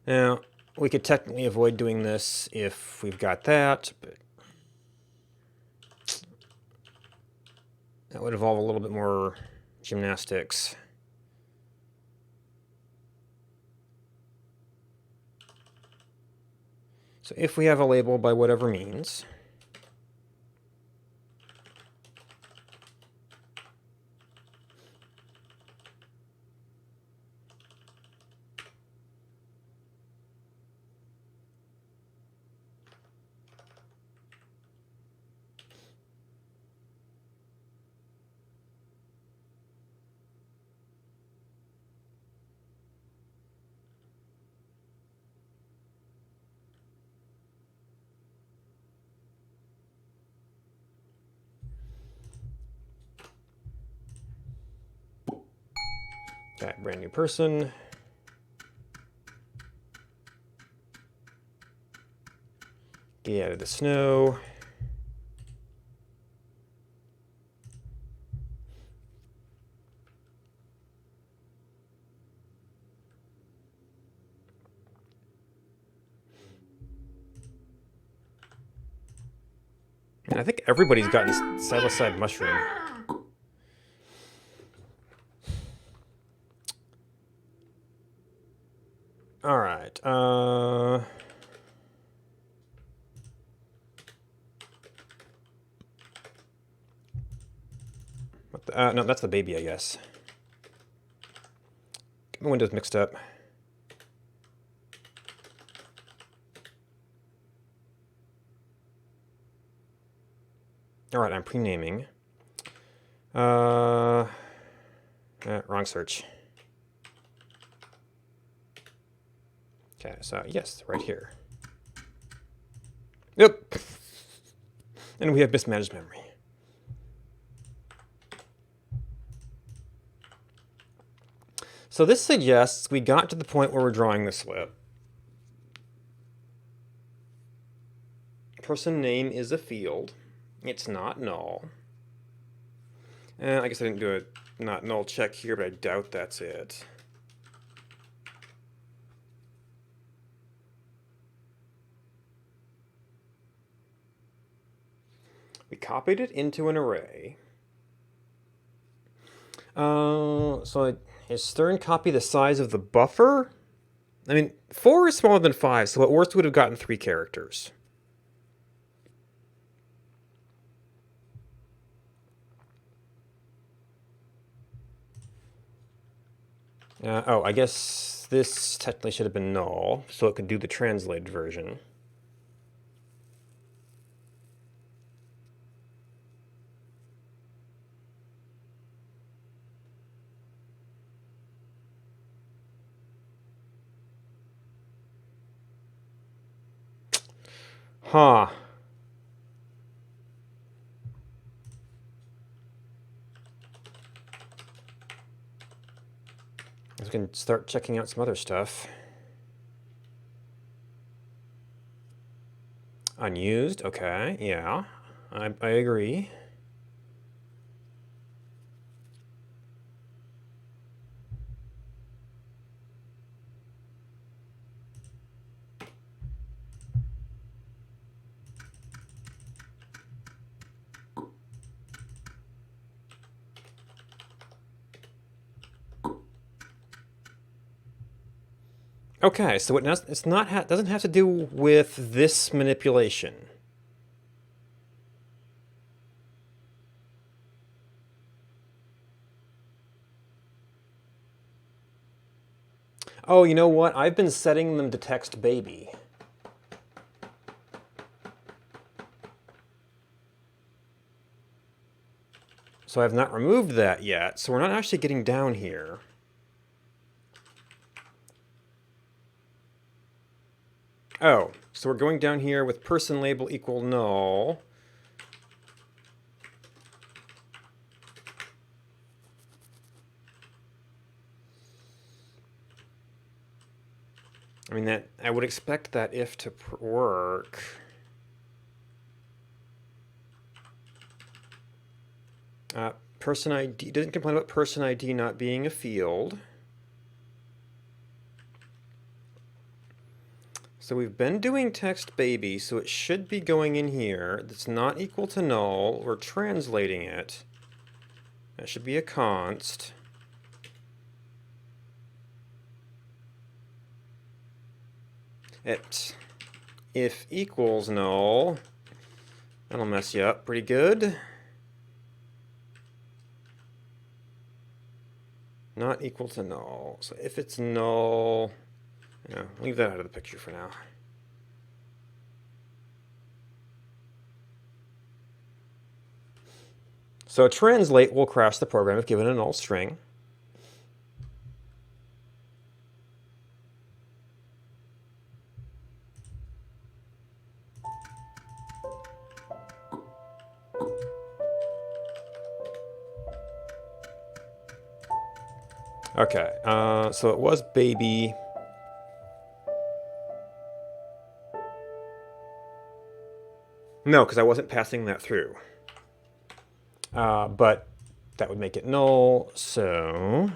Now, we could technically avoid doing this if we've got that, but that would involve a little bit more gymnastics. So if we have a label by whatever means, that brand new person. Get out of the snow. And I think everybody's gotten psilocybin mushroom. All right. No, that's the baby, I guess. Get my windows mixed up. All right, I'm pre-naming. Wrong search. Okay, so yes, right here. Yep. And we have mismanaged memory. So this suggests we got to the point where we're drawing the slip. Person name is a field. It's not null. I guess I didn't do a not null check here, but I doubt that's it. We copied it into an array. So is Stern copy the size of the buffer? I mean, 4 is smaller than 5, so at worst would have gotten 3 characters. Oh, I guess this technically should have been null, so it could do the translated version. Huh. We can start checking out some other stuff. Unused, okay, yeah, I agree. Okay, so it's not doesn't have to do with this manipulation. Oh, you know what? I've been setting them to text baby. So I've not removed that yet, so we're not actually getting down here. Oh, so we're going down here with person label equal null. I mean, that I would expect that if to work. Person ID doesn't complain about person ID not being a field. So we've been doing text baby, so it should be going in here. That's not equal to null. We're translating it. That should be a const. If equals null, that'll mess you up pretty good. Not equal to null. So if it's null, yeah, leave that out of the picture for now. So translate will crash the program if given a null string. Okay, so it was baby. No, because I wasn't passing that through. But that would make it null, so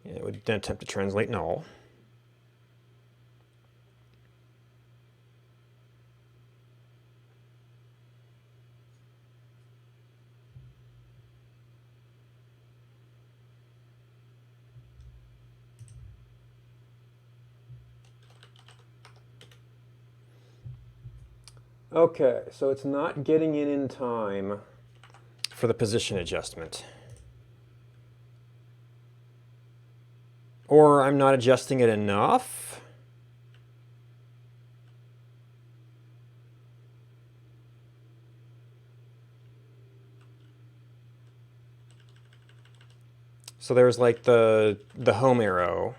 it would then attempt to translate null. Okay, so it's not getting in time for the position adjustment. Or I'm not adjusting it enough. So there's like the home arrow.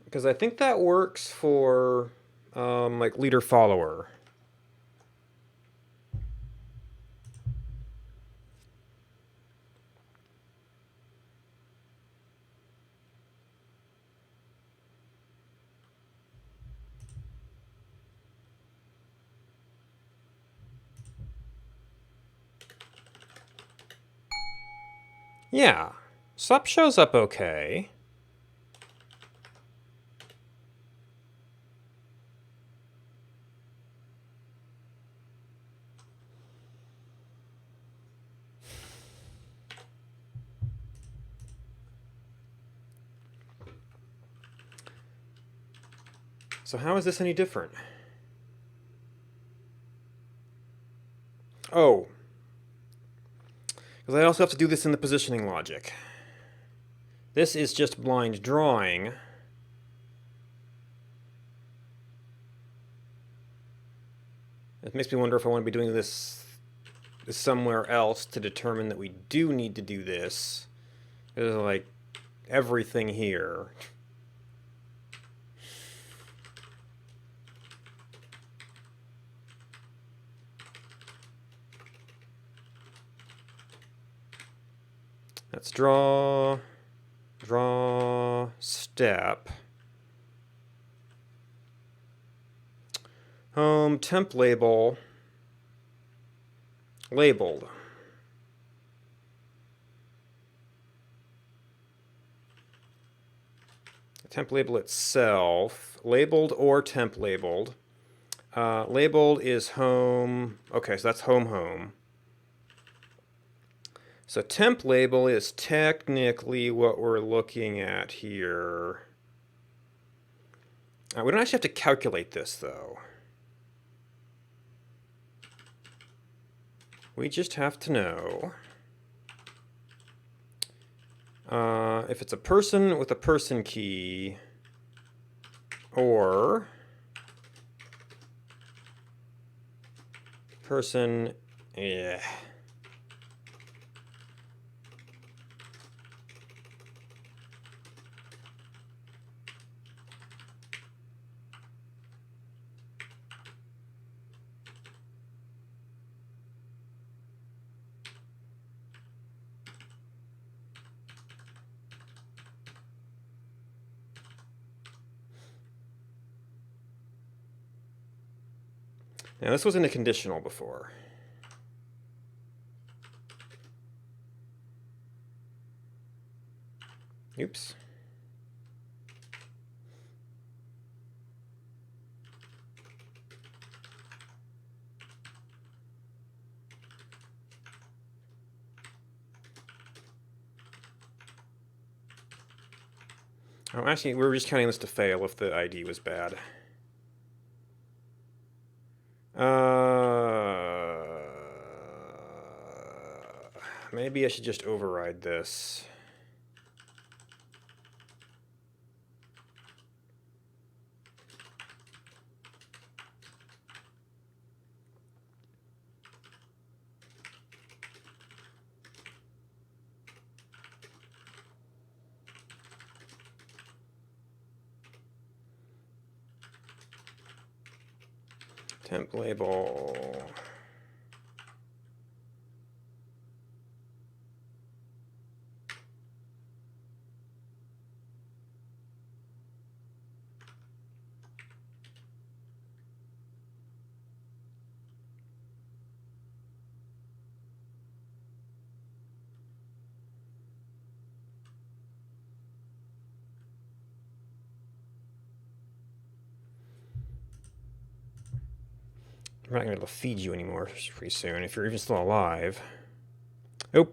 Because I think that works for like leader follower. Yeah, sup shows up okay. So how is this any different? Oh, because I also have to do this in the positioning logic. This is just blind drawing. It makes me wonder if I want to be doing this somewhere else to determine that we do need to do this. There's like everything here. Let's draw, step. Home, temp label, labeled. Temp label itself, labeled or temp labeled. Labeled is home. Okay, so that's home. So temp label is technically what we're looking at here. We don't actually have to calculate this, though. We just have to know if it's a person with a person key or person, yeah. Now this was in a conditional before. Oops. Oh, actually, we were just counting this to fail if the ID was bad. Maybe I should just override this. Temp label. I'm not going to be able to feed you anymore pretty soon, if you're even still alive. Oh.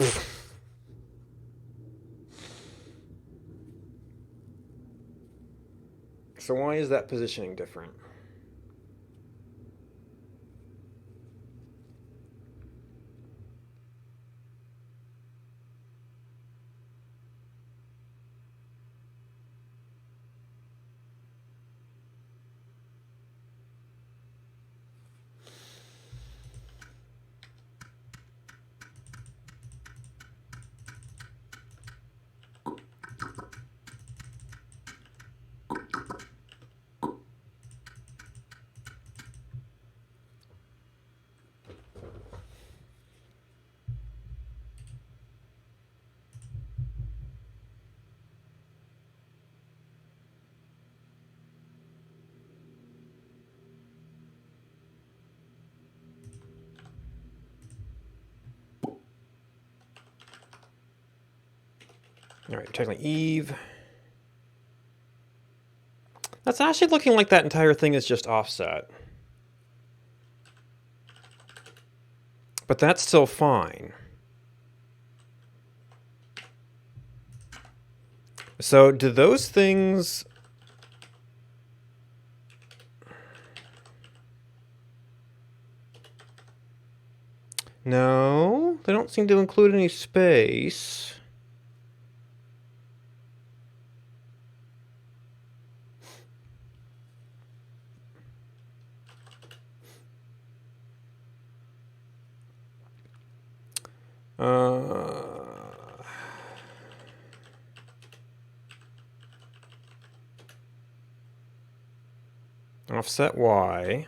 So why is that positioning different? All right, technically Eve. That's actually looking like that entire thing is just offset. But that's still fine. So do those things... No, they don't seem to include any space. Offset Y.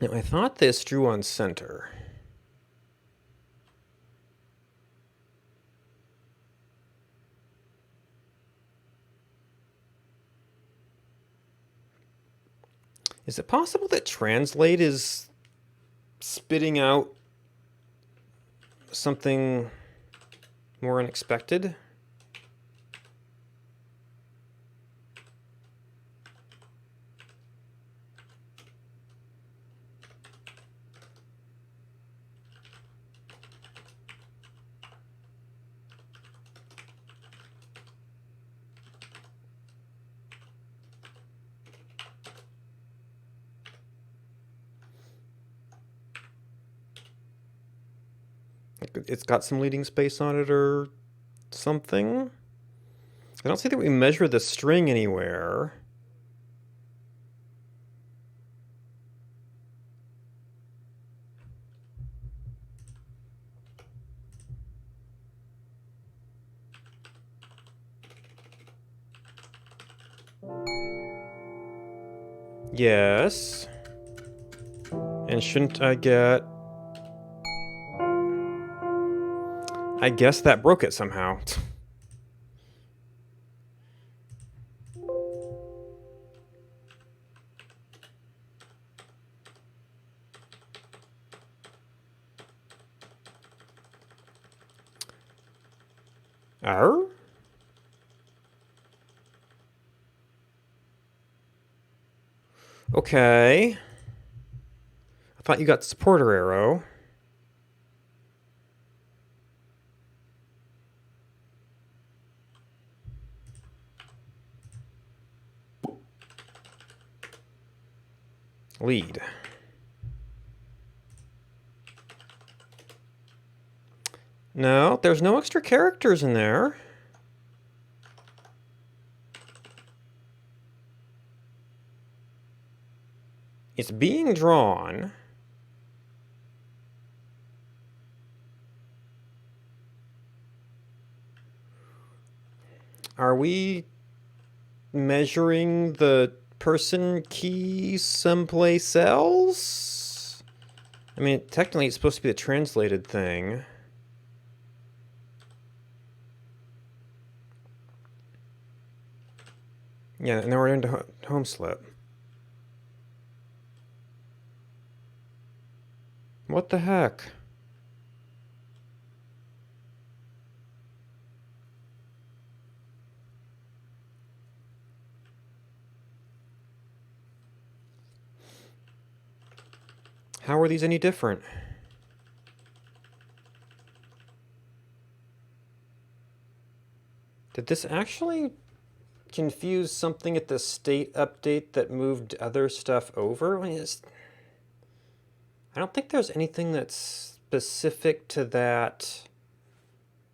Now, I thought this drew on center. Is it possible that translate is spitting out something more unexpected? It's got some leading space on it or something. I don't see that we measure the string anywhere. Yes. And shouldn't I get... I guess that broke it somehow. Arr? Okay. I thought you got supporter arrow. Lead. No, there's no extra characters in there. It's being drawn. Are we measuring the person key someplace else? I mean, technically it's supposed to be the translated thing. Yeah, and now we're into home slip. What the heck? How are these any different? Did this actually confuse something at the state update that moved other stuff over? I mean, I don't think there's anything that's specific to that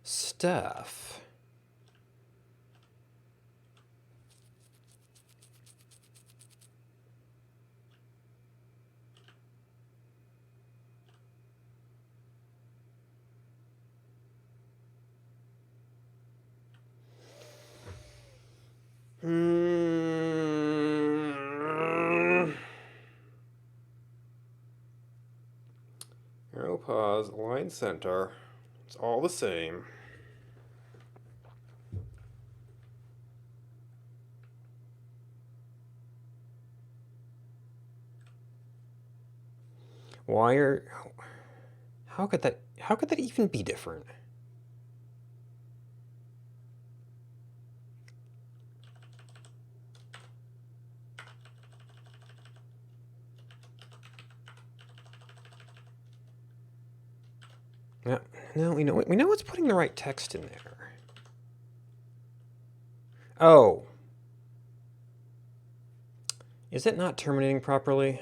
stuff. Arrow pause, line center. It's all the same. Why are... How could that even be different? No, we know what's putting the right text in there. Oh. Is it not terminating properly?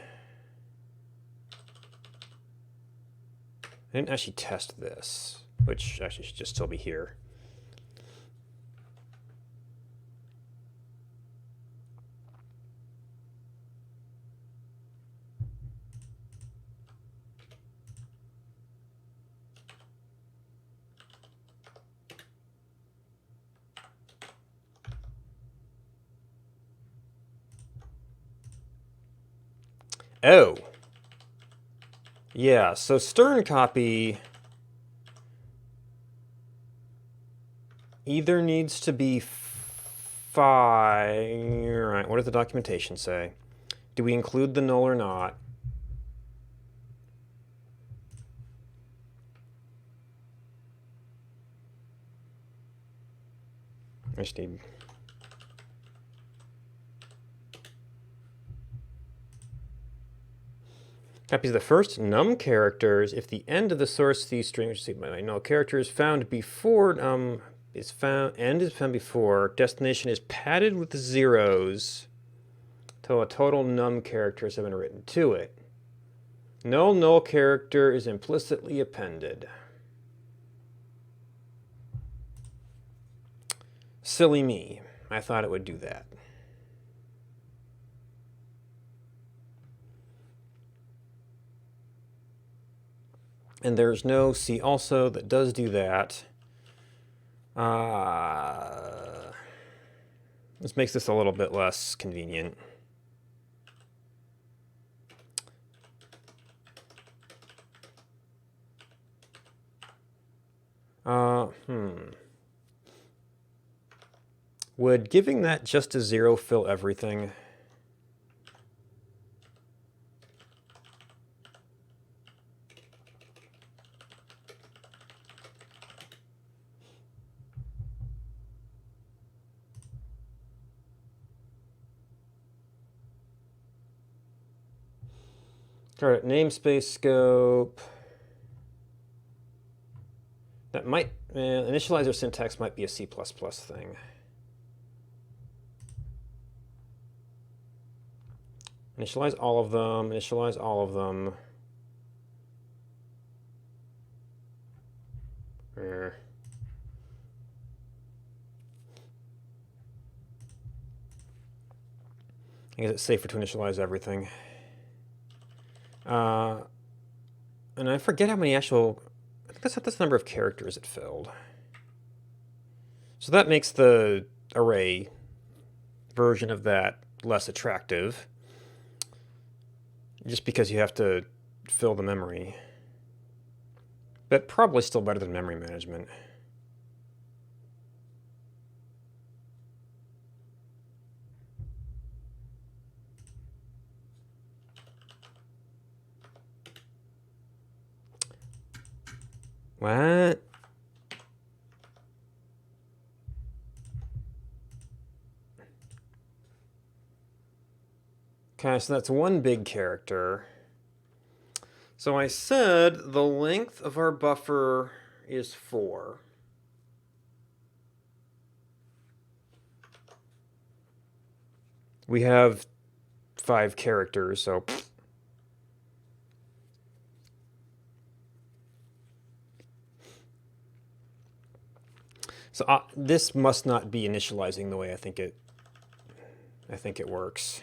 I didn't actually test this, which actually should just still be here. Oh. Yeah, so stern copy either needs to be 5. Right, what does the documentation say? Do we include the null or not? I just need... Copies the first num characters if the end of the source C string, which is my null character, is found before is found before. Destination is padded with zeros till a total num characters have been written to it. Null character is implicitly appended. Silly me. I thought it would do that. And there's no C also that does do that. This makes this a little bit less convenient. Uh, hmm. Would giving that just a 0 fill everything? All right, namespace scope. That might, initializer syntax might be a C++ thing. Initialize all of them, initialize all of them. I guess it's safer to initialize everything. And I forget how many actual, I think that's the number of characters it filled. So that makes the array version of that less attractive, just because you have to fill the memory. But probably still better than memory management. What? Okay, so that's one big character. So I said the length of our buffer is 4. We have 5 characters, so... So this must not be initializing the way I think it works.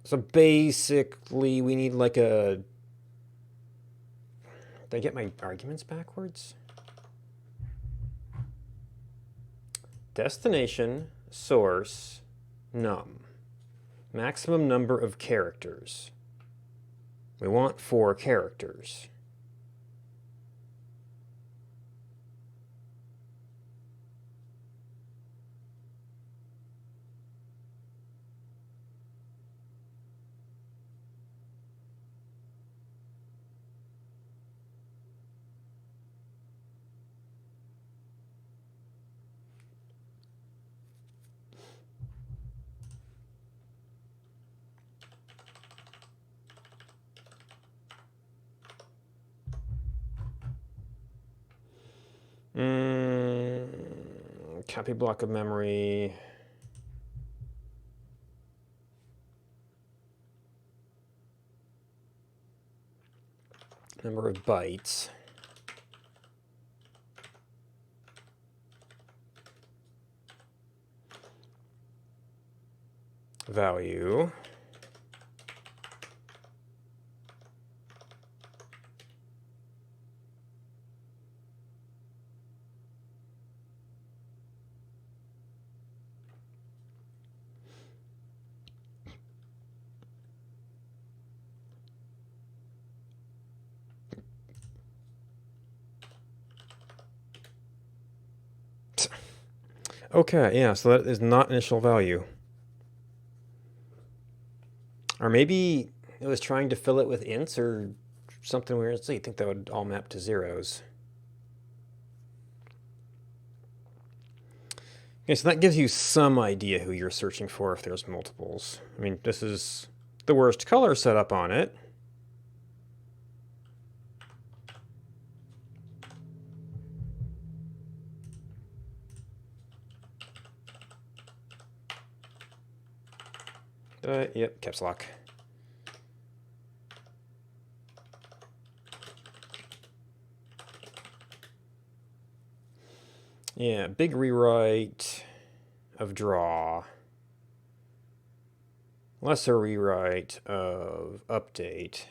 So basically, we need like a... Did I get my arguments backwards? Destination, source, num. Maximum number of characters. We want 4 characters. Copy block of memory. Number of bytes. Value. Okay, yeah, so that is not initial value. Or maybe it was trying to fill it with ints or something weird. So you think that would all map to zeros. Okay, so that gives you some idea who you're searching for if there's multiples. I mean, this is the worst color setup on it. Yep, caps lock. Yeah, big rewrite of draw. Lesser rewrite of update.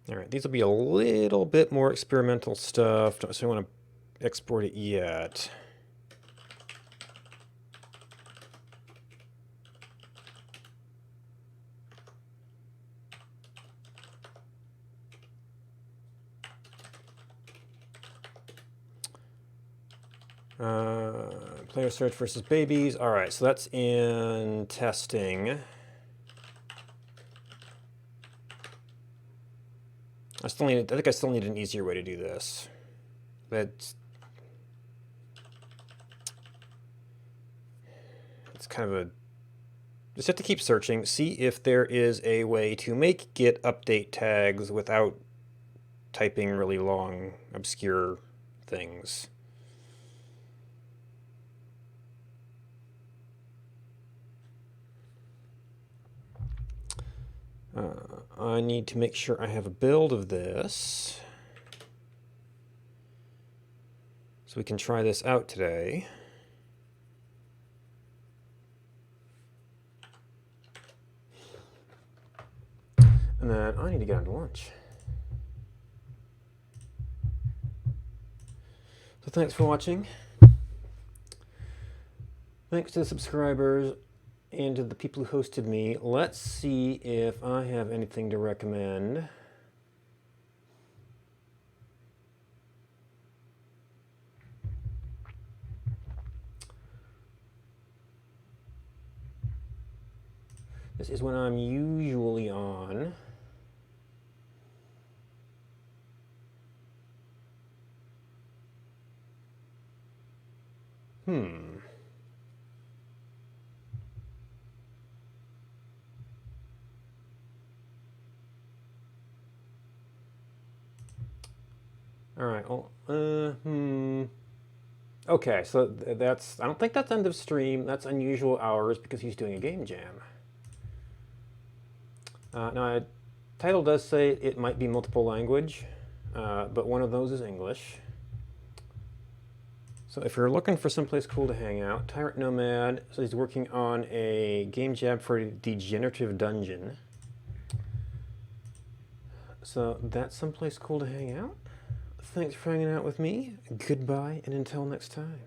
All right, these will be a little bit more experimental stuff. Don't necessarily want to export it yet. Player search versus babies. All right, so that's in testing. I think I still need an easier way to do this. But it's kind of a... Just have to keep searching, see if there is a way to make git update tags without typing really long, obscure things. I need to make sure I have a build of this so we can try this out today. And then I need to get on to lunch. So thanks for watching. Thanks to the subscribers and to the people who hosted me. Let's see if I have anything to recommend. This is when I'm usually on. All right, well, okay, so that's, I don't think that's end of stream. That's unusual hours because he's doing a game jam. Now, title does say it might be multiple language, but one of those is English. So if you're looking for someplace cool to hang out, Tyrant Nomad, so he's working on a game jam for Degenerative Dungeon. So that's someplace cool to hang out. Thanks for hanging out with me. Goodbye, and until next time.